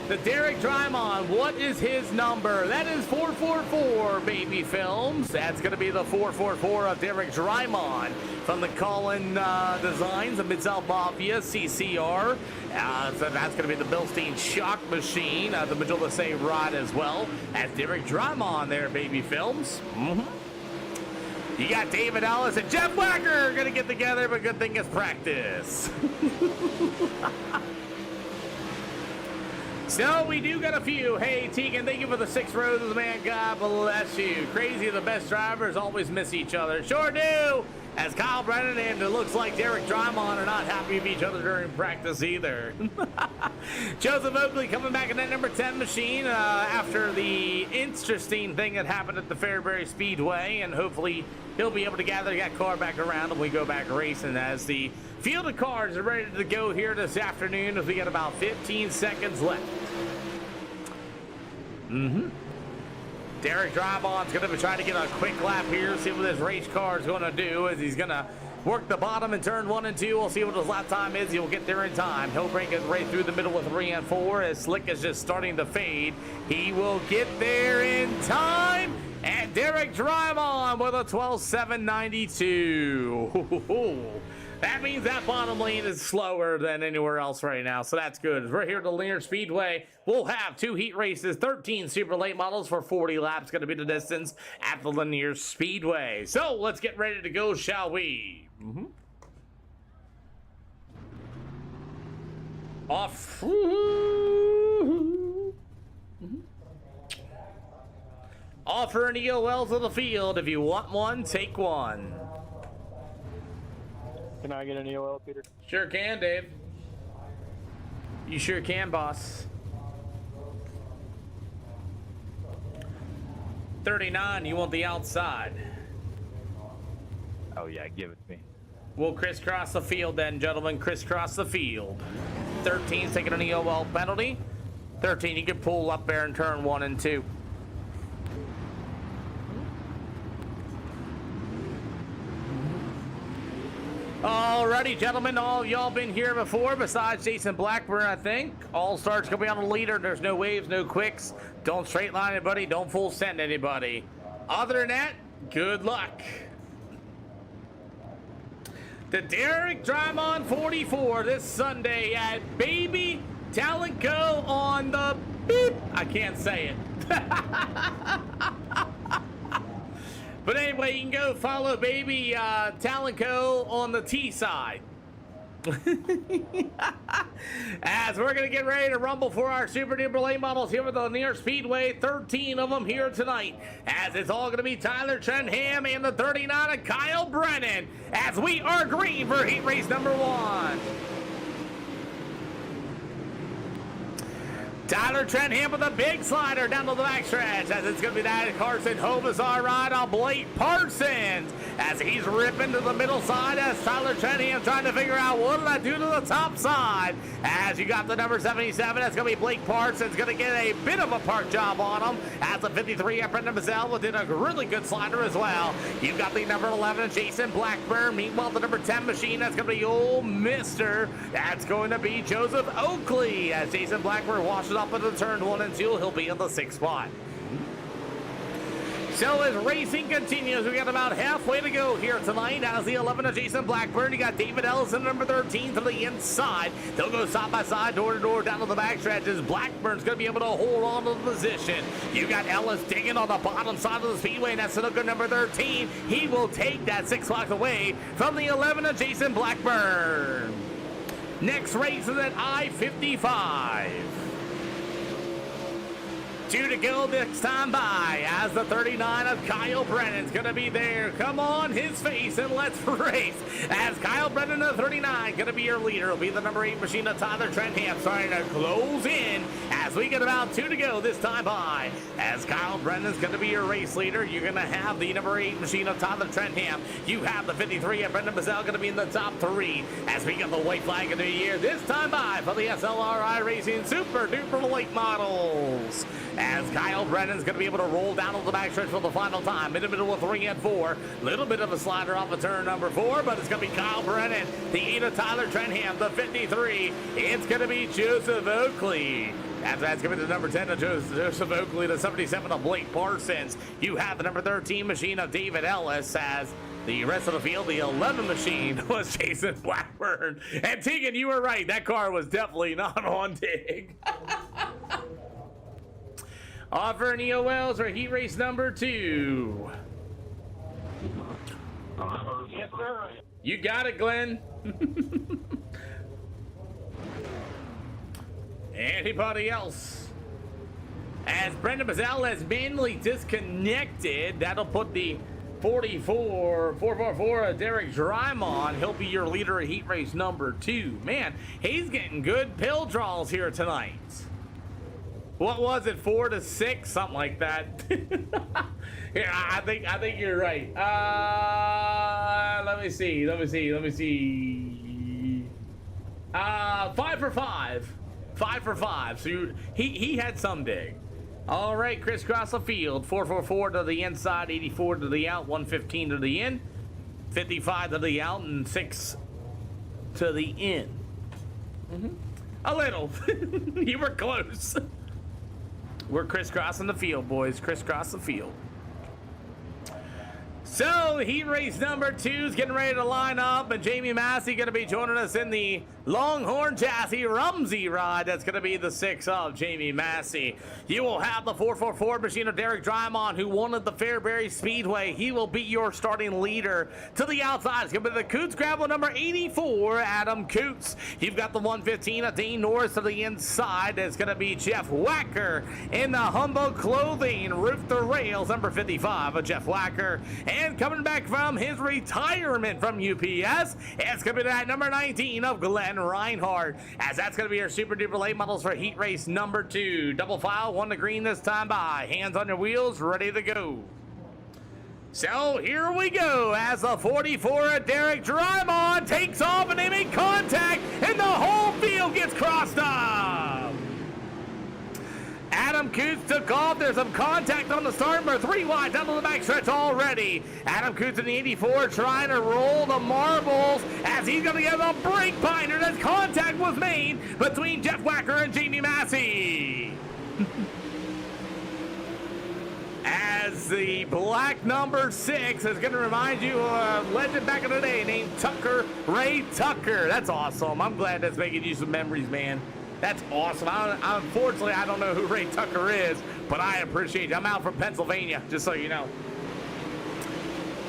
The Derek Drymon, what is his number? That is 444, baby films. That's going to be the 444 of Derek Drymon from the Cullen Designs, the Mid-South Mafia, CCR. So that's going to be the Bilstein Shock Machine, the Majula Say Rod as well. That's Derek Drymon there, baby films. You got David Ellis and Jeff Wacker going to get together, but good thing it's practice. So we do got a few. Hey, Tegan, thank you for the 6 roses, man. God bless you. Crazy, the best drivers always miss each other. Sure do. As Kyle Brennan and it looks like Derek Drymon are not happy with each other during practice either. Joseph Oakley coming back in that number 10 machine after the interesting thing that happened at the Fairbury Speedway, and hopefully he'll be able to gather that car back around and we go back racing as the field of cars are ready to go here this afternoon as we got about 15 seconds left. Derek Drymon's going to be trying to get a quick lap here, see what his race car is going to do as he's going to work the bottom in turn 1 and 2. We'll see what his lap time is. He'll get there in time. He'll break it right through the middle with 3 and 4 as Slick is just starting to fade. He will get there in time. And Derek Drymon with a 12.792. That means that bottom lane is slower than anywhere else right now, so that's good. We're here at the Lanier Speedway. We'll have 2 heat races, 13 super late models for 40 laps. Going to be the distance at the Lanier Speedway. So let's get ready to go, shall we? Off. Offer an EOL to the field. If you want one, take one. Can I get an EOL, Peter? Sure can, Dave. You sure can, boss. 39, you want the outside. Oh yeah, give it to me. We'll crisscross the field then, gentlemen. Crisscross the field. 13's taking an EOL penalty. 13, you can pull up there in turn 1 and 2. Alrighty, gentlemen, all y'all been here before besides Jason Blackburn, I think. All starts gonna be on the leader. There's no waves, no quicks. Don't straight line anybody. Don't full send anybody. Other than that, good luck. The Derek Drymon 44 this Sunday at Baby Talent Co on the beep. I can't say it. But anyway, you can go follow Baby Talent Co on the T side. As we're going to get ready to rumble for our Super Duper late models here with the Near Speedway, 13 of them here tonight. As it's all going to be Tyler Trenham and the 39 of Kyle Brennan. As we are green for heat race number 1. Tyler Trenham with a big slider down to the backstretch as it's going to be that Carson Hobazar ride on Blake Parsons as he's ripping to the middle side as Tyler Trenham trying to figure out what did I do to the top side as you got the number 77. That's going to be Blake Parsons going to get a bit of a park job on him as the 53 at Brendan Mazzell did a really good slider as well. You've got the number 11 Jason Blackburn. Meanwhile, the number 10 machine that's going to be old Mister. That's going to be Joseph Oakley as Jason Blackburn washes up into turn 1 and 2. He'll be in the 6th spot. So as racing continues, we got about halfway to go here tonight. As the 11 of Jason Blackburn, you got David Ellison, number 13, to the inside. They'll go side by side, door to door, down to the back stretches. Blackburn's going to be able to hold on to the position. You got Ellis digging on the bottom side of the speedway, and that's Sunoco number 13. He will take that 6 blocks away from the 11 of Jason Blackburn. Next race is at I-55. 2 to go this time by as the 39 of Kyle Brennan's going to be there. Come on his face and let's race. As Kyle Brennan, the 39, going to be your leader. Will be the number 8 machine of Tyler Trenham starting to close in as we get about 2 to go this time by. As Kyle Brennan's going to be your race leader, you're going to have the number 8 machine of Tyler Trenham. You have the 53 of Brendan Mazzell going to be in the top 3 as we get the white flag of the year this time by for the SLR Iracing Super Duper Late Models. As Kyle Brennan's going to be able to roll down to the backstretch for the final time. In the middle of 3 and 4. Little bit of a slider off of turn number 4, but it's going to be Kyle Brennan, the 8 of Tyler Trenham, the 53. It's going to be Joseph Oakley. After that's going to be the number 10 of Joseph Oakley, the 77 of Blake Parsons. You have the number 13 machine of David Ellis as the rest of the field, the 11 machine was Jason Blackburn. And Tegan, you were right. That car was definitely not on dig. Offering EOLs for heat race number 2. Yes, sir. You got it, Glenn. Anybody else? As Brendan Mazzell has manually disconnected, that'll put the 444 Derek Drymon. He'll be your leader at heat race number 2. Man, he's getting good pill draws here tonight. What was it, 4 to 6, something like that? Here, I think you're right. Let me see. 5 for 5. 5 for 5. So he had some dig. All right, crisscross the field. 444 to the inside, 84 to the out, 115 to the in, 55 to the out, and 6 to the in. A little. You were close. We're crisscrossing the field, boys. Crisscross the field. So, heat race number 2 is getting ready to line up, and Jamie Massey going to be joining us in the Longhorn Chassis Rumsey ride. That's going to be the 6 of Jamie Massey. You will have the 444 machine of Derek Drymon, who won at the Fairbury Speedway. He will be your starting leader. To the outside, it's going to be the Coots Gravel number 84, Adam Coots. You've got the 115 of Dean Norris to the inside. It's going to be Jeff Wacker in the Humble Clothing, Roof the Rails, number 55 of Jeff Wacker. And coming back from his retirement from UPS, it's going to be that number 19 of Glenn Reinhardt, as that's going to be your Super Duper late models for heat race number 2. Double file, 1 to green this time by. Hands on your wheels, ready to go. So here we go as the 44 of Derek Drymon takes off and they make contact and the whole field gets crossed up. Adam Coots took off. There's some contact on the start, but 3 wide down to the backstretch already. Adam Coots in the 84 trying to roll the marbles as he's going to get a brake binder as contact was made between Jeff Wacker and Jamie Massey. As the black number 6 is going to remind you of a legend back in the day named Ray Tucker. That's awesome. I'm glad that's making you some memories, man. That's awesome. Unfortunately, I don't know who Ray Tucker is, but I appreciate it. I'm out from Pennsylvania, just so you know.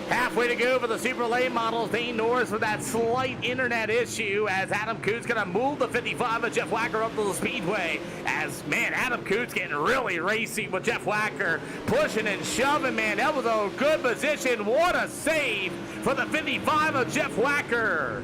Halfway to go for the super late models. Dane Norris with that slight internet issue as Adam Coots going to move the 55 of Jeff Wacker up to the speedway. As, man, Adam Coots getting really racy with Jeff Wacker. Pushing and shoving, man. That was a good position. What a save for the 55 of Jeff Wacker.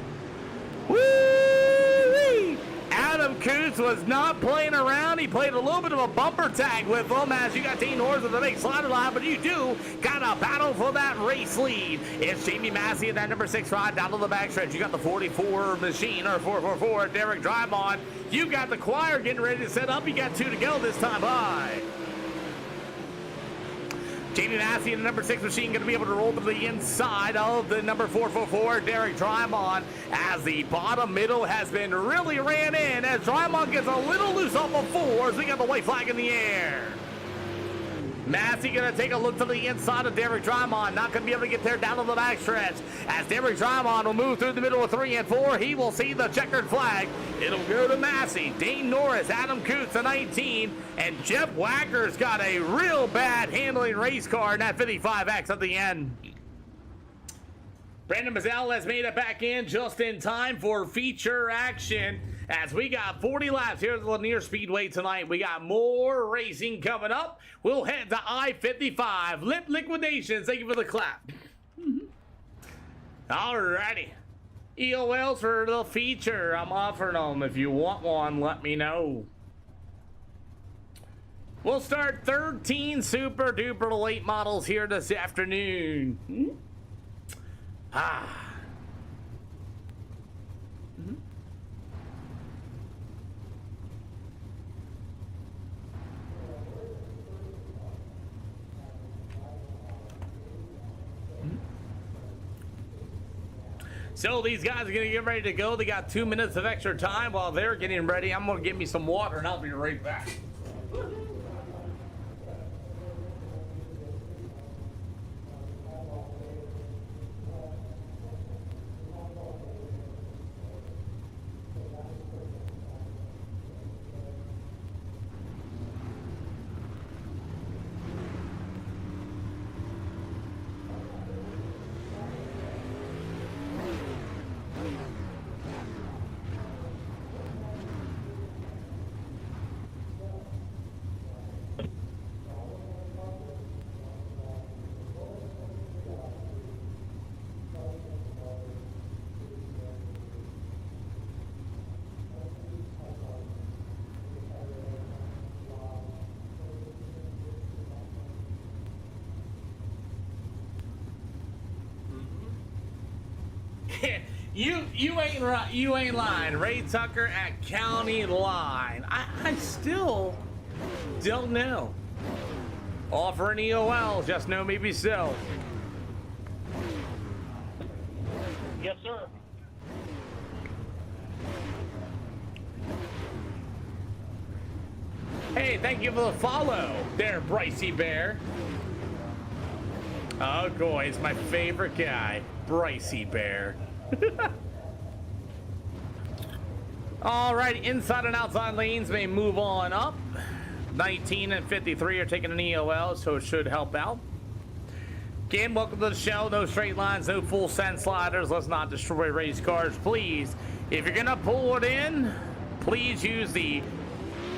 Woo-wee! Adam Coots was not playing around. He played a little bit of a bumper tag with them as you got Dean Norris with the big slider line, but you do got a battle for that race lead. It's Jamie Massey in that number 6 ride down to the backstretch. You got the 44 machine, or 444, Derek Drymon. You got the choir getting ready to set up. You got 2 to go this time by. Jamie Massey in the number 6 machine going to be able to roll to the inside of the number 444, Derek Drymon, as the bottom middle has been really ran in as Drymon gets a little loose off of 4 as we got the white flag in the air. Massey going to take a look to the inside of Derek Drymon. Not going to be able to get there down to the backstretch. As Derek Drymon will move through the middle of 3 and 4, he will see the checkered flag. It'll go to Massey, Dane Norris, Adam Coots, the 19, and Jeff Wacker's got a real bad handling race car in that 55X at the end. Brandon Mazzell has made it back in just in time for feature action. As we got 40 laps here at the Lanier Speedway tonight. We got more racing coming up. We'll head to I-55. Lip Liquidations, thank you for the clap. Alrighty. EOLs for the feature. I'm offering them. If you want one, let me know. We'll start 13 super duper late models here this afternoon. So these guys are going to get ready to go. They got 2 minutes of extra time while they're getting ready. I'm going to get me some water and I'll be right back. You ain't right. You ain't lying. Ray Tucker at County Line. I still don't know. Offering EOL, just know me be so. Yes, sir. Hey, thank you for the follow there, Brycey Bear. Oh, boy, it's my favorite guy, Brycey Bear. All right, inside and outside lanes may move on up. 19 and 53 are taking an EOL, so it should help out. Again, welcome to the show. No straight lines, no full send sliders. Let's not destroy race cars, please. If you're gonna pull it in, please use the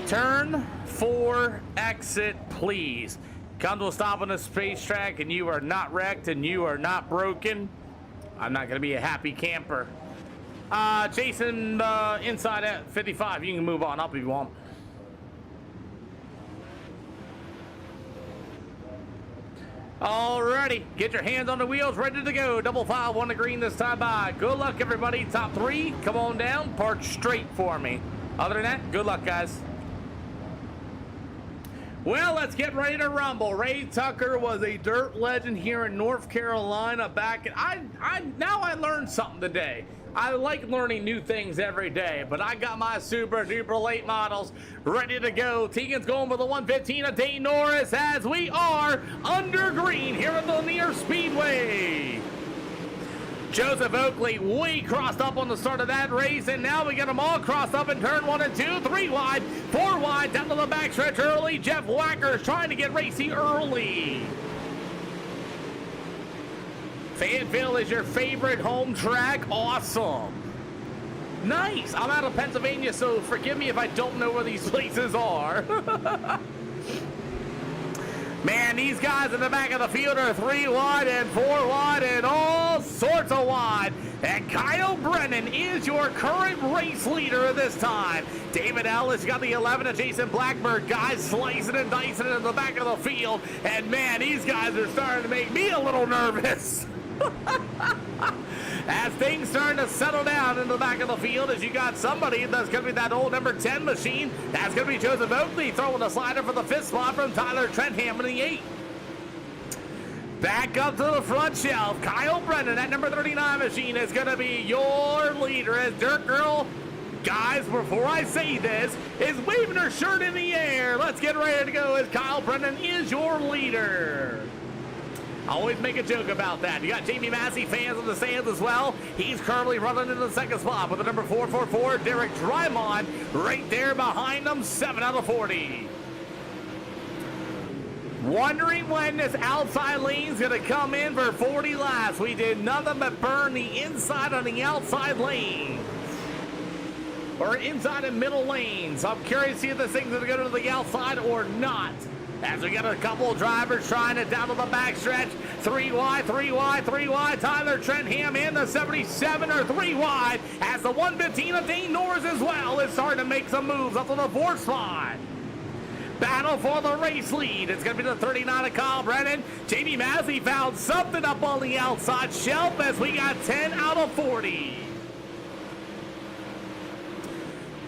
turn 4 exit, please. Come to a stop on the space track and you are not wrecked and you are not broken. I'm not gonna be a happy camper. Jason, inside at 55, you can move on up if you want. Alrighty, get your hands on the wheels, ready to go. Double file, 1 to green this time by. Good luck, everybody. Top 3, come on down. Park straight for me. Other than that, good luck, guys. Well, let's get ready to rumble. Ray Tucker was a dirt legend here in North Carolina back. Now I learned something today. I like learning new things every day, but I got my super duper late models ready to go. Tegan's going with the 115 of Dane Norris as we are under green here at the Near Speedway. Joseph Oakley way crossed up on the start of that race, and now we get them all crossed up in turn 1 and 2, 3 wide, 4 wide, down to the backstretch early. Jeff Wacker's trying to get racy early. Fayetteville is your favorite home track. Awesome. Nice. I'm out of Pennsylvania, so forgive me if I don't know where these places are. Man, these guys in the back of the field are 3 wide and 4 wide and all sorts of wide. And Kyle Brennan is your current race leader this time. David Ellis got the 11 of Jason Blackbird. Guys slicing and dicing in the back of the field. And man, these guys are starting to make me a little nervous. As things starting to settle down in the back of the field, as you got somebody that's going to be that old number 10 machine. That's going to be Joseph Oakley throwing a slider for the 5th spot from Tyler Trentham in the 8. Back up to the front shelf. Kyle Brennan, that number 39 machine, is going to be your leader as Dirt Girl, guys, before I say this, is waving her shirt in the air. Let's get ready to go as Kyle Brennan is your leader. I always make a joke about that. You got Jamie Massey fans in the stands as well. He's currently running in the 2nd spot with the number 444, Derek Drymon, right there behind him, 7 out of 40. Wondering when this outside lane's going to come in for 40 laps. We did nothing but burn the inside on the outside lane. Or inside and middle lanes. I'm curious to see if this thing's going to go to the outside or not. As we got a couple of drivers trying it down to the backstretch. 3 wide, 3 wide, 3 wide. Tyler Trentham in the 77 or 3 wide. As the 115 of Dane Norris as well is starting to make some moves up to the 4th spot. Battle for the race lead. It's going to be the 39 of Kyle Brennan. Jamie Massey found something up on the outside shelf as we got 10 out of 40.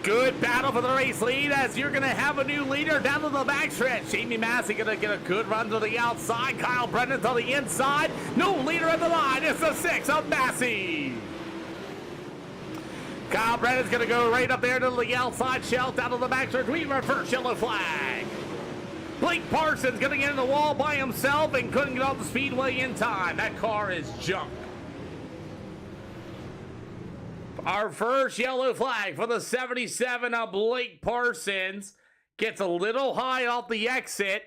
Good battle for the race lead as you're going to have a new leader down to the backstretch. Jamie Massey going to get a good run to the outside. Kyle Brennan to the inside. No leader at the line. It's the 6 of Massey. Kyle Brennan's going to go right up there to the outside shelf, down to the backstretch. We reverse yellow flag. Blake Parsons going to get in the wall by himself and couldn't get off the speedway in time. That car is junk. Our first yellow flag for the 77 of Blake Parsons. Gets a little high off the exit.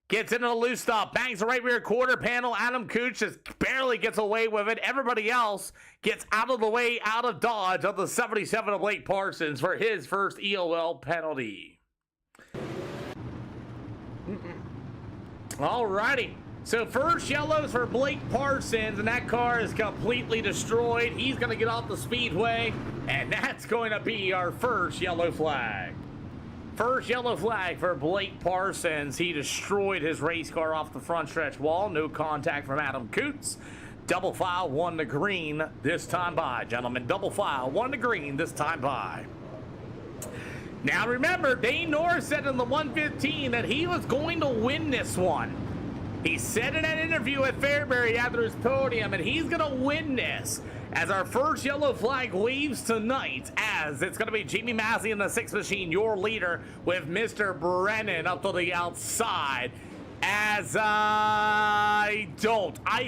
Gets into a loose stop. Bangs the right rear quarter panel. Adam Cooch just barely gets away with it. Everybody else gets out of the way, out of dodge of the 77 of Blake Parsons for his first EOL penalty. Alrighty. So first yellows for Blake Parsons, and that car is completely destroyed. He's going to get off the speedway, and that's going to be our first yellow flag. First yellow flag for Blake Parsons. He destroyed his race car off the front stretch wall. No contact from Adam Coots. Double file, 1 to green this time by, gentlemen. Double file, 1 to green this time by. Now remember, Dane Norris said in the 115 that he was going to win this one. He said in an interview at Fairbury after his podium, and he's going to win this as our first yellow flag waves tonight, as it's going to be Jamie Massey in the 6 machine, your leader, with Mr. Brennan up to the outside. As I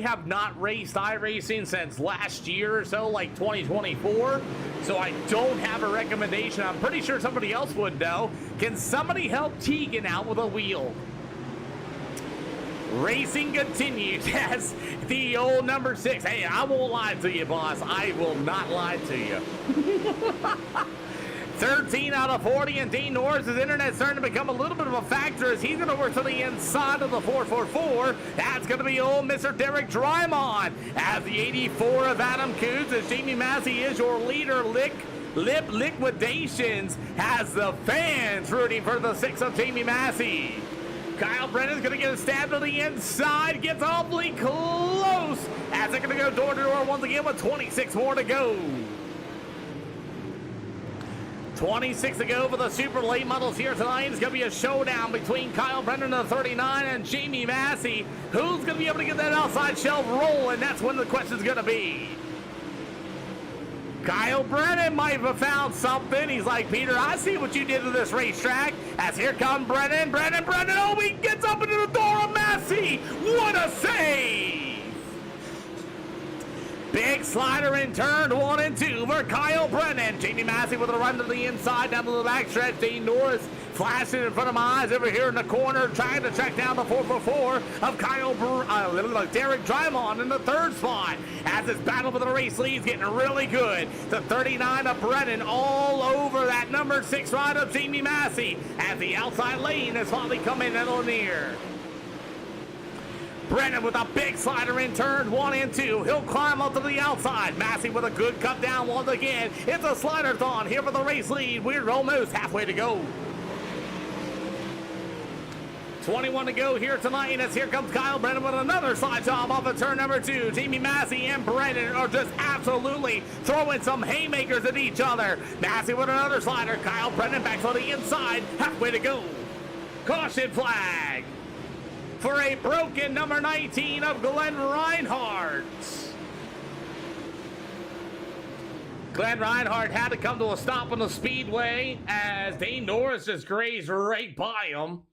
have not raced iRacing since last year or so, like 2024, so I don't have a recommendation. I'm pretty sure somebody else would know. Can somebody help Tegan out with a wheel? Racing continues as the old number 6. Hey, I won't lie to you, boss. I will not lie to you. 13 out of 40, and Dane Norris' internet starting to become a little bit of a factor as he's going to work to the inside of the 444. That's going to be old Mr. Derek Drymon. As the 84 of Adam Coots, as Jamie Massey is your leader, Lip Liquidations has the fans rooting for the 6 of Jamie Massey. Kyle Brennan's going to get a stab to the inside. Gets awfully close. As they're going to go door to door once again with 26 more to go. 26 to go for the super late models here tonight. It's going to be a showdown between Kyle Brennan of 39 and Jamie Massey. Who's going to be able to get that outside shelf rolling? That's when the question's going to be. Kyle Brennan might have found something. He's like, Peter, I see what you did to this racetrack. As here comes Brennan. Oh, he gets up into the door of Massey. What a save! Big slider in turn 1 and 2 for Kyle Brennan. Jamie Massey with a run to the inside, down to the backstretch. Dean Norris flashing in front of my eyes over here in the corner, trying to track down the 4x4 of Derek Drymon in the third spot. As this battle for the race lead is getting really good. The 39 of Brennan all over that number 6 ride of Jamie Massey. As the outside lane is finally coming in on near. Brennan with a big slider in turn 1 and 2. He'll climb up to the outside. Massey with a good cut down once again. It's a slider-thon here for the race lead. We're almost halfway to go. 21 to go here tonight as here comes Kyle Brennan with another slide job off of turn number 2. Jamie Massey and Brennan are just absolutely throwing some haymakers at each other. Massey with another slider. Kyle Brennan back to the inside. Halfway to go. Caution flag for a broken number 19 of Glenn Reinhardt. Glenn Reinhardt had to come to a stop on the speedway as Dane Norris just grazed right by him.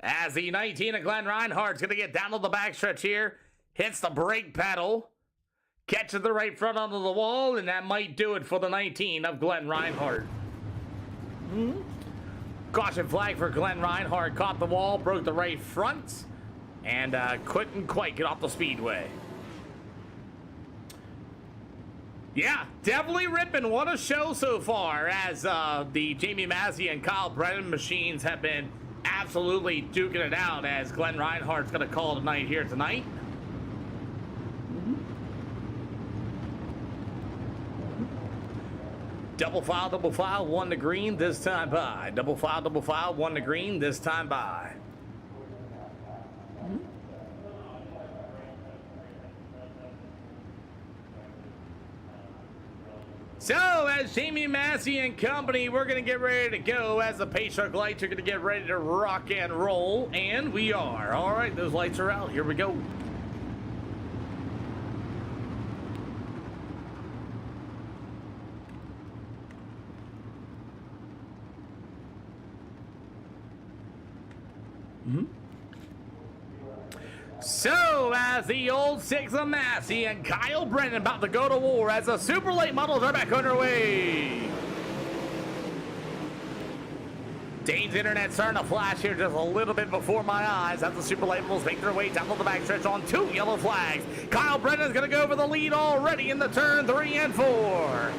As the 19 of Glenn Reinhardt's going to get down to the backstretch here. Hits the brake pedal. Catches the right front onto the wall, and that might do it for the 19 of Glenn Reinhardt. Caution flag for Glenn Reinhardt. Caught the wall, broke the right front, and couldn't quite get off the speedway. Yeah, definitely ripping. What a show so far, as the Jamie Massey and Kyle Brennan machines have been absolutely duking it out, as Glenn Reinhardt's going to call it a night here tonight. Double file, 1 to green, this time by. Double file, 1 to green, this time by. So, as Jamie Massey and company, we're going to get ready to go as the pace truck lights are going to get ready to rock and roll, and we are. All right, those lights are out. Here we go. So, as the old 6 of Massey and Kyle Brennan about to go to war as the super late models are back underway. Dane's internet starting to flash here just a little bit before my eyes as the super late models make their way down to the backstretch on 2 yellow flags. Kyle Brennan's going to go for the lead already in the turn 3 and 4.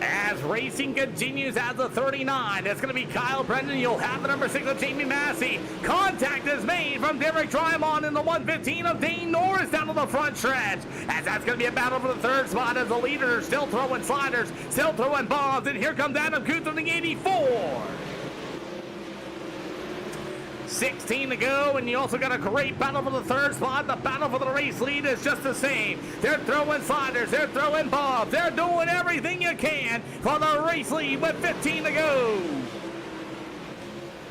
As racing continues as the 39, it's going to be Kyle Brennan. You'll have the number 6 of Jamie Massey. Contact is made from Derek Drymon in the 115 of Dane Norris down to the front stretch. As that's going to be a battle for the third spot as the leader is still throwing sliders, still throwing bombs. And here comes Adam Coots in the 84. 16 to go, and you also got a great battle for the third spot. The battle for the race lead is just the same. They're throwing sliders, they're throwing bombs, they're doing everything you can for the race lead with 15 to go.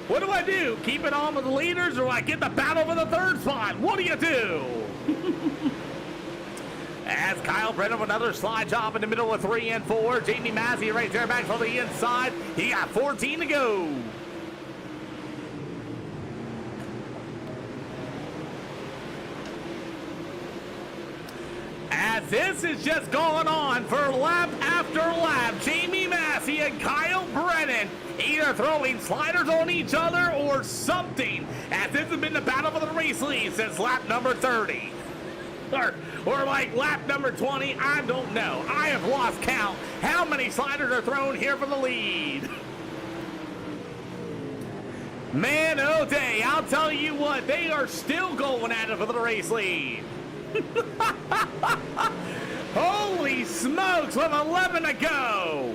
What do I do? Keep it on with the leaders, or I get the battle for the third spot? What do you do? As Kyle Brennan with another slide job in the middle of 3 and 4. Jamie Massey right there back on the inside. He got 14 to go. As this is just going on for lap after lap, Jamie Massey and Kyle Brennan either throwing sliders on each other or something, as this has been the battle for the race lead since lap number 30. Or like lap number 20, I don't know. I have lost count how many sliders are thrown here for the lead. Man, oh day, I'll tell you what, they are still going at it for the race lead. Holy smokes, with 11 to go.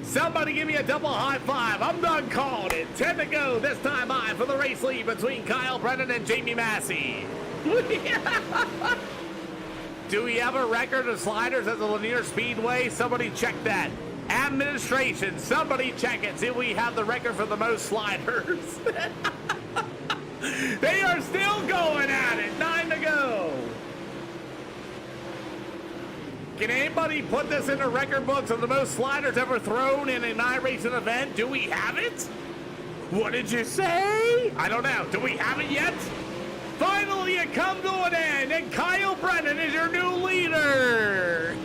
Somebody give me a double high five. I'm done calling it. 10 to go this time by for the race lead between Kyle Brennan and Jamie Massey. Do we have a record of sliders at the Lanier Speedway? Somebody check that. Administration, somebody check it. See if we have the record for the most sliders. They are still going at it. 9 to go. Can anybody put this in the record books of the most sliders ever thrown in an iRacing event? Do we have it? What did you say? I don't know. Do we have it yet? Finally, it comes to an end, and Kyle Brennan is your new leader.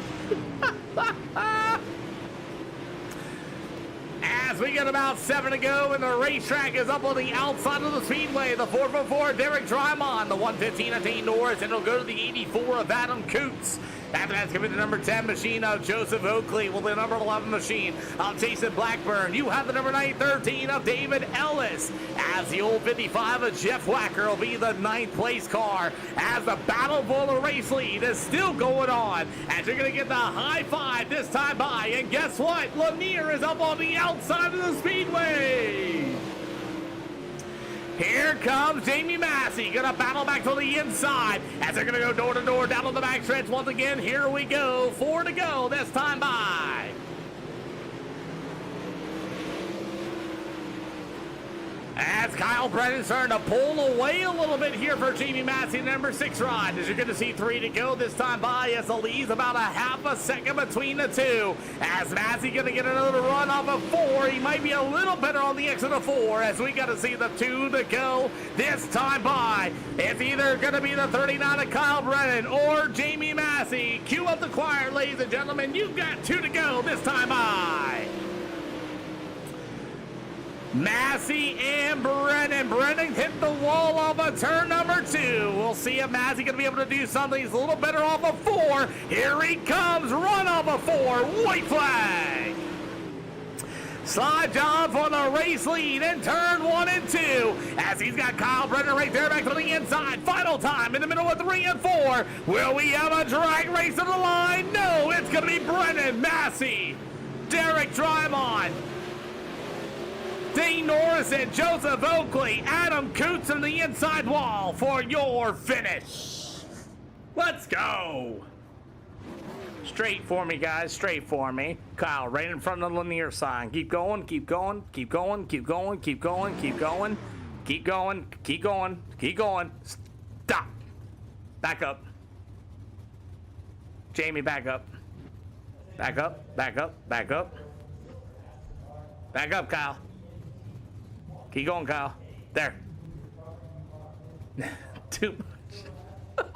As we get about 7 to go, and the racetrack is up on the outside of the speedway. The 4x4, Derek Drymon, the 115 of Dane Norris, and it'll go to the 84 of Adam Coots. After that's going to be the number 10 machine of Joseph Oakley, with the number 11 machine of Jason Blackburn. You have the number 913 of David Ellis, as the old 55 of Jeff Wacker will be the 9th place car, as the battle for the race lead is still going on, as you're going to get the high five this time by, and guess what? Lanier is up on the outside of the speedway. Here comes Jamie Massey, gonna battle back to the inside as they're gonna go door to door down on the backstretch once again. Here we go, 4 to go this time by. As Kyle Brennan starting to pull away a little bit here for Jamie Massey, number 6 ride. As you're going to see 3 to go this time by, as the lead's about a half a second between the two. As Massey going to get another run off of 4. He might be a little better on the exit of 4, as we got to see the 2 to go this time by. It's either going to be the 39 of Kyle Brennan or Jamie Massey. Cue up the choir, ladies and gentlemen. You've got 2 to go this time by. Massey and Brennan. Brennan hit the wall off of turn number 2. We'll see if Massey going to be able to do something. He's a little better off of 4. Here he comes. Run off of 4. White flag. Slide job for the race lead in turn 1 and 2. As he's got Kyle Brennan right there back to the inside. Final time in the middle of 3 and 4. Will we have a drag race to the line? No, it's going to be Brennan, Massey, Derek Drymon, Dane Norris, and Joseph Oakley. Adam Coots on the inside wall for your finish. Let's go. Straight for me, guys. Straight for me. Kyle, right in front of the Lanier sign. Keep going, keep going, keep going, keep going, keep going, keep going, keep going, keep going, keep going. Stop. Back up. Jamie, back up. Back up, back up, back up. Back up, Kyle. Keep going, Kyle. There. Too much.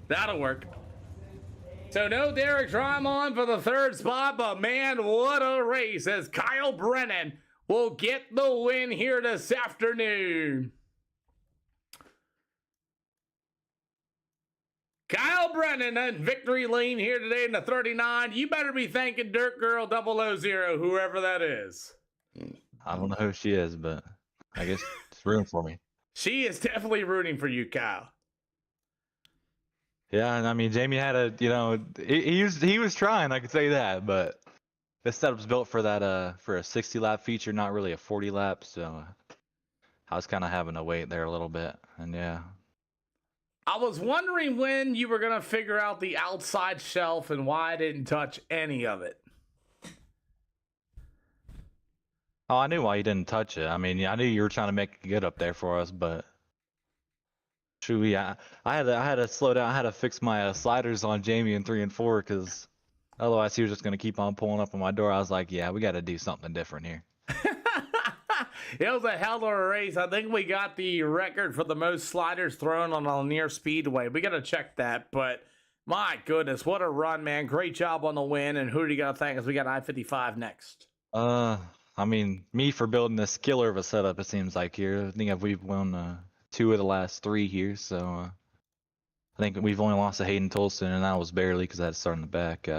That'll work. So no Derek Drymon for the 3rd spot, but man, what a race, as Kyle Brennan will get the win here this afternoon. Kyle Brennan in victory lane here today in the 39. You better be thanking Dirt Girl 000, whoever that is. I don't know who she is, but I guess it's rooting for me. She is definitely rooting for you, Kyle. Yeah, and I mean, Jamie had a, he was trying, I could say that, but this setup's built for that, for a 60 lap feature, not really a 40 lap, so I was kind of having to wait there a little bit, and yeah. I was wondering when you were going to figure out the outside shelf and why I didn't touch any of it. Oh, I knew why you didn't touch it. I mean, I knew you were trying to make it good up there for us, but true, yeah, I had to slow down. I had to fix my sliders on Jamie in 3 and 4 because otherwise he was just gonna keep on pulling up on my door. I was like, yeah, we got to do something different here. It was a hell of a race. I think we got the record for the most sliders thrown on a Lanier Speedway. We got to check that, but my goodness, what a run, man! Great job on the win. And who do you got to thank? As we got I-55 next. I mean, me for building this killer of a setup, it seems like here. I think we've won 2 of the last 3 here, so I think we've only lost to Hayden Tolson, and that was barely because I had to start in the back.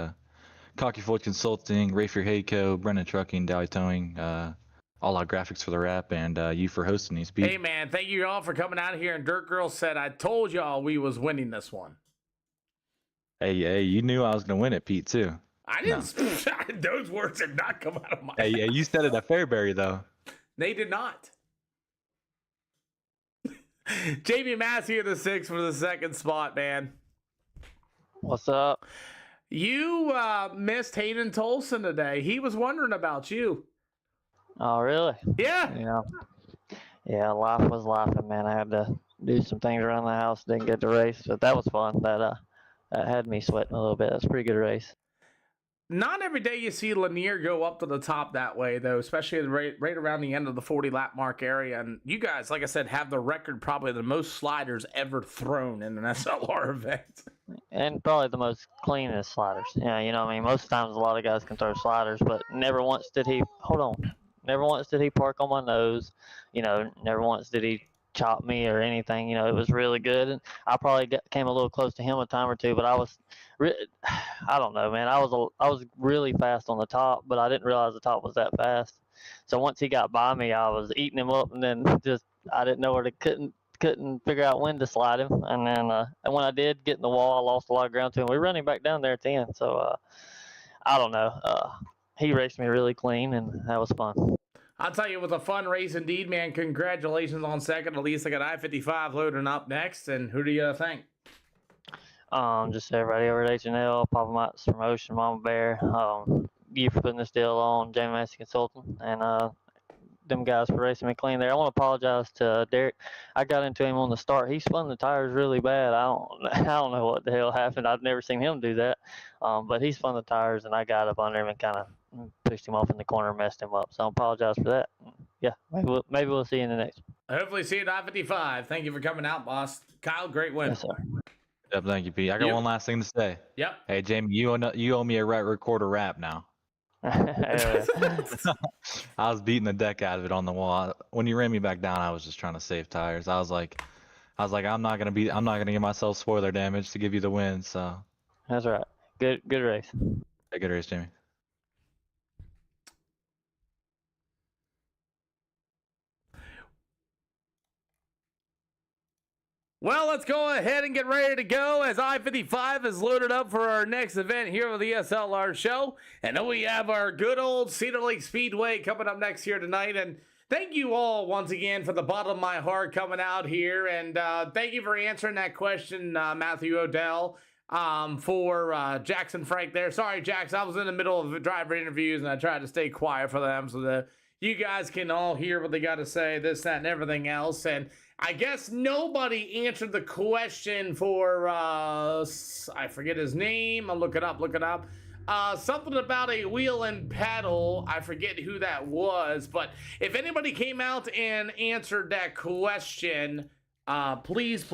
Cocky Ford Consulting, Rayfield Hayco, Brennan Trucking, Dowie Towing, all our graphics for the wrap, and you for hosting these, Pete. Hey, man, thank you all for coming out here. And Dirt Girl said, I told y'all we was winning this one. Hey, you knew I was going to win it, Pete, too. I didn't. No. Those words did not come out of my mouth. Hey, you said it at Fairbury, though. They did not. Jamie Massey in the 6 for the 2nd spot, man. What's up? You missed Hayden Tolson today. He was wondering about you. Oh, really? Yeah. Yeah, life was laughing, man. I had to do some things around the house. Didn't get to race, but that was fun. That had me sweating a little bit. That's a pretty good race. Not every day you see Lanier go up to the top that way, though, especially right around the end of the 40-lap mark area. And you guys, like I said, have the record probably the most sliders ever thrown in an SLR event. And probably the most cleanest sliders. Yeah, you know what I mean? Most times a lot of guys can throw sliders, but never once did he park on my nose. You know, never once did he chop me or anything. You know, it was really good. And I probably came a little close to him a time or two, but I don't know, man. I was really fast on the top, but I didn't realize the top was that fast. So once he got by me, I was eating him up, and then I didn't know where to couldn't figure out when to slide him. And then and when I did get in the wall, I lost a lot of ground to him. We were running back down there at the end. So I don't know. He raced me really clean, and that was fun. I'll tell you, it was a fun race indeed, man. Congratulations on 2nd. At least I got I-55 loading up next. And who do you think? Just everybody over at H&L, Papa Mike's Promotion, Mama Bear, you for putting this deal on, Jamie Massey Consulting, and them guys for racing me clean there. I want to apologize to Derek. I got into him on the start. He spun the tires really bad. I don't know what the hell happened. I've never seen him do that. But he spun the tires, and I got up under him and kind of pushed him off in the corner and messed him up. So I apologize for that. Yeah, maybe we'll see you in the next. Hopefully see you at I-55. Thank you for coming out, boss. Kyle, great win. Yes, sir. Yep, thank you, Pete. I got one last thing to say. Yep. Hey, Jamie, you owe me a recorder wrap now. I was beating the deck out of it on the wall. When you ran me back down, I was just trying to save tires. I was like, I'm not gonna give myself spoiler damage to give you the win. So that's right. Good race. Yeah, good race, Jamie. Well, let's go ahead and get ready to go as I-55 is loaded up for our next event here on the SLR show. And then we have our good old Cedar Lake Speedway coming up next here tonight. And thank you all once again from the bottom of my heart coming out here. And thank you for answering that question, Matthew Odell, for Jackson Frank there. Sorry, Jackson, I was in the middle of driver interviews and I tried to stay quiet for them so that you guys can all hear what they got to say, this, that, and everything else. And I guess nobody answered the question for, I forget his name. I'll look it up. Something about a wheel and pedal. I forget who that was. But if anybody came out and answered that question, please.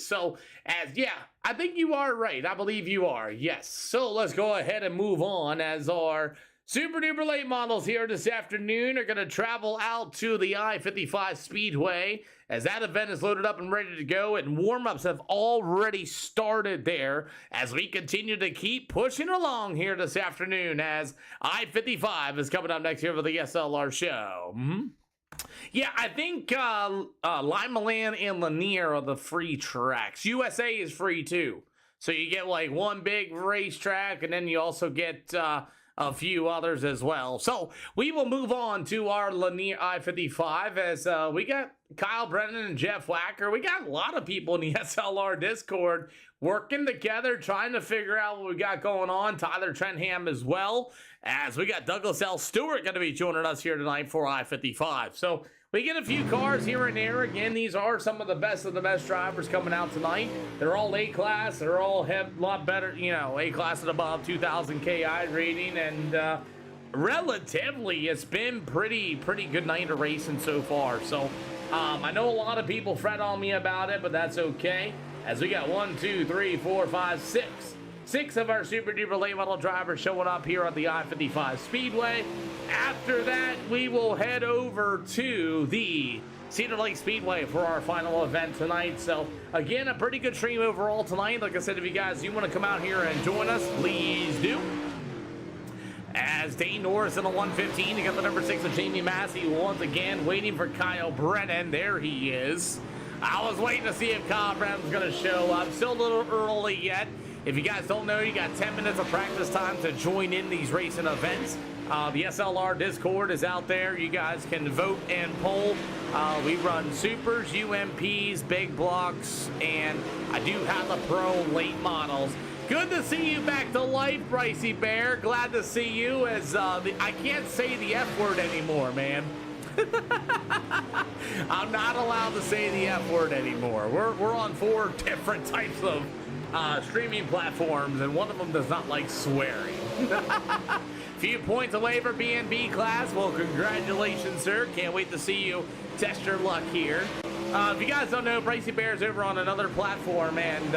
So, I think you are right. I believe you are. Yes. So let's go ahead and move on as our Super Duper Late models here this afternoon are going to travel out to the I-55 Speedway as that event is loaded up and ready to go, and warm-ups have already started there as we continue to keep pushing along here this afternoon as I-55 is coming up next here for the SLR show. Yeah, I think Lima Land and Lanier are the free tracks. USA is free too. So you get like one big racetrack, and then you also get a few others as well. So we will move on to our Lanier I-55 as we got Kyle Brennan and Jeff Wacker. We got a lot of people in the SLR Discord working together, trying to figure out what we got going on. Tyler Trenham as well, as we got Douglas L. Stewart going to be joining us here tonight for I-55. So we get a few cars here and there. Again, these are some of the best drivers coming out tonight. They're all A-class. They're all have a lot better, A-class and above, 2,000 KI rating. And relatively, it's been pretty good night of racing so far. So I know a lot of people fret on me about it, but that's okay. As we got 1, 2, 3, 4, 5, 6. 6 of our Super Duper Late Model drivers showing up here at the I-55 Speedway. After that, we will head over to the Cedar Lake Speedway for our final event tonight. So, again, a pretty good stream overall tonight. Like I said, if you guys do want to come out here and join us, please do. As Dane Norris in the 115, you got the number 6 of Jamie Massey once again waiting for Kyle Brennan. There he is. I was waiting to see if Kyle Brennan was going to show up. Still a little early yet. If you guys don't know, you got 10 minutes of practice time to join in these racing events. The SLR Discord is out there. You guys can vote and poll. We run supers, UMPs, big blocks, and I do have the pro late models. Good to see you back to life, Brycey Bear. Glad to see you. As I can't say the F word anymore, man. I'm not allowed to say the F word anymore. We're on 4 different types of streaming platforms, and one of them does not like swearing. Few points away for B&B class. Well, congratulations, sir. Can't wait to see you test your luck here. If you guys don't know, Brycey Bear's over on another platform, and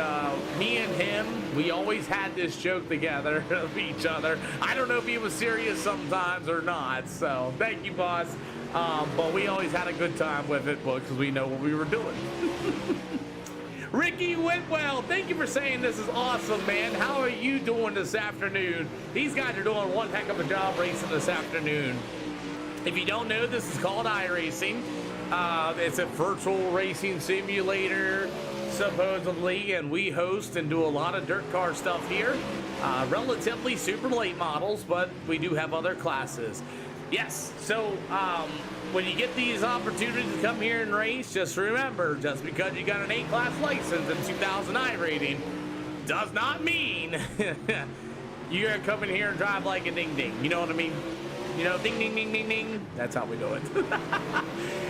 me and him, we always had this joke together of each other. I don't know if he was serious sometimes or not, so thank you, boss. But we always had a good time with it because we know what we were doing. Ricky Whitwell, thank you for saying this is awesome, man. How are you doing this afternoon? These guys are doing one heck of a job racing this afternoon. If you don't know, this is called Iracing. It's a virtual racing simulator, supposedly, and we host and do a lot of dirt car stuff here. Relatively super late models, but we do have other classes. Yes, so when you get these opportunities to come here and race, just remember, just because you got an A-class license and 2000 I rating does not mean you're gonna come in here and drive like a ding-ding. You know what I mean? You know, ding, ding, ding, ding, ding. That's how we do it.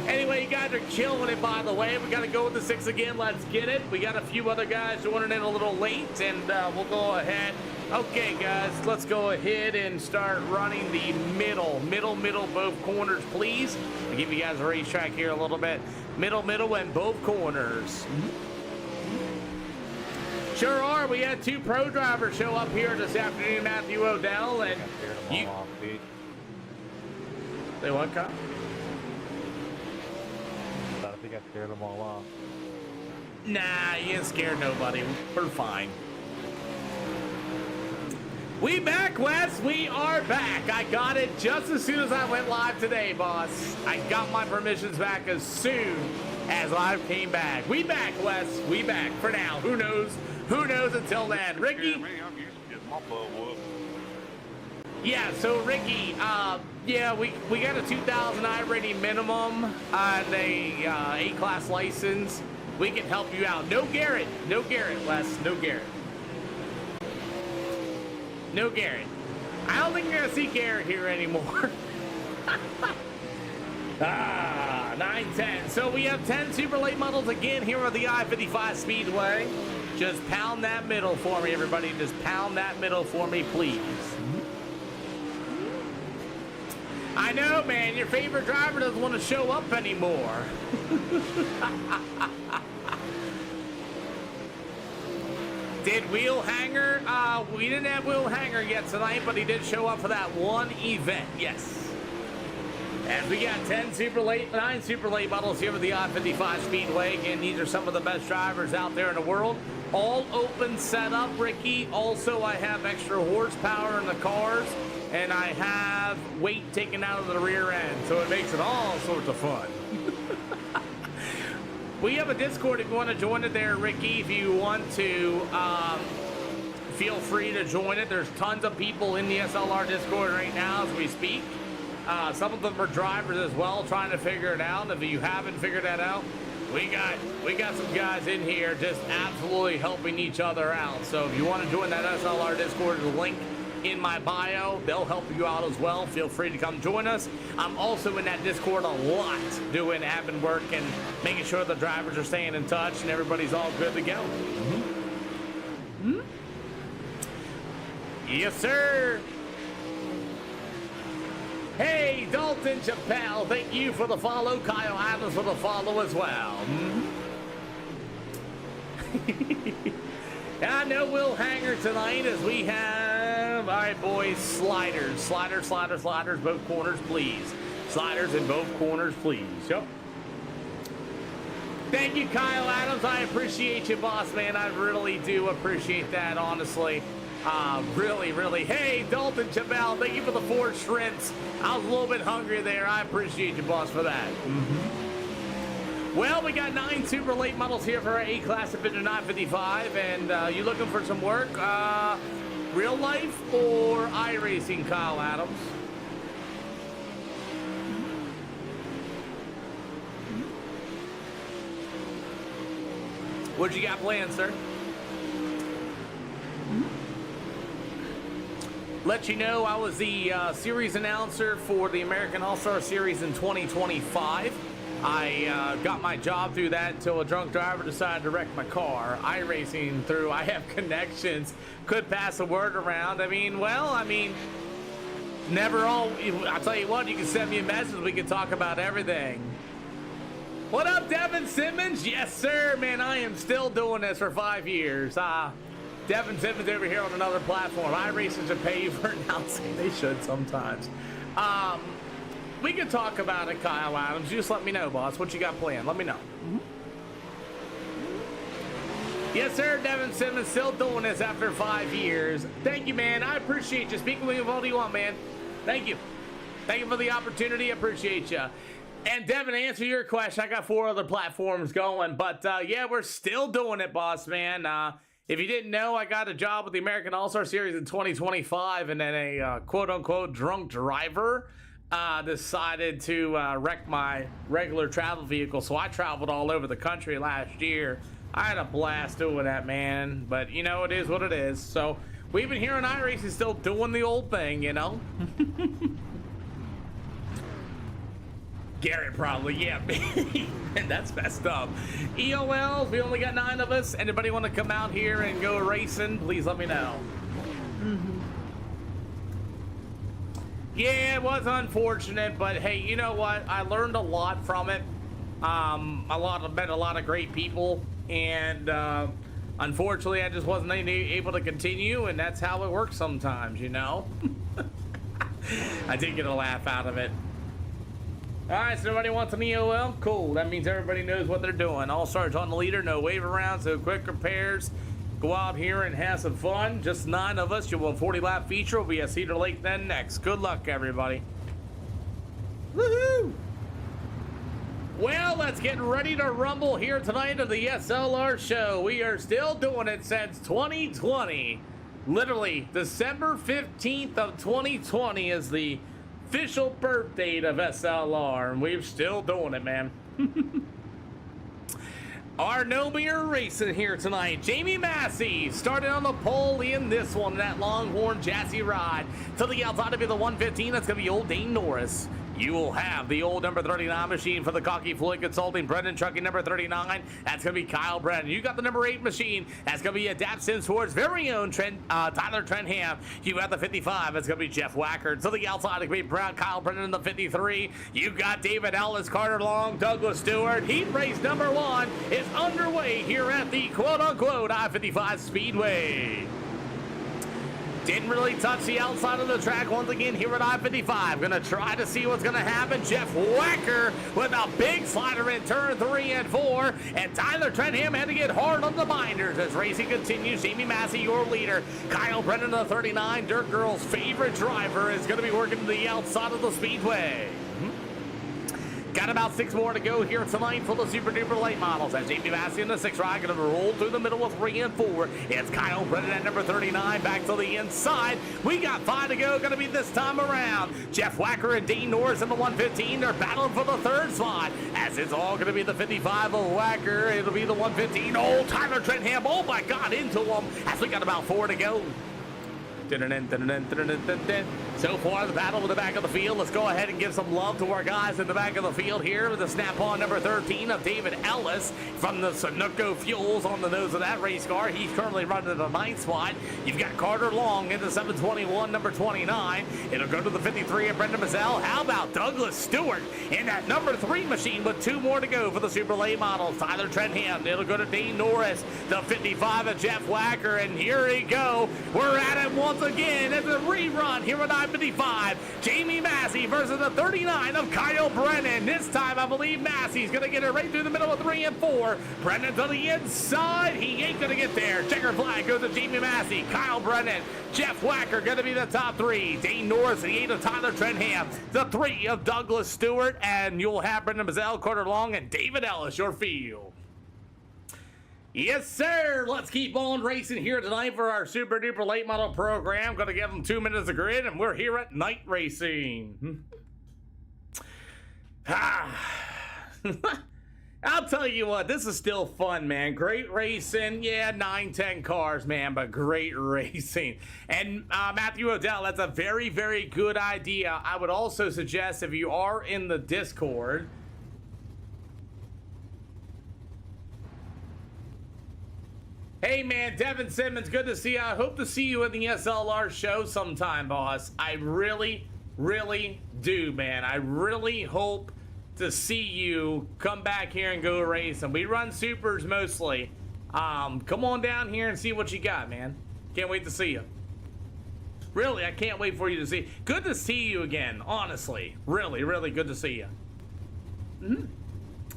Anyway, you guys are killing it, by the way. We got to go with the 6 again. Let's get it. We got a few other guys joining in a little late, and we'll go ahead. Okay, guys, let's go ahead and start running the middle, both corners, please. I'll give you guys a racetrack here a little bit. Middle, and both corners. Sure are. We had 2 pro drivers show up here this afternoon, Matthew Odell, and you... Say what, Kyle? I think I scared them all off. Nah, you ain't scared nobody. We're fine. We back, Wes. We are back. I got it just as soon as I went live today, boss. I got my permissions back as soon as I came back. We back, Wes. We back for now. Who knows? Who knows until then? Ricky? I'm used to getting my butt whooped. Yeah, so Ricky, yeah, we got a 2000 I rating minimum and a A-class license. We can help you out. No Garrett, Wes, no Garrett. No Garrett. I don't think you're gonna see Garrett here anymore. 9-10. So we have 10 super late models again here at the I-55 Speedway. Just pound that middle for me, everybody. Just pound that middle for me, please. I know, man, your favorite driver doesn't want to show up anymore. Did Wheel Hanger? We didn't have Wheel Hanger yet tonight, but he did show up for that one event, yes. And we got 9 super late models here with the I-55 Speedway. Again, these are some of the best drivers out there in the world. All open setup, Ricky. Also, I have extra horsepower in the cars. And I have weight taken out of the rear end, so it makes it all sorts of fun. We have a Discord if you want to join it there, Ricky. If you want to, feel free to join it. There's tons of people in the SLR Discord right now as we speak. Some of them are drivers as well, trying to figure it out. If you haven't figured that out, we got some guys in here just absolutely helping each other out. So if you want to join that SLR Discord, the link in my bio, they'll help you out as well. Feel free to come join us. I'm also in that Discord a lot, doing admin work and making sure the drivers are staying in touch and everybody's all good to go. Yes, sir. Hey, Dalton Chappelle, thank you for the follow. Kyle Adams for the follow as well. I know we'll hanger tonight as we have, all right, boys, sliders, both corners, please. Sliders in both corners, please. Yep. Thank you, Kyle Adams. I appreciate you, boss man. I really do appreciate that, honestly. Really. Hey, Dalton Chabal, thank you for the 4 shrimps. I was a little bit hungry there. I appreciate you, boss, for that. Well, we got 9 super late models here for our A-Class Division 955, and you looking for some work? Real life or iRacing, Kyle Adams? What you got planned, sir? Let you know I was the series announcer for the American All-Star Series in 2025. I got my job through that until a drunk driver decided to wreck my car. iRacing through, I have connections, could pass the word around. Never all, I'll tell you what, you can send me a message, we can talk about everything. What up, Devin Simmons? Yes, sir, man, I am still doing this for 5 years. Devin Simmons over here on another platform. iRacing should pay you for announcing. They should sometimes. We can talk about it, Kyle Adams. Just let me know, boss. What you got planned? Let me know. Yes, sir, Devin Simmons, still doing this after 5 years. Thank you, man. I appreciate you. Speak with me of all you want, man. Thank you. Thank you for the opportunity. I appreciate you. And Devin, to answer your question, I got 4 other platforms going. But, yeah, we're still doing it, boss, man. If you didn't know, I got a job with the American All-Star Series in 2025, and then a quote-unquote drunk driver decided to wreck my regular travel vehicle, so I traveled all over the country last year. I had a blast doing that, man, but, you know, it is what it is. So we've been here on iRacing still doing the old thing, you know? Garrett probably, yeah. That's messed up. EOLs, we only got 9 of us. Anybody want to come out here and go racing? Please let me know. Yeah, it was unfortunate, but hey, you know what? I learned a lot from it. Met a lot of great people, and unfortunately, I just wasn't able to continue, and that's how it works sometimes, you know? I did get a laugh out of it. Alright, so everybody wants an EOL? Cool, that means everybody knows what they're doing. All-Stars on the leader, no wave around, so quick repairs. Go out here and have some fun. Just 9 of us. You'll have a 40-lap feature. We'll be at Cedar Lake then next. Good luck, everybody. Woohoo! Well, let's get ready to rumble here tonight of the SLR show. We are still doing it since 2020. Literally, December 15th of 2020 is the official birth date of SLR, and we're still doing it, man. Our Nomier racing here tonight. Jamie Massey started on the pole in this one, that Longhorn chassis ride. To the outside of the 115, that's going to be old Dane Norris. You will have the old number 39 machine for the Cocky Floyd Consulting. Brendan trucking number 39. That's going to be Kyle Brennan. You got the number 8 machine. That's going to be Adapt Sim Sports' very own Tyler Trenham. You got the 55. That's going to be Jeff Wacker. To the outside, it's going to be Kyle Brennan in the 53. You got David Ellis, Carter Long, Douglas Stewart. Heat race number 1 is underway here at the quote-unquote I-55 Speedway. Didn't really touch the outside of the track once again here at I-55. Gonna try to see what's gonna happen. Jeff Wacker with a big slider in turn 3 and 4. And Tyler Trenham had to get hard on the binders as racing continues. Jamie Massey, your leader. Kyle Brennan, the 39. Dirt Girl's favorite driver, is gonna be working to the outside of the speedway. Got about 6 more to go here tonight for the Super Duper Late models. As Jamie Massey in the 6 ride, going to roll through the middle with 3 and 4. It's Kyle Brennan at number 39, back to the inside. We got 5 to go, going to be this time around. Jeff Wacker and Dean Norris in the 115. They're battling for the 3rd spot, as it's all going to be the 55 of Wacker. It'll be the 115. Oh, Tyler Trenham, oh my God, into him, as we got about 4 to go. So far, the battle with the back of the field. Let's go ahead and give some love to our guys in the back of the field here with the snap-on number 13 of David Ellis from the Sunoco Fuels on the nose of that race car. He's currently running the 9th spot. You've got Carter Long in the 721, number 29. It'll go to the 53 of Brendan Mazzell. How about Douglas Stewart in that number 3 machine with 2 more to go for the Super Late models. Tyler Trenham. It'll go to Dean Norris, the 55 of Jeff Wacker, and here we go. We're at it once again as a rerun here at I-55. Jamie Massey versus the 39 of Kyle Brennan. This time, I believe Massey's going to get it right through the middle of 3 and 4. Brennan to the inside. He ain't going to get there. Checker flag goes to Jamie Massey. Kyle Brennan, Jeff Wacker going to be the top 3. Dane Norris, the 8 of Tyler Trenham. The 3 of Douglas Stewart. And you'll have Brendan Mazzell, Carter Long, and David Ellis, your field. Yes, sir. Let's keep on racing here tonight for our super duper late model program. Going to give them 2 minutes of grid, and we're here at night racing. I'll tell you what, this is still fun, man. Great racing. Yeah, 9, 10 cars, man, but great racing. And Matthew Odell, that's a very, very good idea. I would also suggest if you are in the Discord, hey, man, Devin Simmons, good to see you. I hope to see you in the SLR show sometime, boss. I really, really do, man. I really hope to see you come back here and go racing. We run supers mostly. Come on down here and see what you got, man. Can't wait to see you. Really, I can't wait for you to see. Good to see you again, honestly. Really, really good to see you.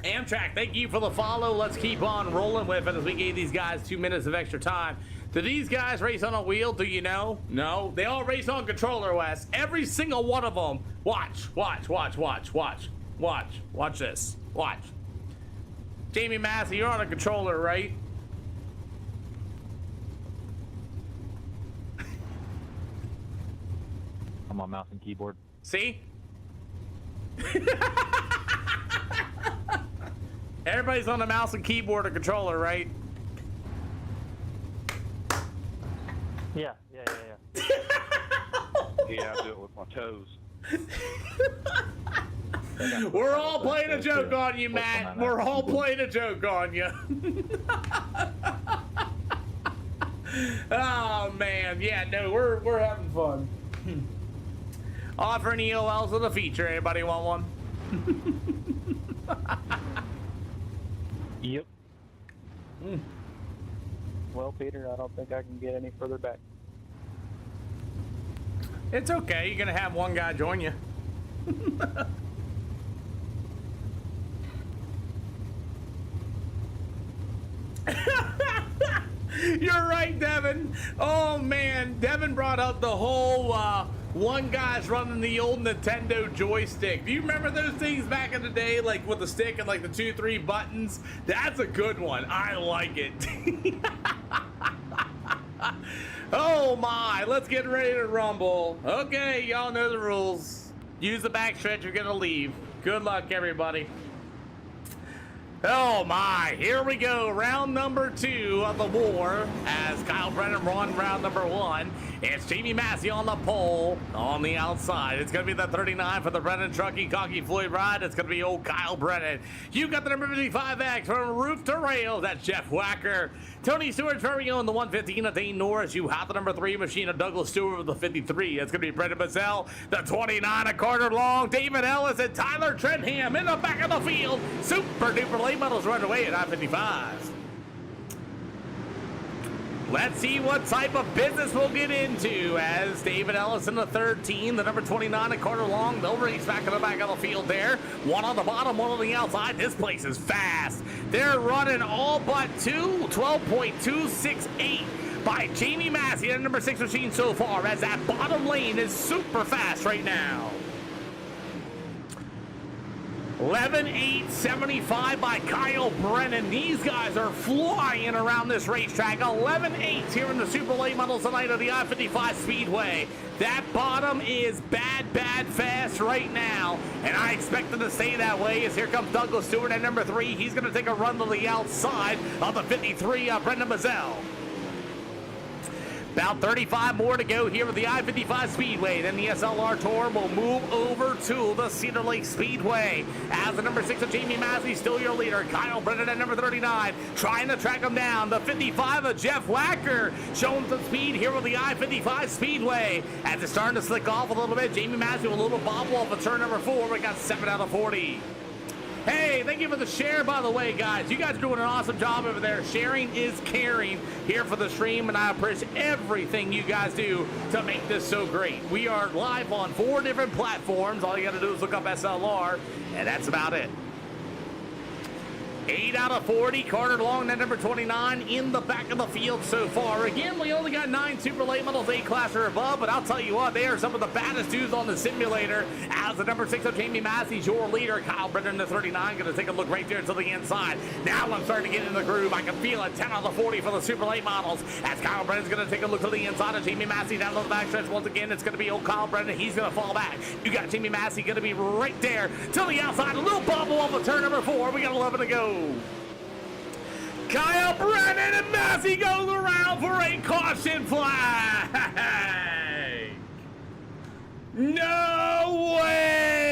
Amtrak, thank you for the follow. Let's keep on rolling with it as we gave these guys 2 minutes of extra time. Do these guys race on a wheel? Do you know? No. They all race on controller, Wes. Every single one of them. Watch, watch, watch, watch, watch, watch. Watch this. Watch. Jamie Massey, you're on a controller, right? I'm on mouse and keyboard. See? Everybody's on the mouse and keyboard or controller, right? Yeah. Yeah, I do it with my toes. We're all playing a joke on you, Matt. We're all playing a joke on you. Oh, man. Yeah, no, we're having fun. Offering EOLs with a feature. Anybody want one? Yep. Well, Peter, I don't think I can get any further back. It's okay. You're going to have one guy join you. You're right, Devin. Oh, man. Devin brought up the whole one guy's running the old Nintendo joystick. Do you remember those things back in the day, like with the stick and like the 2-3 buttons? That's a good one. I like it. Oh, my. Let's get ready to rumble. Okay, y'all know the rules. Use the backstretch. You're going to leave. Good luck, everybody. Oh my, here we go. Round number 2 of the war as Kyle Brennan won round number 1. It's Jamie Massey on the pole on the outside. It's going to be the 39 for the Brennan Truckee Cocky Floyd ride. It's going to be old Kyle Brennan. You got the number 55X from roof to rail. That's Jeff Wacker. Tony Stewart's very own, the 115 of Dane Norris. You have the number 3 machine of Douglas Stewart with the 53. It's going to be Brendan Mazzell. The 29 of Carter Long. David Ellis and Tyler Trenham in the back of the field. Super duper late models run away at I-55. Let's see what type of business we'll get into as David Ellis in the 13, the number 29 of Carter Long. They'll race back in the back of the field there. One on the bottom, one on the outside. This place is fast. They're running all but 12.268 by Jamie Massey and number 6 machine so far as that bottom lane is super fast right now. 11.875 by Kyle Brennan. These guys are flying around this racetrack. 11.8 here in the super late models tonight of the I-55 Speedway. That bottom is bad fast right now, and I expect it to stay that way as here comes Douglas Stewart at number 3. He's going to take a run to the outside of the 53 of Brendan Mazzell. About 35 more to go here with the I-55 Speedway. Then the SLR Tour will move over to the Cedar Lake Speedway. As the number 6 of Jamie Massey, still your leader. Kyle Brennan at number 39, trying to track him down. The 55 of Jeff Wacker showing some speed here with the I-55 Speedway. As it's starting to slick off a little bit, Jamie Massey with a little bobble off of turn number 4. We got 7 out of 40. Hey, thank you for the share, by the way, guys. You guys are doing an awesome job over there. Sharing is caring here for the stream, and I appreciate everything you guys do to make this so great. We are live on 4 different platforms. All you got to do is look up SLR, and that's about it. 8 out of 40. Carter Long, that number 29, in the back of the field so far. Again, we only got 9 super late models, A-class or above, but I'll tell you what, they are some of the baddest dudes on the simulator. As the number 6 of Jamie Massey's your leader. Kyle Brennan, the 39, going to take a look right there to the inside. Now I'm starting to get in the groove. I can feel it. 10 out of 40 for the super late models. As Kyle Brennan's going to take a look to the inside of Jamie Massey down to the backstretch. Once again, it's going to be old Kyle Brennan. He's going to fall back. You got Jamie Massey going to be right there to the outside. A little bubble off of turn number 4. We got 11 to go. Kyle Brennan and Massey goes around for a caution flag. No way.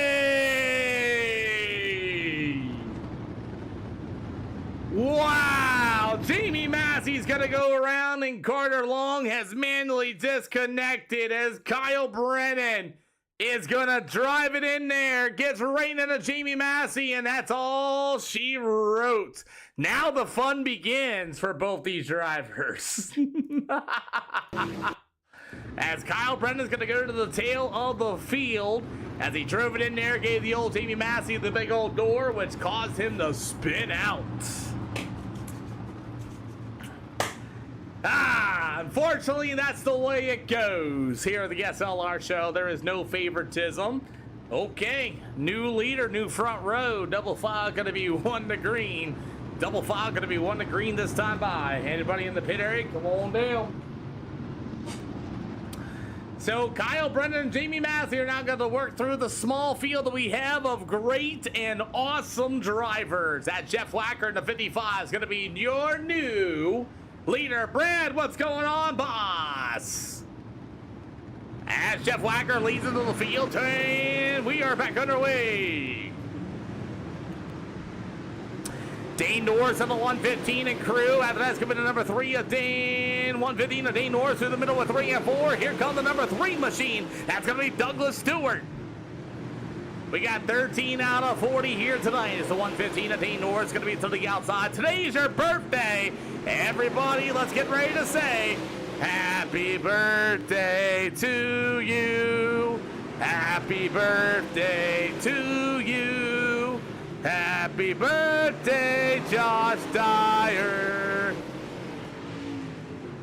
Wow. Jamie Massey's going to go around, and Carter Long has manually disconnected as Kyle Brennan is going to drive it in there, gets right into Jamie Massey, and that's all she wrote. Now the fun begins for both these drivers. As Kyle Brennan's going to go to the tail of the field, as he drove it in there, gave the old Jamie Massey the big old door, which caused him to spin out. Unfortunately, that's the way it goes here at the SLR show. There is no favoritism. Okay, new leader, new front row. Double file going to be 1 to green. Double file going to be 1 to green this time by. Anybody in the pit area, come on down. So Kyle Brennan and Jamie Massey are now going to work through the small field that we have of great and awesome drivers. That Jeff Wacker in the 55 is going to be your new leader. Brad, what's going on, boss? As Jeff Wacker leads into the field, and we are back underway. Dane Norris in the 115 and crew. After that's coming to number 3 of Dane. 115 of Dane Norris through the middle with 3 and 4. Here comes the number 3 machine. That's going to be Douglas Stewart. We got 13 out of 40 here tonight. It's the 115 of Dane Norris going to be to the outside. Today's your birthday. Everybody, let's get ready to say happy birthday to you. Happy birthday to you. Happy birthday, Josh Dyer.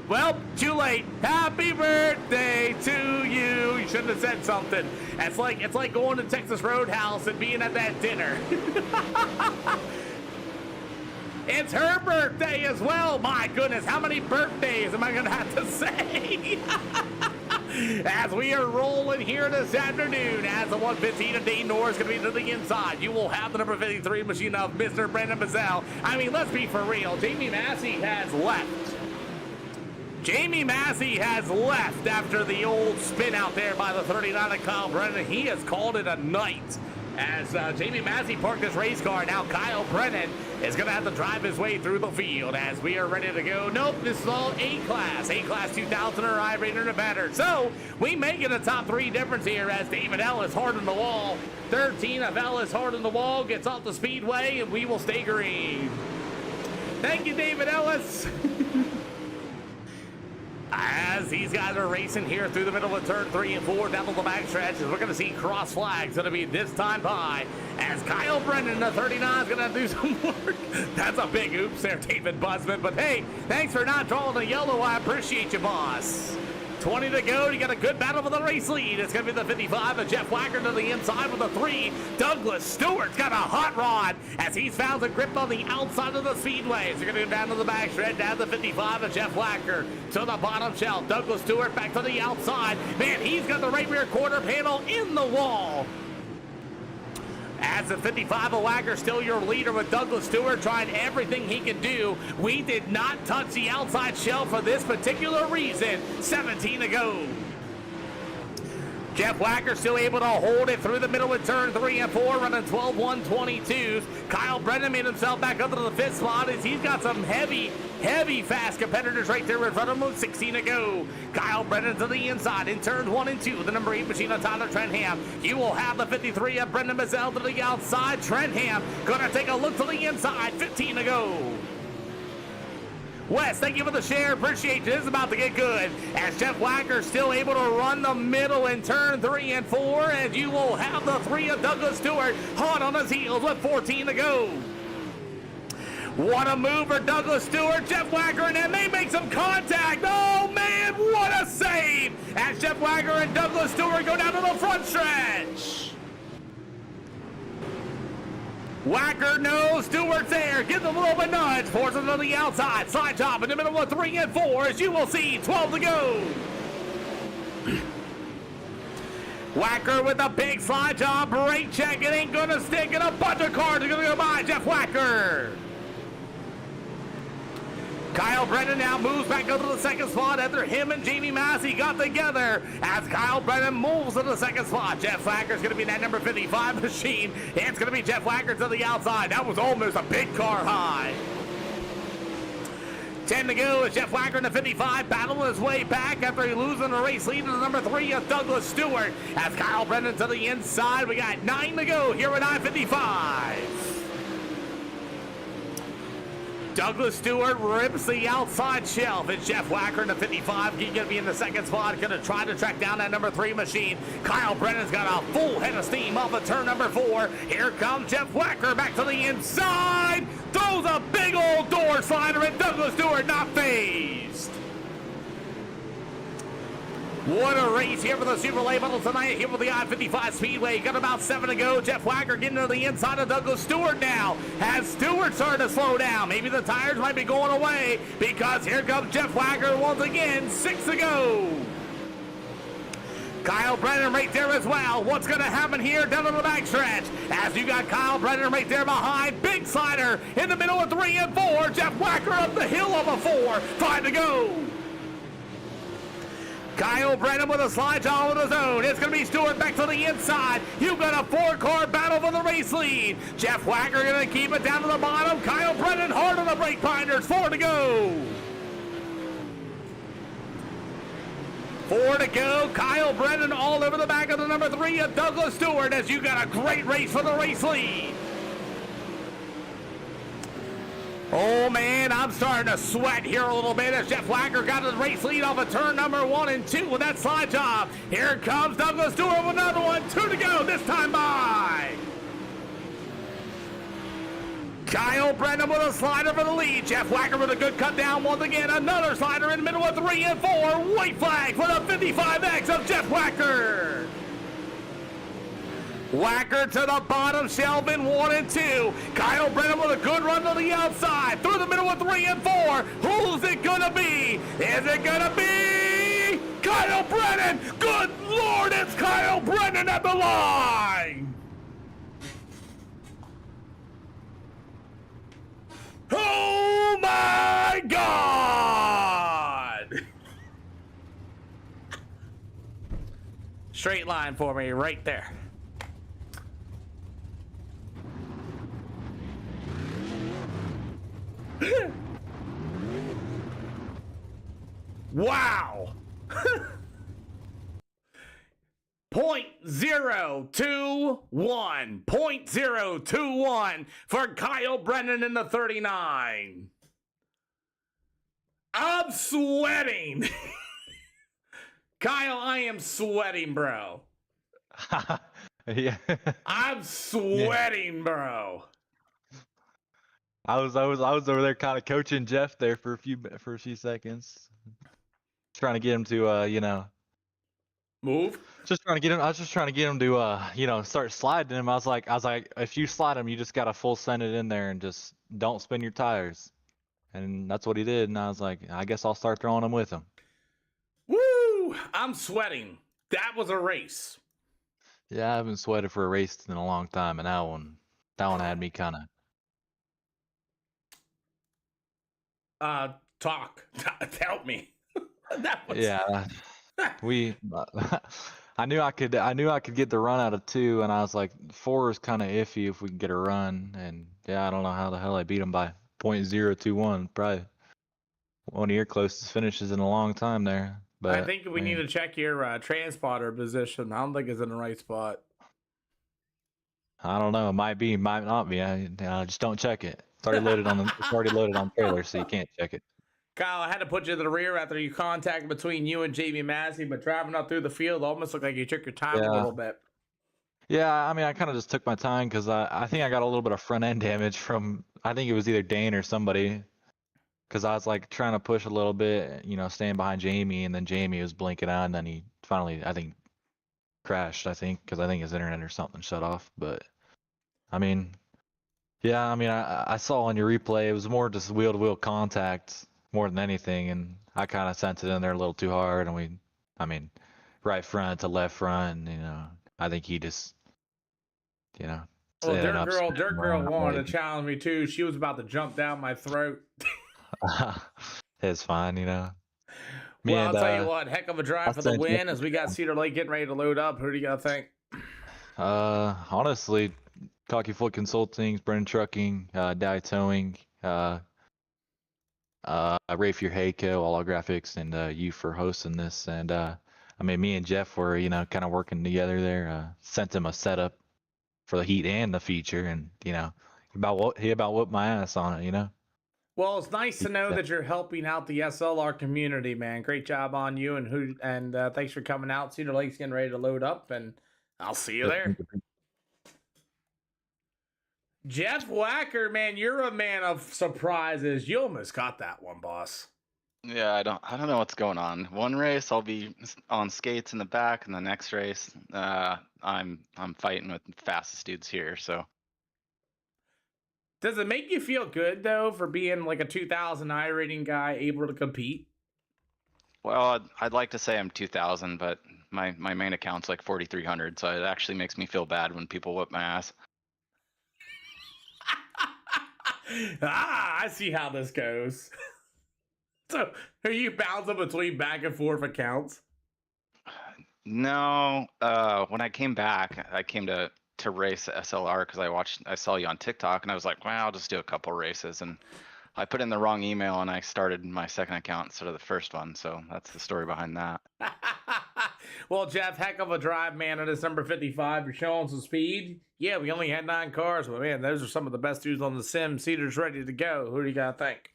Well, too late. Happy birthday to you. You shouldn't have said something. It's like going to Texas Roadhouse and being at that dinner. It's her birthday as well. My goodness, how many birthdays am I going to have to say? As we are rolling here this afternoon, as the 115 of Dane Norris is going to be to the inside, you will have the number 53 machine of Mr. Brandon Mazzell. I mean, let's be for real. Jamie Massey has left. Jamie Massey has left after the old spin out there by the 39 of Kyle Brennan. He has called it a night. As Jamie Massey parked his race car, now Kyle Brennan is going to have to drive his way through the field as we are ready to go. Nope, this is all A-Class. A-Class 2000 or I-rated or better. So, we make it a top 3 difference here as David Ellis hard on the wall. 13 of Ellis hard on the wall gets off the speedway, and we will stay green. Thank you, David Ellis. As these guys are racing here through the middle of turn 3 and 4 down to the backstretch, as we're going to see cross flags going to be this time by, as Kyle Brennan, the 39, is going to do some work. That's a big oops there, David Busman. But hey, thanks for not drawing the yellow. I appreciate you, boss. 20 to go. You got a good battle for the race lead. It's going to be the 55 of Jeff Wacker to the inside with a 3. Douglas Stewart's got a hot rod as he's found a grip on the outside of the speedway. So they're going to go down to the backstretch, down to the 55 of Jeff Wacker to the bottom shelf. Douglas Stewart back to the outside. Man, he's got the right rear quarter panel in the wall. As the 55 of Wacker, still your leader with Douglas Stewart trying everything he can do. We did not touch the outside shelf for this particular reason. 17 to go. Jeff Whacker still able to hold it through the middle of turn 3 and 4, running 12-122s. Kyle Brennan made himself back up to the 5th spot as he's got some heavy fast competitors right there in front of him. 16 to go. Kyle Brennan to the inside in turns 1 and 2. The number 8 machine of Tyler Trenham. You will have the 53 of Brendan Mazzell to the outside. Trenham gonna take a look to the inside. 15 to go. Wes, thank you for the share. Appreciate you. This is about to get good. As Jeff Whacker still able to run the middle in turn 3 and 4. And you will have the 3 of Douglas Stewart hot on his heels with 14 to go. What a move for Douglas Stewart. Jeff Whacker, and then they make some contact. Oh, man, what a save. As Jeff Whacker and Douglas Stewart go down to the front stretch. Whacker knows Stewart's there. Gives him a little bit nudge. Forces him to the outside. Slide job in the middle of 3 and 4. As you will see, 12 to go. Whacker with a big slide job. Brake check. It ain't going to stick. And a bunch of cars are going to go by Jeff Whacker. Kyle Brennan now moves back up to the 2nd spot after him and Jamie Massey got together. As Kyle Brennan moves to the 2nd spot, Jeff Whacker's going to be that number 55 machine. It's going to be Jeff Whacker to the outside. That was almost a big car high. 10 to go as Jeff Whacker in the 55 battling his way back after losing the race lead to the number 3 of Douglas Stewart. As Kyle Brennan to the inside, we got 9 to go here at I-55. Douglas Stewart rips the outside shelf. It's Jeff Whacker in the 55. He's going to be in the 2nd spot. Going to try to track down that number 3 machine. Kyle Brennan's got a full head of steam off of turn number 4. Here comes Jeff Whacker back to the inside. Throws a big old door slider and Douglas Stewart not phased. What a race here for the Super Late Model tonight here with the I-55 Speedway. Got about 7 to go. Jeff Whacker getting to the inside of Douglas Stewart now. Has Stewart started to slow down. Maybe the tires might be going away because here comes Jeff Whacker once again. 6 to go. Kyle Brennan right there as well. What's going to happen here down on the backstretch? As you got Kyle Brennan right there behind. Big slider in the middle of 3 and 4. Jeff Whacker up the hill of a 4. 5 to go. Kyle Brennan with a slide job of his own. It's going to be Stewart back to the inside. You've got a 4-car battle for the race lead. Jeff Whacker going to keep it down to the bottom. Kyle Brennan hard on the brake binders. 4 to go. 4 to go. Kyle Brennan all over the back of the number 3 of Douglas Stewart as you got a great race for the race lead. Oh, man, I'm starting to sweat here a little bit as Jeff Whacker got his race lead off of turn number 1 and 2 with that slide job. Here comes Douglas Stewart with another one. 2 to go, this time by. Kyle Brennan with a slider for the lead. Jeff Whacker with a good cut down once again. Another slider in the middle of 3 and 4. White flag for the 55X of Jeff Whacker. Whacker to the bottom shelf in 1 and 2. Kyle Brennan with a good run to the outside. Through the middle of 3 and 4. Who's it gonna be? Is it gonna be Kyle Brennan? Good Lord, it's Kyle Brennan at the line. Oh my God! Straight line for me right there. Wow. 0.021. 0.021 for Kyle Brennan in the 39. I'm sweating. Kyle, I am sweating, bro. Yeah. I'm sweating, bro. I was over there kind of coaching Jeff there for a few seconds, trying to get him to move. Just trying to get him. I was just trying to get him to start sliding him. I was like, if you slide him, you just gotta full send it in there and just don't spin your tires. And that's what he did. And I was like, I guess I'll start throwing him with him. Woo! I'm sweating. That was a race. Yeah, I haven't sweated for a race in a long time, and that one had me kind of. Talk. Help me. That was... Yeah, I knew I could get the run out of 2, and I was like, 4 is kind of iffy if we can get a run. And yeah, I don't know how the hell I beat him by .021. Probably one of your closest finishes in a long time there. But I think we need to check your transponder position. I don't think it's in the right spot. I don't know. It might be, might not be. I just don't check it. It's already loaded on trailer, so you can't check it. Kyle, I had to put you to the rear after you contact between you and Jamie Massey, but driving up through the field almost looked like you took your time a little bit. Yeah, I mean, I kind of just took my time because I think I got a little bit of front end damage from, I think it was either Dane or somebody, because I was like trying to push a little bit, staying behind Jamie, and then Jamie was blinking out, and then he finally, I think, crashed, because I think his internet or something shut off. But I mean, yeah, I mean, I saw on your replay, it was more just wheel-to-wheel contact more than anything, and I kind of sent it in there a little too hard, and right front to left front, I think he just, Well, Dirt Girl wanted to challenge me too. She was about to jump down my throat. It's fine, Well, I'll tell you what, heck of a drive for the win as we got Cedar Lake getting ready to load up. Who do you got to think? Honestly, Cocky Foot Consulting, Brennan Trucking, Dally Towing, Rafier Hayco, All Graphics, and you for hosting this. And me and Jeff were, kind of working together there. Sent him a setup for the heat and the feature, and he about whooped my ass on it. Well, it's nice to know that you're helping out the SLR community, man. Great job on you, and thanks for coming out. Cedar Lake's getting ready to load up, and I'll see you there. Jeff Wacker, man, you're a man of surprises. You almost got that one, boss. Yeah, I don't know what's going on. One race I'll be on skates in the back, and the next race I'm fighting with the fastest dudes here. So does it make you feel good though for being like a 2000 I rating guy able to compete? Well, I'd like to say I'm 2000, but my main account's like 4300, so it actually makes me feel bad when people whip my ass. I see how this goes. So, are you bouncing between back and forth accounts? No. When I came back, I came to race SLR because I saw you on TikTok, and I was like, well, I'll just do a couple races. And I put in the wrong email, and I started my second account instead of the first one. So that's the story behind that. Well, Jeff, heck of a drive, man, on this number 55. You're showing some speed. Yeah, we only had 9 cars, but man, those are some of the best dudes on the sim. Cedar's ready to go. Who do you got to think?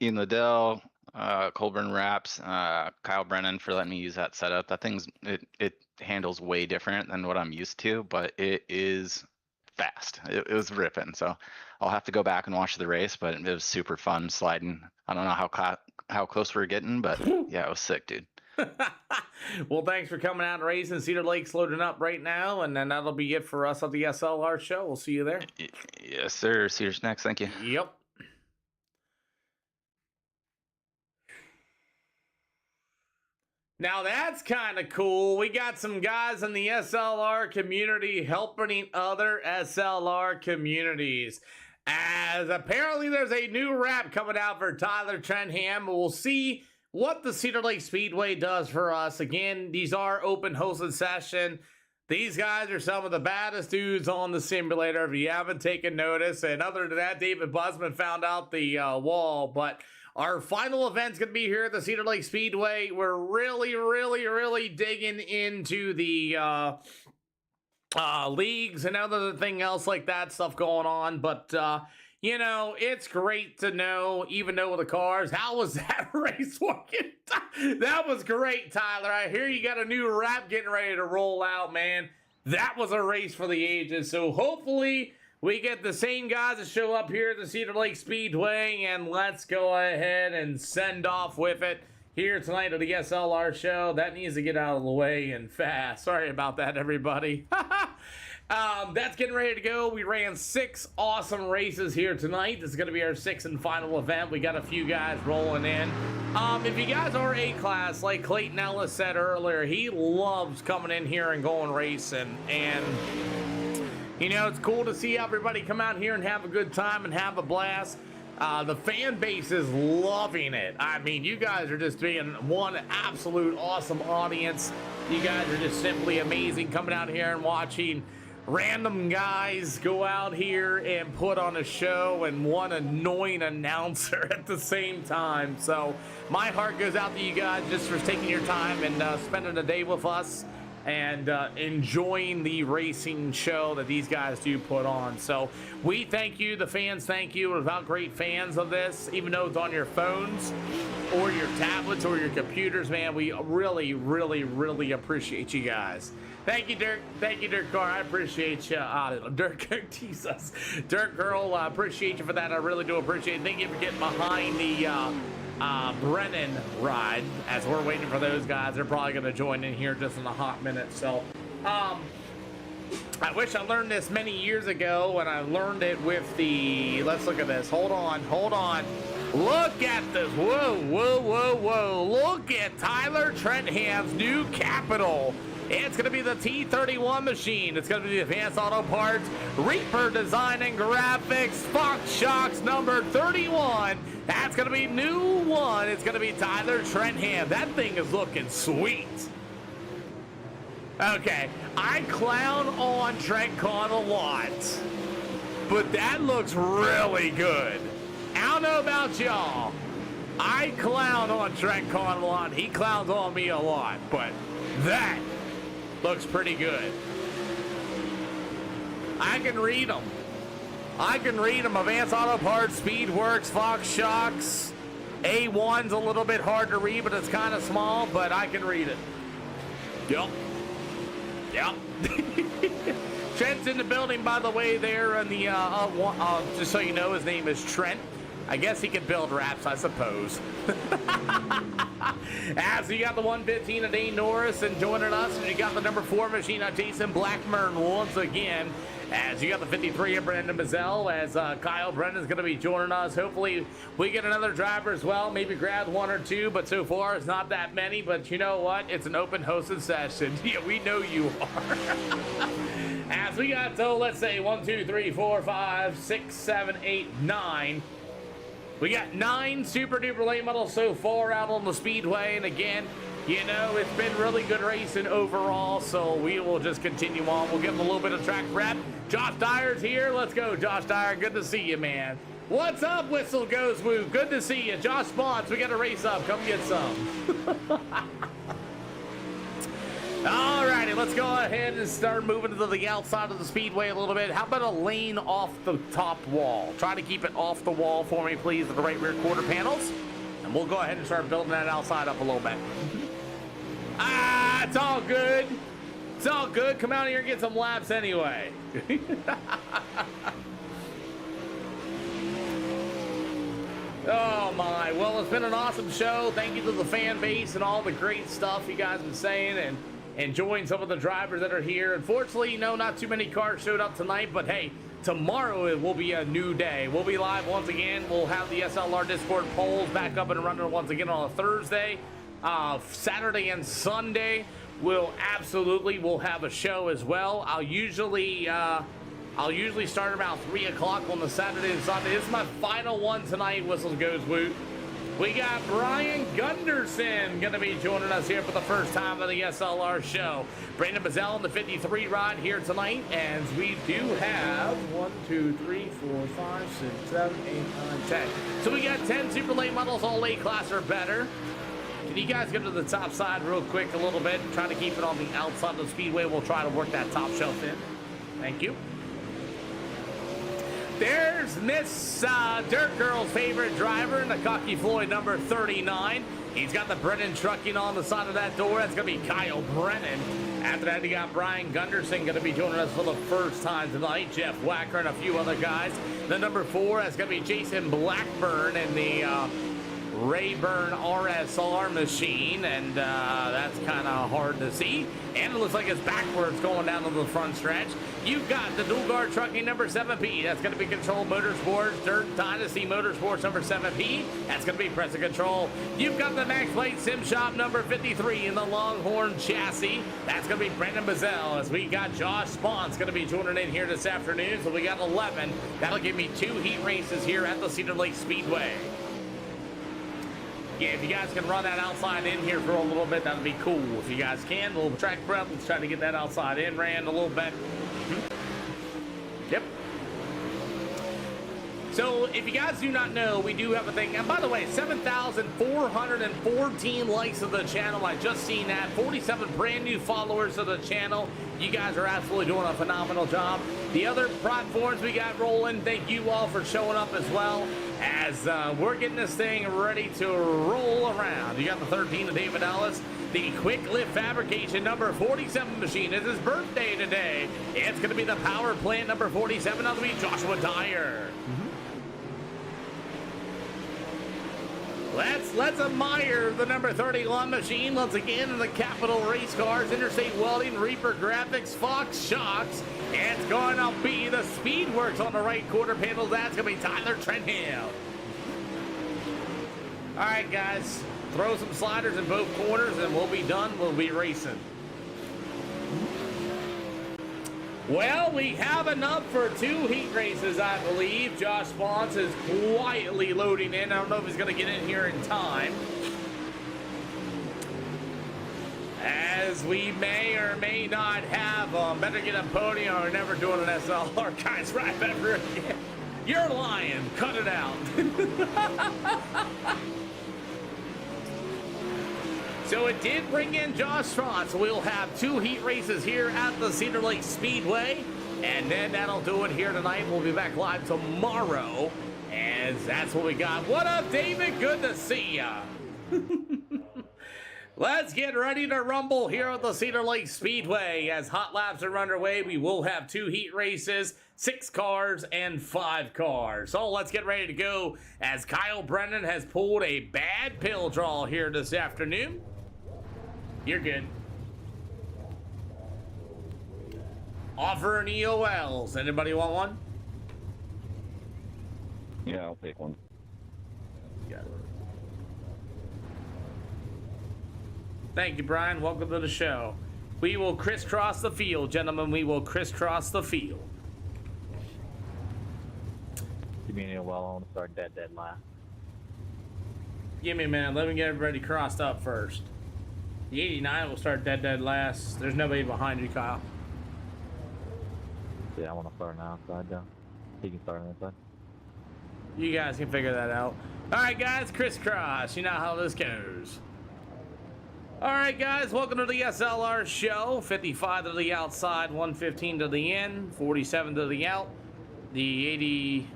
Ian Liddell, Colburn Raps, Kyle Brennan for letting me use that setup. That thing's it handles way different than what I'm used to, but it is fast. It was ripping. So I'll have to go back and watch the race, but it was super fun sliding. I don't know how close we're getting, but yeah, it was sick, dude. Well, thanks for coming out and racing. Cedar Lake's loading up right now, and then that'll be it for us at the SLR show. We'll see you there. Yes, sir. Cedar's next. Thank you. Yep. Now that's kind of cool. We got some guys in the SLR community helping other SLR communities. As apparently there's a new rap coming out for Tyler Trenham. We'll see what the Cedar Lake Speedway does for us. Again, these are open hosted session. These guys are some of the baddest dudes on the simulator if you haven't taken notice. And other than that, David Busman found out the wall. But our final event's going to be here at the Cedar Lake Speedway. We're really digging into the leagues and everything else like that stuff going on. But, it's great to know, even though with the cars, how was that race working? That was great, Tyler. I hear you got a new rap getting ready to roll out, man. That was a race for the ages. So hopefully we get the same guys to show up here at the Cedar Lake Speedway, and let's go ahead and send off with it here tonight at the SLR show. That needs to get out of the way and fast. Sorry about that, everybody. That's getting ready to go. We ran 6 awesome races here tonight. This is going to be our 6th and final event. We got a few guys rolling in. If you guys are A-class, like Clayton Ellis said earlier, he loves coming in here and going racing. And it's cool to see everybody come out here and have a good time and have a blast. The fan base is loving it. I mean, you guys are just being one absolute awesome audience. You guys are just simply amazing coming out here and watching random guys go out here and put on a show and one annoying announcer at the same time. So my heart goes out to you guys just for taking your time and spending a day with us and enjoying the racing show that these guys do put on. So we thank you, the fans thank you. Without great fans of this, even though it's on your phones or your tablets or your computers, man, we really, really, really appreciate you guys. Thank you, Dirk. Thank you, Dirk Carr. I appreciate you. Dirk, Jesus. Dirk Girl, I appreciate you for that. I really do appreciate it. Thank you for getting behind the Brennan ride as we're waiting for those guys. They're probably going to join in here just in a hot minute. So, I wish I learned this many years ago when I learned it with the, let's look at this. Hold on. Look at this. Whoa. Look at Tyler Trentham's new Capital. It's going to be the T31 machine. It's going to be the Advanced Auto Parts, Reaper Design and Graphics, Fox Shocks number 31. That's going to be new one. It's going to be Tyler Trentham. That thing is looking sweet. Okay, I clown on Trent Con a lot, but that looks really good. I don't know about y'all. I clown on Trent Con a lot. He clowns on me a lot, but that looks pretty good. I can read them. Advanced Auto Parts, Speedworks, Fox Shocks. A1's a little bit hard to read, but it's kind of small, but I can read it. Yep. Trent's in the building, by the way, there in the, just so you know, his name is Trent. I guess he can build wraps, I suppose. As you got the 115 of Dane Norris and joining us, and you got the number 4 machine on Jason Blackburn once again. As you got the 53 of Brandon Mazzell, as Kyle Brennan's going to be joining us. Hopefully we get another driver as well, maybe grab 1 or 2, but so far it's not that many. But you know what? It's an open hosted session. Yeah, we know you are. As we got, so let's say 1, 2, 3, 4, 5, 6, 7, 8, 9. We got 9 super duper late models so far out on the speedway, and again, you know, it's been really good racing overall, so we will just continue on. We'll give them a little bit of track prep. Josh Dyer's here. Let's go, Josh Dyer. Good to see you, man. What's up, Whistle Goes Woo? Good to see you. Josh Spots, we got a race up. Come get some. Alrighty, let's go ahead and start moving to the outside of the speedway a little bit. How about a lane off the top wall? Try to keep it off the wall for me, please, with the right rear quarter panels. And we'll go ahead and start building that outside up a little bit. It's all good. It's all good. Come out here and get some laps anyway. Oh my, well, it's been an awesome show. Thank you to the fan base and all the great stuff you guys have been saying and enjoying some of the drivers that are here. Unfortunately, you know, not too many cars showed up tonight, but hey, tomorrow it will be a new day. We'll be live once again. We'll have the SLR Discord polls back up and running once again on a Thursday. Saturday and Sunday, we'll have a show as well. I'll usually start about 3 o'clock on the Saturday and Sunday. This is my final one tonight, Whistles Goes Woot. We got Brian Gunderson going to be joining us here for the first time on the SLR show. Brandon Mazzell in the 53 ride here tonight, and we do have 1, 2, 3, 4, 5, 6, 7, 8, 9, 10. So we got 10 super late models, all A class or better. Can you guys get to the top side real quick a little bit? Trying to keep it on the outside of the speedway. We'll try to work that top shelf in. Thank you. There's Miss Dirt Girl's favorite driver, Nakaki Floyd number 39. He's got the Brennan trucking on the side of that door. That's going to be Kyle Brennan. After that, you got Brian Gunderson going to be joining us for the first time tonight. Jeff Wacker and a few other guys. The number 4, that's going to be Jason Blackburn in the Rayburn RSR machine, and that's kind of hard to see. And it looks like it's backwards going down to the front stretch. You've got the dual guard trucking number 7P. That's going to be Control Motorsports. Dirt Dynasty Motorsports number 7P. That's going to be Press and Control. You've got the Max Plate Sim Shop number 53 in the Longhorn chassis. That's going to be Brandon Bazell. As we got Josh Spawn's going to be joining in here this afternoon. So we got 11. That'll give me 2 heat races here at the Cedar Lake Speedway. Yeah, if you guys can run that outside in here for a little bit, that'd be cool. If you guys can, a little track prep. Let's try to get that outside in ran a little bit. Yep. So, if you guys do not know, we do have a thing. And by the way, 7,414 likes of the channel. I just seen that. 47 brand new followers of the channel. You guys are absolutely doing a phenomenal job. The other platforms we got rolling, thank you all for showing up as well. As we're getting this thing ready to roll around. You got the 13 of David Ellis. The Quick Lift Fabrication number 47 machine. It's his birthday today. It's going to be the Power Plant number 47. That'll be Joshua Dyer. Let's admire the number 31 machine once again in the Capital Race Cars, Interstate Welding, Reaper Graphics, Fox Shocks. It's going to be the Speedworks on the right quarter panel. That's going to be Tyler Trenhill. All right, guys, throw some sliders in both corners and we'll be done. We'll be racing. Well, we have enough for 2 heat races, I believe. Josh Spons is quietly loading in. I don't know if he's going to get in here in time. As we may or may not have better get a podium or never doing an SLR. Guys, right ever again. You're lying. Cut it out. So it did bring in Josh Strauss. So we'll have 2 heat races here at the Cedar Lake Speedway. And then that'll do it here tonight. We'll be back live tomorrow. And that's what we got. What up, David? Good to see ya. Let's get ready to rumble here at the Cedar Lake Speedway. As hot laps are underway, we will have 2 heat races, 6 cars, and 5 cars. So let's get ready to go as Kyle Brennan has pulled a bad pill draw here this afternoon. You're good. Offering EOLs. Anybody want one? Yeah, I'll take one. Got it. Thank you, Brian. Welcome to the show. We will crisscross the field, gentlemen. We will crisscross the field. Give me an EOL. I want to start dead last. Give me a minute. Let me get everybody crossed up first. The 89 will start dead last. There's nobody behind you, Kyle. Yeah, I want to start on the outside, though. He can start on the inside. You guys can figure that out. All right, guys, crisscross. You know how this goes. All right, guys, welcome to the SLR show. 55 to the outside, 115 to the in, 47 to the out. The 80,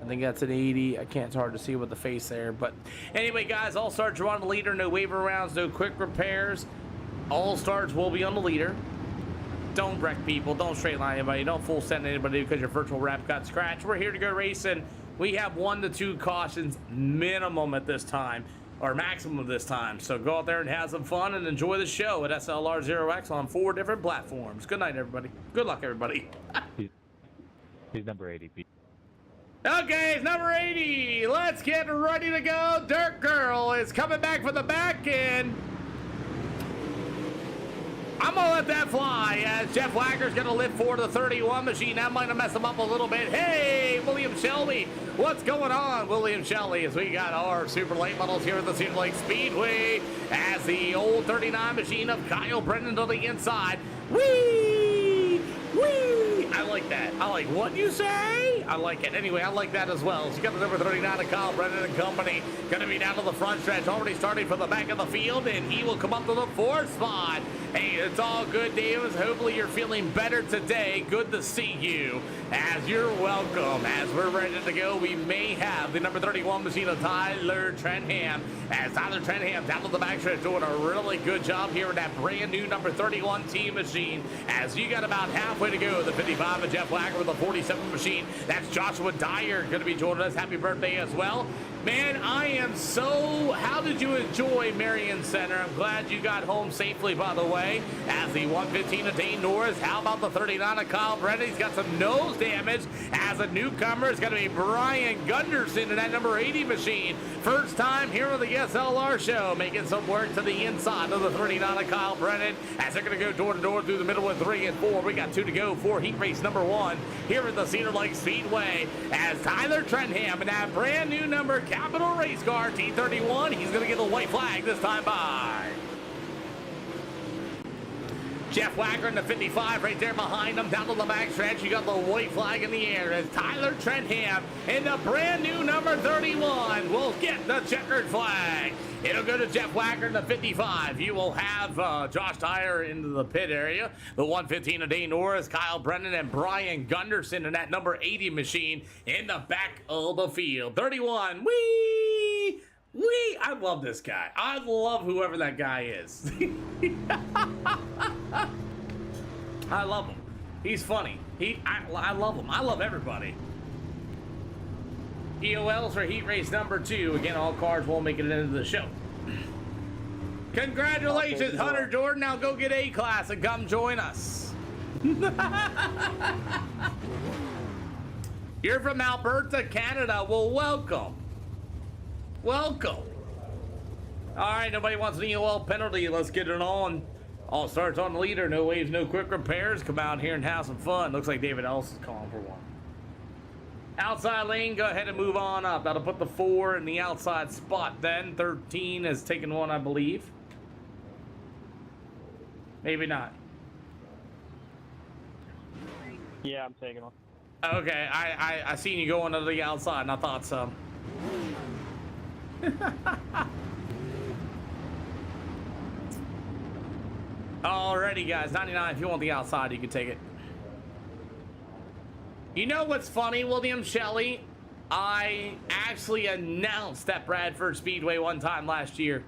I think that's an 80. I can't, it's hard to see with the face there. But anyway, guys, all starts are on the leader. No waiver rounds, no quick repairs. All starts will be on the leader. Don't wreck people. Don't straight line anybody. Don't full send anybody because your virtual wrap got scratched. We're here to go racing. We have 1 to 2 cautions minimum at this time, or maximum this time. So go out there and have some fun and enjoy the show at SLR 0X on 4 different platforms. Good night, everybody. Good luck, everybody. He's number 80, Pete. Okay, it's number 80. Let's get ready to go. Dirt Girl is coming back for the back end. I'm going to let that fly as Jeff Wagner's going to lift for the 31 machine. That might have messed him up a little bit. Hey, William Shelby. What's going on, William Shelby? As we got our super late models here at the Cedar Lake Speedway as the old 39 machine of Kyle Brennan to the inside. Whee! Whee! I like that. I like what you say. I like it. Anyway, I like that as well. So you got the number 39 of Kyle Brennan and company. Going to be down to the front stretch. Already starting from the back of the field, and he will come up to the 4th spot. Hey, it's all good, Davis. Hopefully you're feeling better today. Good to see you. As you're welcome. As we're ready to go, we may have the number 31 machine of Tyler Trenham. As Tyler Trenham down to the back stretch doing a really good job here in that brand new number 31 team machine. As you got about halfway to go, the 55 of Jeff Wagner with the 47 machine. That's Joshua Dyer going to be joining us. Happy birthday as well. Man, I am so... How did you enjoy Marion Center? I'm glad you got home safely, by the way. As the 115 of Dane Norris. How about the 39 of Kyle Brennan? He's got some nose damage. As a newcomer, it's going to be Brian Gunderson in that number 80 machine. First time here on the SLR show, making some work to the inside of the 39 of Kyle Brennan. As they're going to go door to door through the middle with 3 and 4. We got 2 to go for heat race number 1 here at the Cedar Lake Speedway. As Tyler Trentham and that brand new number Capital Race Car T31, he's going to get the white flag this time by. Jeff Wagner in the 55 right there behind him down to the back stretch. You got the white flag in the air as Tyler Trentham in the brand new number 31 will get the checkered flag. It'll go to Jeff Wagner in the 55. You will have Josh Dyer into the pit area. The 115 of Dane Norris, Kyle Brennan, and Brian Gunderson in that number 80 machine in the back of the field. 31. Whee! Whee! I love this guy. I love whoever that guy is. I love him. He's funny. I love him. I love everybody. EOLs for heat race number 2. Again, all cars won't make it into the show. Congratulations, Hunter Jordan. Now go get A class and come join us. You're from Alberta, Canada. Well, welcome. Welcome. All right, nobody wants an EOL penalty. Let's get it on. All starts on the leader. No waves, no quick repairs. Come out here and have some fun. Looks like David Ellis is calling for one. Outside lane, go ahead and move on up. That'll put the 4 in the outside spot then. 13 has taken one, I believe. Maybe not. Yeah, I'm taking one. Okay, I seen you going to the outside, and I thought so. Alrighty, guys. 99, if you want the outside, you can take it. You know what's funny, William Shelley? I actually announced at Bradford Speedway one time last year.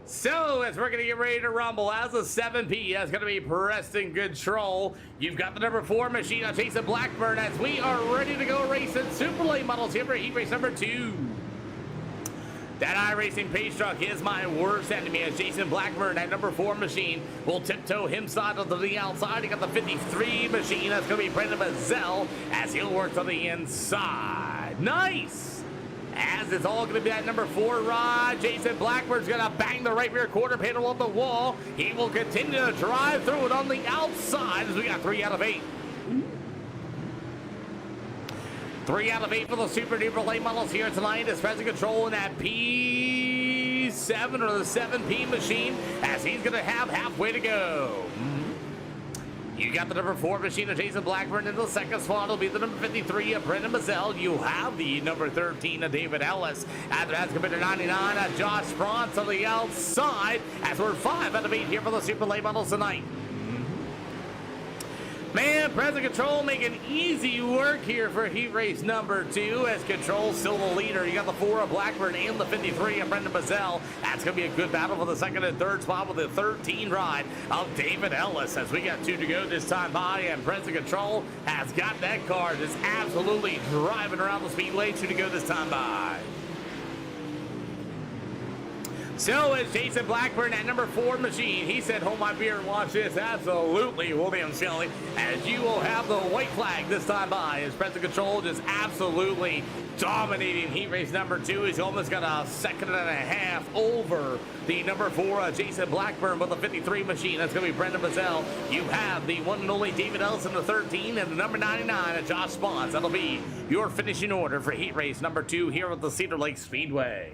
So, as we're going to get ready to rumble, as a 7P, that's going to be Preston Control. You've got the number 4 machine on Jason Blackburn as we are ready to go racing Super Late Models here for heat race number 2. That iRacing pace truck is my worst enemy as Jason Blackburn, that number 4 machine, will tiptoe himself to the outside. He got the 53 machine. That's going to be Brendan Mazzell as he'll work to the inside. Nice! As it's all going to be that number 4 rod. Jason Blackburn's going to bang the right rear quarter panel on the wall. He will continue to drive through it on the outside as we got 3 out of 8. 3 out of 8 for the Super Duper Late Models here tonight as Preston Control in that P7 or the 7P machine as he's going to have halfway to go. You got the number 4 machine of Jason Blackburn in the second spot. It'll be the number 53 of Brendan Mazzell. You have the number 13 of David Ellis. After that's computer 99 of Josh Franz on the outside as we're 5 out of 8 here for the Super Late Models tonight. Man, Preston Control making easy work here for heat race number 2 as Control still the leader. You got the 4 of Blackburn and the 53 of Brendan Mazzell. That's going to be a good battle for the second and third spot with the 13 ride of David Ellis as we got 2 to go this time by, and Preston Control has got that car just absolutely driving around the speedway. 2 to go this time by. So is Jason Blackburn at number 4 machine. He said, hold my beer and watch this. Absolutely, William Shelley. As you will have the white flag this time by. As Preston Control just absolutely dominating heat race number 2. He's almost got a second and a half over the number 4, Jason Blackburn with the 53 machine. That's going to be Brendan Mazzell. You have the one and only David Ellison, the 13, and the number 99 of Josh Spons. That'll be your finishing order for heat race number 2 here at the Cedar Lake Speedway.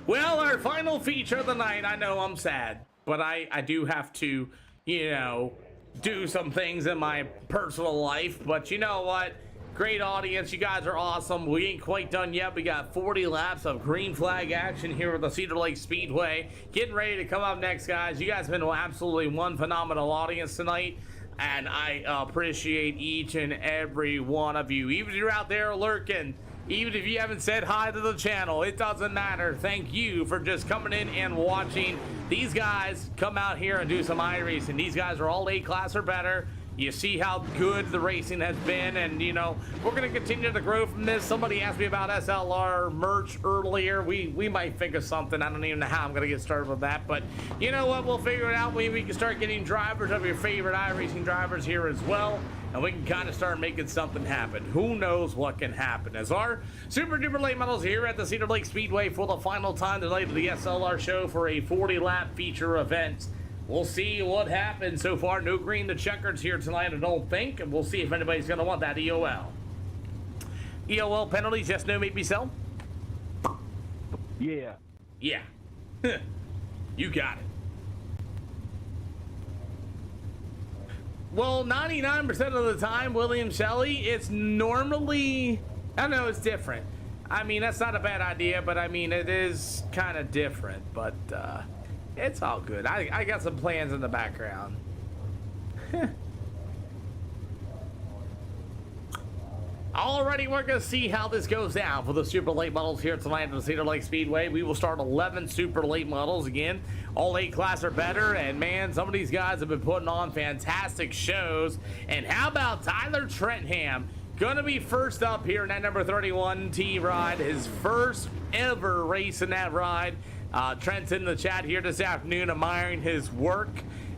Well, our final feature of the night, I know I'm sad, but I do have to, you know, do some things in my personal life. But you know what? Great audience. You guys are awesome. We ain't quite done yet. We got 40 laps of green flag action here at the Cedar Lake Speedway. Getting ready to come up next, guys. You guys have been absolutely one phenomenal audience tonight. And I appreciate each and every one of you. Even if you're out there lurking, Even if you haven't said hi to the channel, it doesn't matter. Thank you for just coming in and watching these guys come out here and do some iRacing. These guys are all A-class or better. You see how good the racing has been, and you know, we're going to continue to grow from this. Somebody asked me about SLR merch earlier. We might think of something. I don't even know how I'm going to get started with that, but you know what? We'll figure it out. Maybe we can start getting drivers of your favorite iRacing drivers here as well, and we can kind of start making something happen. Who knows what can happen? As our super duper late models here at the Cedar Lake Speedway for the final time tonight of the SLR show for a 40-lap feature event. We'll see what happens. So far, no green to checkers here tonight, I don't think. And we'll see if anybody's going to want that EOL. EOL penalties, yes, no, maybe so? Yeah. Yeah. You got it. Well, 99% of the time, William Shelley, it's normally... I don't know, it's different. I mean, that's not a bad idea, but I mean, it is kind of different. But, it's all good. I got some plans in the background. Alrighty, we're going to see how this goes down for the super late models here tonight at the Cedar Lake Speedway. We will start 11 super late models again. All A-class or better. And man, some of these guys have been putting on fantastic shows. And how about Tyler Trentham? Going to be first up here in that number 31 T ride. His first ever race in that ride. Trent's in the chat here this afternoon admiring his work,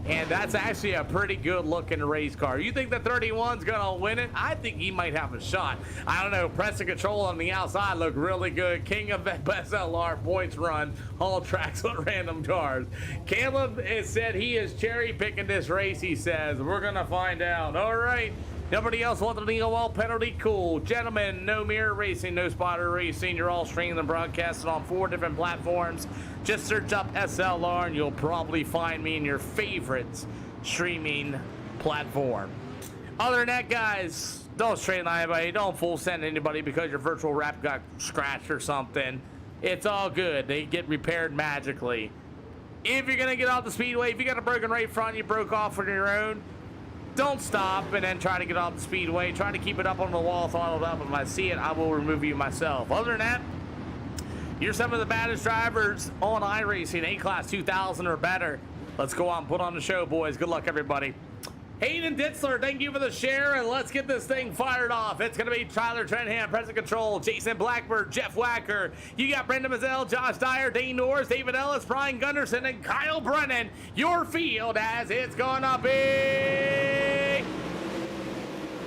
and that's actually a pretty good looking race car. You think the 31's gonna win it? I think he might have a shot. I don't know. Press and control on the outside look really good. King of SLR points run, all tracks with random cars. Caleb has said he is cherry picking this race. He says we're gonna find out. All right. Nobody else wanted an EOL penalty? Cool. Gentlemen, no mirror racing, no spotter racing. You're all streaming and broadcasting on 4 different platforms. Just search up SLR and you'll probably find me in your favorite streaming platform. Other than that, guys, don't strain anybody. Don't full send anybody because your virtual wrap got scratched or something. It's all good. They get repaired magically. If you're going to get off the speedway, if you got a broken right front, you broke off on your own, don't stop and then try to get off the speedway. Try to keep it up on the wall, throttled up. If I see it, I will remove you myself. Other than that, you're some of the baddest drivers on iRacing, A-Class 2000 or better. Let's go on and put on the show, boys. Good luck, everybody. Hayden Ditzler, thank you for the share, and let's get this thing fired off. It's going to be Tyler Trentham, Present Control, Jason Blackbird, Jeff Wacker. You got Brendan Mazzell, Josh Dyer, Dane Norris, David Ellis, Brian Gunderson, and Kyle Brennan. Your field as it's going to be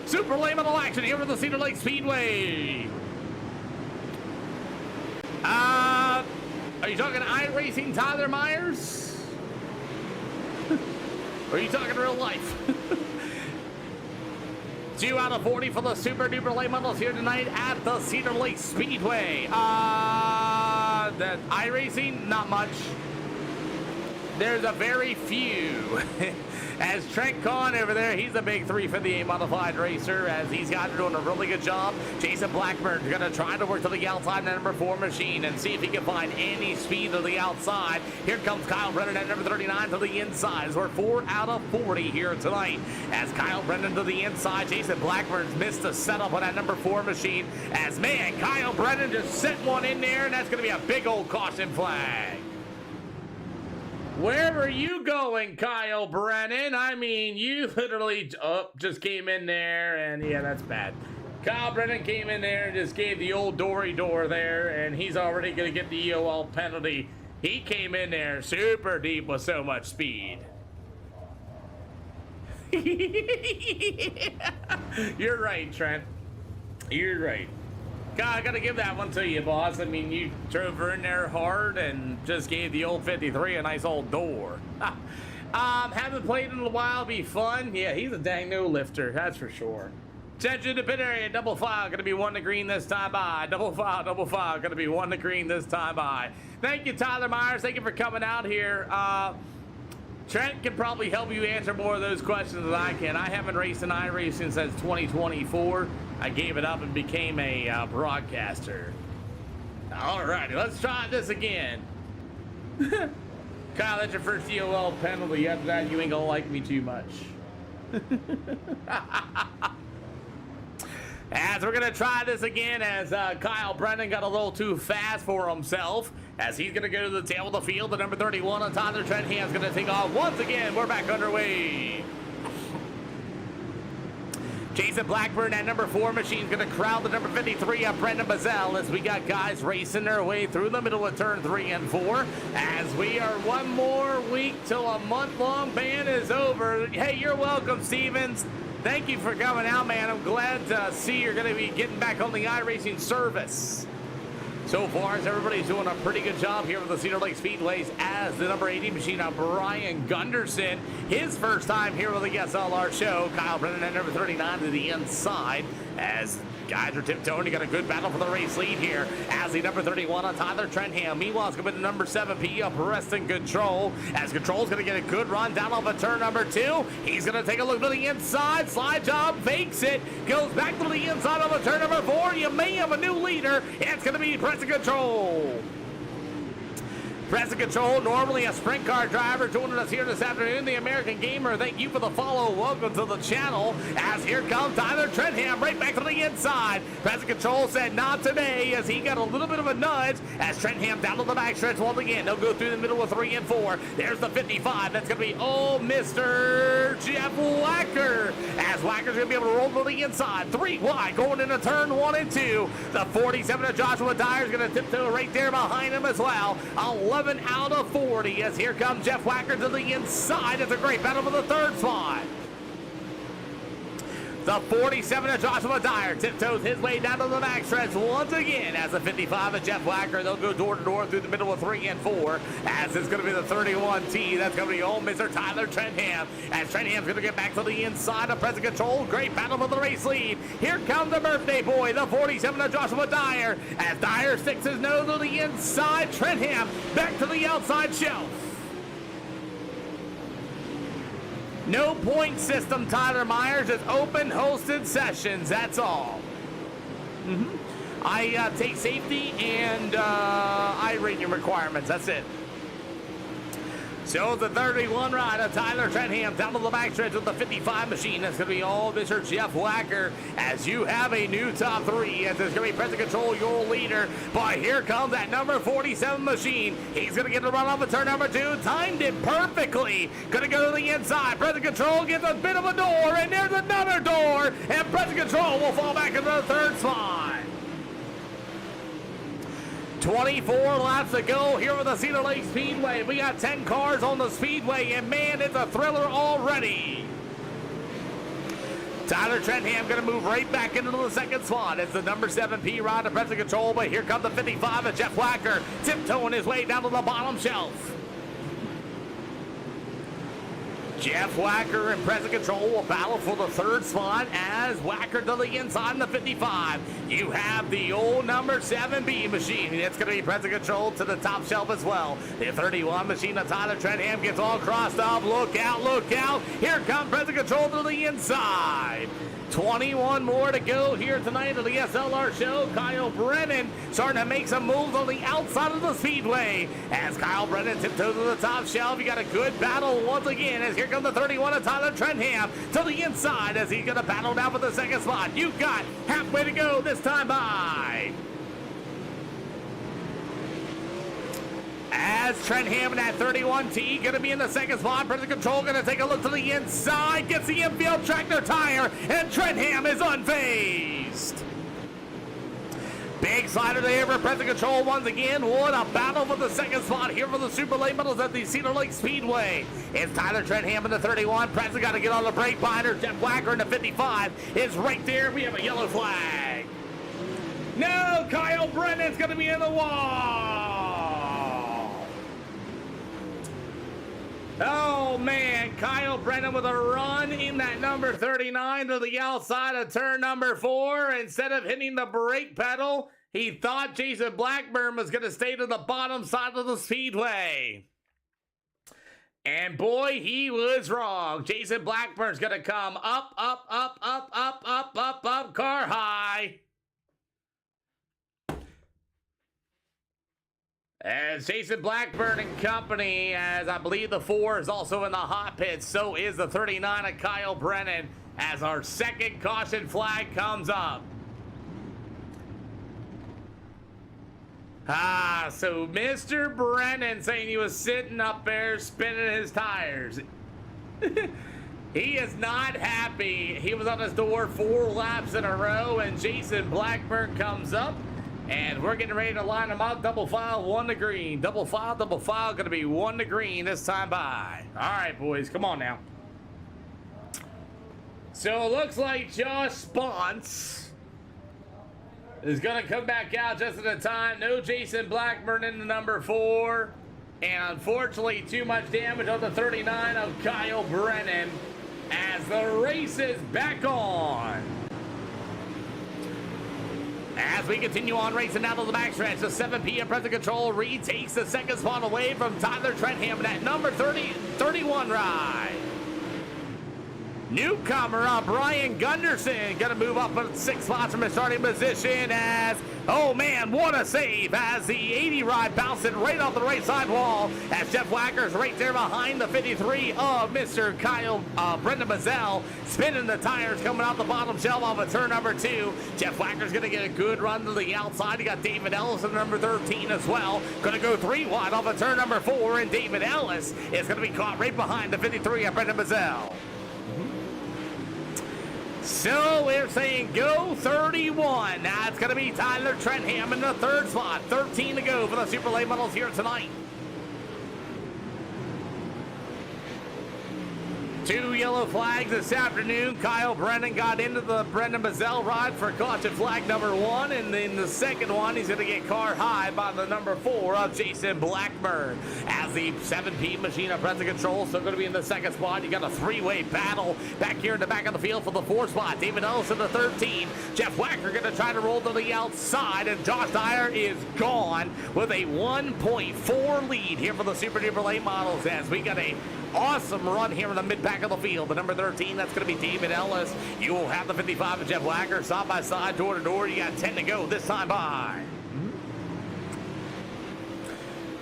super late model action here at the Cedar Lake Speedway. Are you talking iRacing Tyler Myers? Or are you talking real life? 2 out of 40 for the super duper late models here tonight at the Cedar Lake Speedway. The iRacing, not much. There's a very few. As Trent Kahn over there, he's the big 358 modified racer, as these guys are doing a really good job. Jason Blackburn's going to try to work to the outside in that number 4 machine and see if he can find any speed to the outside. Here comes Kyle Brennan at number 39 to the inside, as we're 4 out of 40 here tonight. As Kyle Brennan to the inside, Jason Blackburn's missed the setup on that number 4 machine. As man, Kyle Brennan just sent one in there, and that's going to be a big old caution flag. Where are you going, Kyle Brennan? I mean, you literally just came in there, and yeah, that's bad. Kyle Brennan came in there and just gave the old Dory door there, and he's already going to get the EOL penalty. He came in there super deep with so much speed. You're right, Trent. You're right. God, I gotta give that one to you, boss. I mean, you drove her in there hard and just gave the old 53 a nice old door. Haven't played in a while, be fun. Yeah, he's a dang no lifter, that's for sure. Attention to pit area, double file, gonna be 1 to green this time by. Double file, gonna be 1 to green this time by. Thank you, Tyler Myers. Thank you for coming out here. Trent can probably help you answer more of those questions than I can. I haven't raced in iRacing since 2024. I gave it up and became a broadcaster. All righty, let's try this again. Kyle, that's your first EOL penalty. After that, you ain't gonna like me too much. As we're going to try this again, as Kyle Brennan got a little too fast for himself, as he's going to go to the tail of the field. The number 31 on Tyler Trenham's going to take off once again. We're back underway. Jason Blackburn at number 4 machine is going to crowd the number 53 of Brendan Bazell, as we got guys racing their way through the middle of turn 3 and 4, as we are one more week till a month-long ban is over. Hey, you're welcome, Stevens. Thank you for coming out, man. I'm glad to see you're going to be getting back on the iRacing service. So far, as everybody's doing a pretty good job here with the Cedar Lake Speedways, as the number 80 machine of Brian Gunderson, his first time here with the SLR show. Kyle Brennan at number 39 to the inside, as guys are tiptoeing. You got a good battle for the race lead here, as the number 31 on Tyler Trenham. Meanwhile, it's going to be the number 7P of Preston Control, as Control's going to get a good run down off of turn number 2. He's going to take a look to the inside. Slide job, fakes it, goes back to the inside of a turn number 4. You may have a new leader. It's going to be Preston Control. Preston Control, normally a sprint car driver, joining us here this afternoon. The American Gamer, thank you for the follow. Welcome to the channel. As here comes Tyler Trenham right back to the inside. Preston Control said not today, as he got a little bit of a nudge. As Trenham down to the backstretch once again. They'll go through the middle of 3 and 4. There's the 55. That's going to be Mr. Jeff Wacker. As Wacker's going to be able to roll to the inside. 3 wide going into turn 1 and 2. The 47 of Joshua Dyer is going to tiptoe right there behind him as well. 11 out of 40, as here comes Jeff Wacker to the inside. It's a great battle for the third spot. The 47 of Joshua Dyer tiptoes his way down to the backstretch once again, as the 55 of Jeff Wacker. They'll go door to door through the middle of 3 and 4, as it's going to be the 31T. That's going to be old Mr. Tyler Trenham, as Trenham's going to get back to the inside of Preston Control. Great battle for the race lead. Here comes the birthday boy, the 47 of Joshua Dyer, as Dyer sticks his nose to the inside. Trenham back to the outside shelf. No point system, Tyler Myers. It's open hosted sessions. That's all. I take safety and iRating requirements. That's it. So the 31 ride of Tyler Trenham down to the backstretch with the 55 machine. That's going to be all Mr. Jeff Wacker, as you have a new top 3, as it's going to be Preston Control, your leader. But here comes that number 47 machine. He's going to get the run off of turn number 2. Timed it perfectly. Going to go to the inside. Preston Control gets a bit of a door, and there's another door. And Preston Control will fall back into the third spot. 24 laps to go here with the Cedar Lake Speedway. We got 10 cars on the speedway, and man, it's a thriller already. Tyler Trenham going to move right back into the second spot. It's the number 7P ride to Preston Control, but here comes the 55 of Jeff Wacker, tiptoeing his way down to the bottom shelf. Jeff Wacker and Preston Control will battle for the third spot, as Wacker to the inside in the 55. You have the old number 7B machine. It's going to be Preston Control to the top shelf as well. The 31 machine of Tyler Trenham gets all crossed up. Look out, look out. Here comes Preston Control to the inside. 21 more to go here tonight at the SLR show. Kyle Brennan starting to make some moves on the outside of the speedway. As Kyle Brennan tiptoes to the top shelf, you got a good battle once again, as here comes the 31 of Tyler Trenham to the inside, as he's going to battle down for the second spot. You've got halfway to go this time by. As Trenham and that 31T going to be in the second spot. Preston Control going to take a look to the inside. Gets the infield tractor tire. And Trenham is unfazed. Big slider there for Preston Control once again. What a battle for the second spot here for the Super Late Models at the Cedar Lake Speedway. It's Tyler Trenham in the 31. Preston got to get on the brake binder. Jeff Wacker in the 55 is right there. We have a yellow flag. No, Kyle Brennan's going to be in the wall. Oh, man, Kyle Brennan with a run in that number 39 to the outside of turn number 4. Instead of hitting the brake pedal, he thought Jason Blackburn was going to stay to the bottom side of the speedway. And boy, he was wrong. Jason Blackburn's going to come up, up, up, up, up, up, up, up, car high. As Jason Blackburn and company, as I believe the 4 is also in the hot pit, so is the 39 of Kyle Brennan, as our second caution flag comes up. So Mr. Brennan saying he was sitting up there spinning his tires. He is not happy. He was on his door 4 laps in a row, and Jason Blackburn comes up, and we're getting ready to line them up. Double file, 1 to green. Double file, going to be 1 to green this time by. All right, boys, come on now. So it looks like Josh Spence is going to come back out just at a time. No Jason Blackburn in the number 4. And unfortunately, too much damage on the 39 of Kyle Brennan as the race is back on. As we continue on racing down to the backstretch, the 7 p.m. present control retakes the second spot away from Tyler Trentham in that number 31 ride. Newcomer, Brian Gunderson, gonna move up 6 spots from his starting position as, oh man, what a save as the 80 ride bounced it right off the right side wall as Jeff Wacker's right there behind the 53 of Mr. Kyle Brendan Mazzell, spinning the tires coming out the bottom shelf off of turn number 2. Jeff Wacker's gonna get a good run to the outside. You got David Ellis in number 13 as well. Gonna go 3 wide off of turn number 4, and David Ellis is gonna be caught right behind the 53 of Brendan Mazzell. So we're saying go 31. Now it's going to be Tyler Trentham in the 3rd spot. 13 to go for the Super Late Models here tonight. 2 yellow flags this afternoon. Kyle Brennan got into the Brendan Mazzell ride for caution flag number 1, and then the second one he's going to get car high by the number 4 of Jason Blackburn. As the 7P machine of present control still going to be in the 2nd spot. You got a 3-way battle back here in the back of the field for the 4th spot. David Ellis in the 13. Jeff Wacker going to try to roll to the outside, and Josh Dyer is gone with a 1.4 lead here for the Super Duper Late Models as we got a awesome run here in the mid-pack of the field. The number 13, that's going to be David Ellis. You will have the 55 of Jeff Wacker side by side, door to door. You got 10 to go this time by.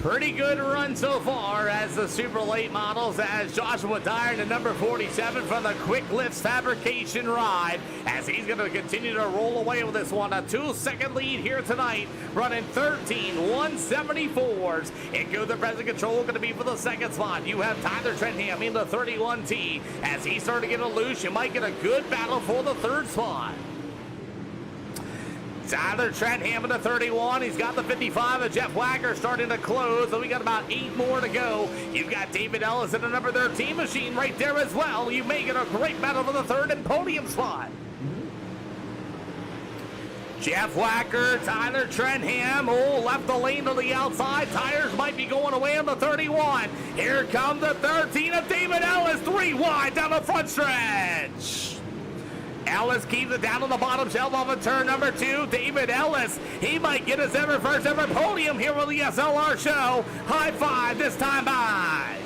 Pretty good run so far as the Super Late Models, as Joshua Dyer in the number 47 from the Quick Lifts Fabrication ride, as he's going to continue to roll away with this one. A 2-second lead here tonight, running 13 174s. It goes the present control, going to be for the 2nd spot. You have Tyler Trentham in the 31T. As he's starting to get a loose, you might get a good battle for the 3rd spot. Tyler Trentham in the 31. He's got the 55 of Jeff Wacker starting to close. So we got about 8 more to go. You've got David Ellis in the number 13 machine right there as well. You may get a great battle for the 3rd and podium spot. Jeff Wacker, Tyler Trentham, left the lane to the outside. Tires might be going away on the 31. Here comes the 13 of David Ellis, 3 wide down the front stretch. Ellis keeps it down on the bottom shelf off of turn number 2. David Ellis, he might get his first ever podium here with the SLR show. High five this time by.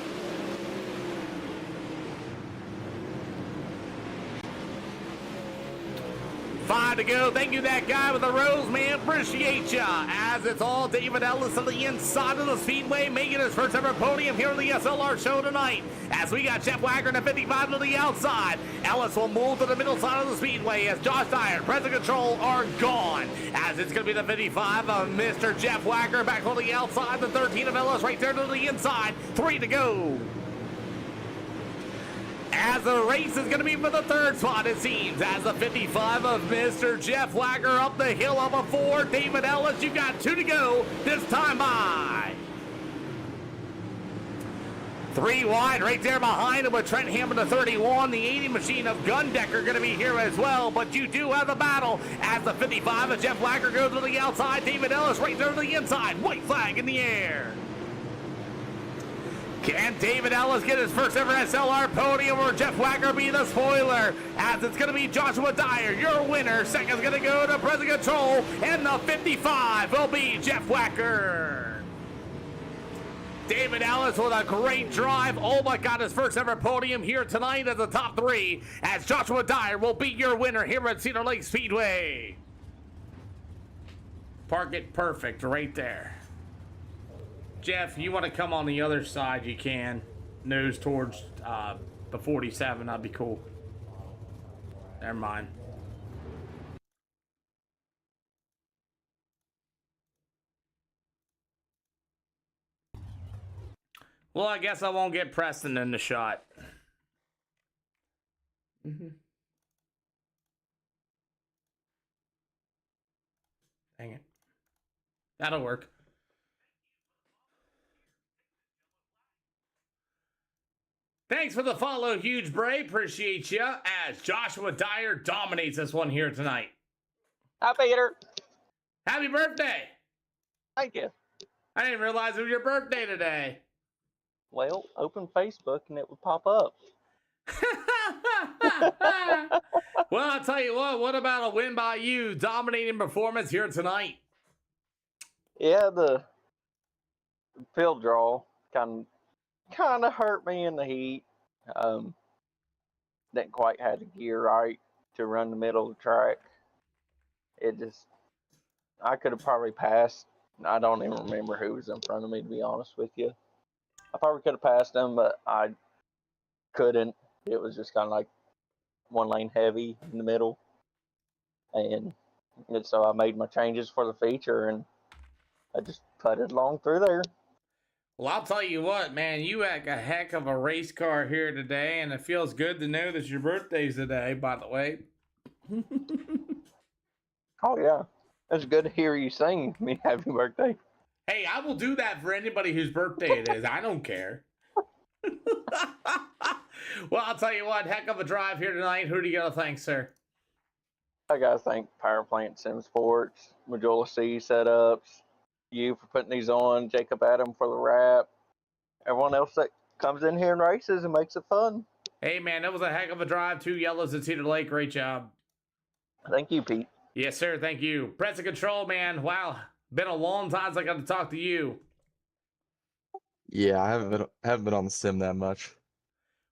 Five to go. Thank you, that guy with the rose, man. Appreciate ya. As it's all David Ellis on the inside of the speedway, making his first ever podium here on the SLR show tonight. As we got Jeff Wacker in the 55 to the outside. Ellis will move to the middle side of the speedway as Josh Dyer, present control are gone. As it's going to be the 55 of Mr. Jeff Wacker back on the outside. The 13 of Ellis right there to the inside. 3 to go. As the race is going to be for the 3rd spot, it seems, as the 55 of Mr. Jeff Wacker up the hill of a 4. David Ellis, you got 2 to go this time by. 3 wide right there behind him with Trentham in the 31. The 80 machine of Gundecker going to be here as well, but you do have the battle as the 55 of Jeff Wacker goes to the outside. David Ellis right there to the inside. White flag in the air. Can David Ellis get his first ever SLR podium, or Jeff Wacker be the spoiler? As it's going to be Joshua Dyer, your winner. Second's going to go to present control, and the 55 will be Jeff Wacker. David Ellis with a great drive. Oh my God, his first ever podium here tonight as the top 3, as Joshua Dyer will be your winner here at Cedar Lake Speedway. Park it perfect right there. Jeff, you want to come on the other side, you can. Nose towards the 47, that'd be cool. Never mind. Well, I guess I won't get Preston in the shot. Dang it. That'll work. Thanks for the follow, Huge Bray. Appreciate you. As Joshua Dyer dominates this one here tonight. Hi, Peter. Happy birthday. Thank you. I didn't realize it was your birthday today. Well, open Facebook and it would pop up. Well, I'll tell you what about a win by you? Dominating performance here tonight. Yeah, the field draw kind of hurt me in the heat. Didn't quite have the gear right to run the middle of the track. I could have probably passed. I don't even remember who was in front of me, to be honest with you. I probably could have passed them, but I couldn't. It was just kind of like one lane heavy in the middle. And so I made my changes for the feature, and I just putted along through there. Well, I'll tell you what, man, you had a heck of a race car here today, and it feels good to know that your birthday's today, by the way. Oh, yeah. It's good to hear you sing me happy birthday. Hey, I will do that for anybody whose birthday it is. I don't care. Well, I'll tell you what, heck of a drive here tonight. Who do you got to thank, sir? I got to thank Power Plant Sim Sports, Majula C Setups, you for putting these on, Jacob Adam for the wrap, everyone else that comes in here and races and makes it fun. Hey, man, that was a heck of a drive. 2 yellows at Cedar Lake. Great job. Thank you, Pete. Yes, sir. Thank you. Press and control, man. Wow. Been a long time since I got to talk to you. Yeah, I haven't been on the sim that much.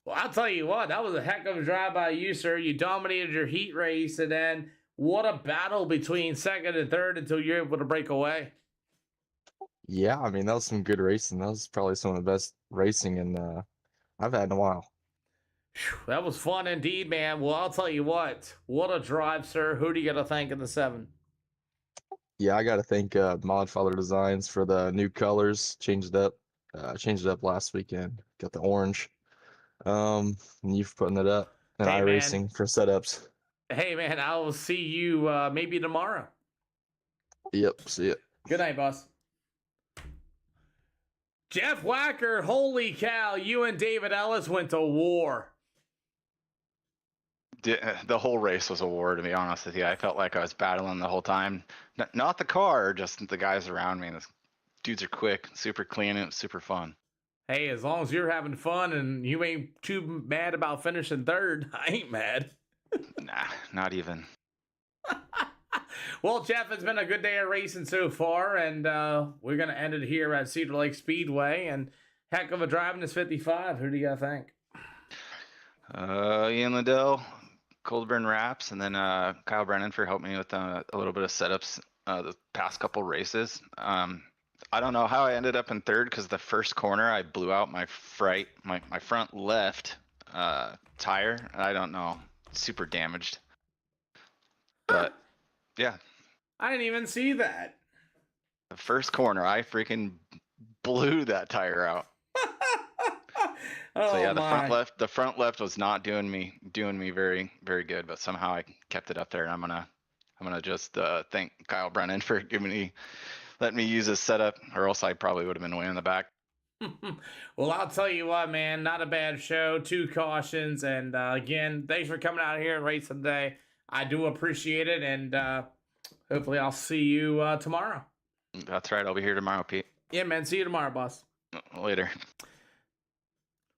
Well, I'll tell you what, that was a heck of a drive by you, sir. You dominated your heat race, and then what a battle between second and third until you're able to break away. Yeah, I mean, that was some good racing. That was probably some of the best racing I've had in a while. Whew, that was fun indeed, man. Well, I'll tell you what a drive, sir. Who do you got to thank in the 7? Yeah, I got to thank Modfather Designs for the new colors. Changed it up last weekend. Got the orange. And you for putting it up. And Hey, Iracing for setups. Hey, man, I will see you maybe tomorrow. Yep, see it. Good night, boss. Jeff Wacker, holy cow, you and David Ellis went to war. The whole race was a war, to be honest with you. I felt like I was battling the whole time. Not the car, just the guys around me. The dudes are quick, super clean, and it was super fun. Hey, as long as you're having fun and you ain't too mad about finishing third, I ain't mad. Nah, not even. Well, Jeff, it's been a good day of racing so far, and we're going to end it here at Cedar Lake Speedway. And heck of a drive in this 55. Who do you got to thank? Ian Liddell, Coldburn Wraps, and then Kyle Brennan for helping me with a little bit of setups the past couple races. I don't know how I ended up in third because the first corner I blew out my front left tire. I don't know, super damaged. But yeah, I didn't even see that. the first corner I freaking blew that tire out. Oh, So yeah, my. the front left was not doing me very good, but somehow I kept it up there, and I'm gonna just thank Kyle Brennan for letting me use his setup, or else I probably would have been way in the back. Well, I'll tell you what, man, not a bad show. 2 cautions, and again, thanks for coming out here and racing today. I do appreciate it, and hopefully I'll see you tomorrow. That's right, I'll be here tomorrow, Pete. Yeah, man, see you tomorrow, boss. Later.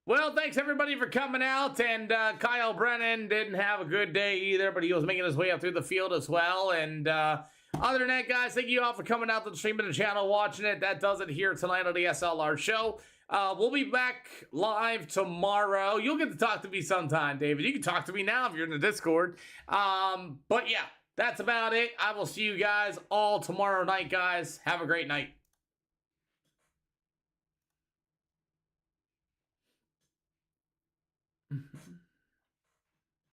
Well, thanks everybody for coming out, and Kyle Brennan didn't have a good day either, but he was making his way up through the field as well. And other than that, guys, thank you all for coming out to the stream of the channel, watching it. That does it here tonight on the SLR show. We'll be back live tomorrow. You'll get to talk to me sometime, David. You can talk to me now if you're in the Discord. But yeah, that's about it. I will see you guys all tomorrow night, guys. Have a great night.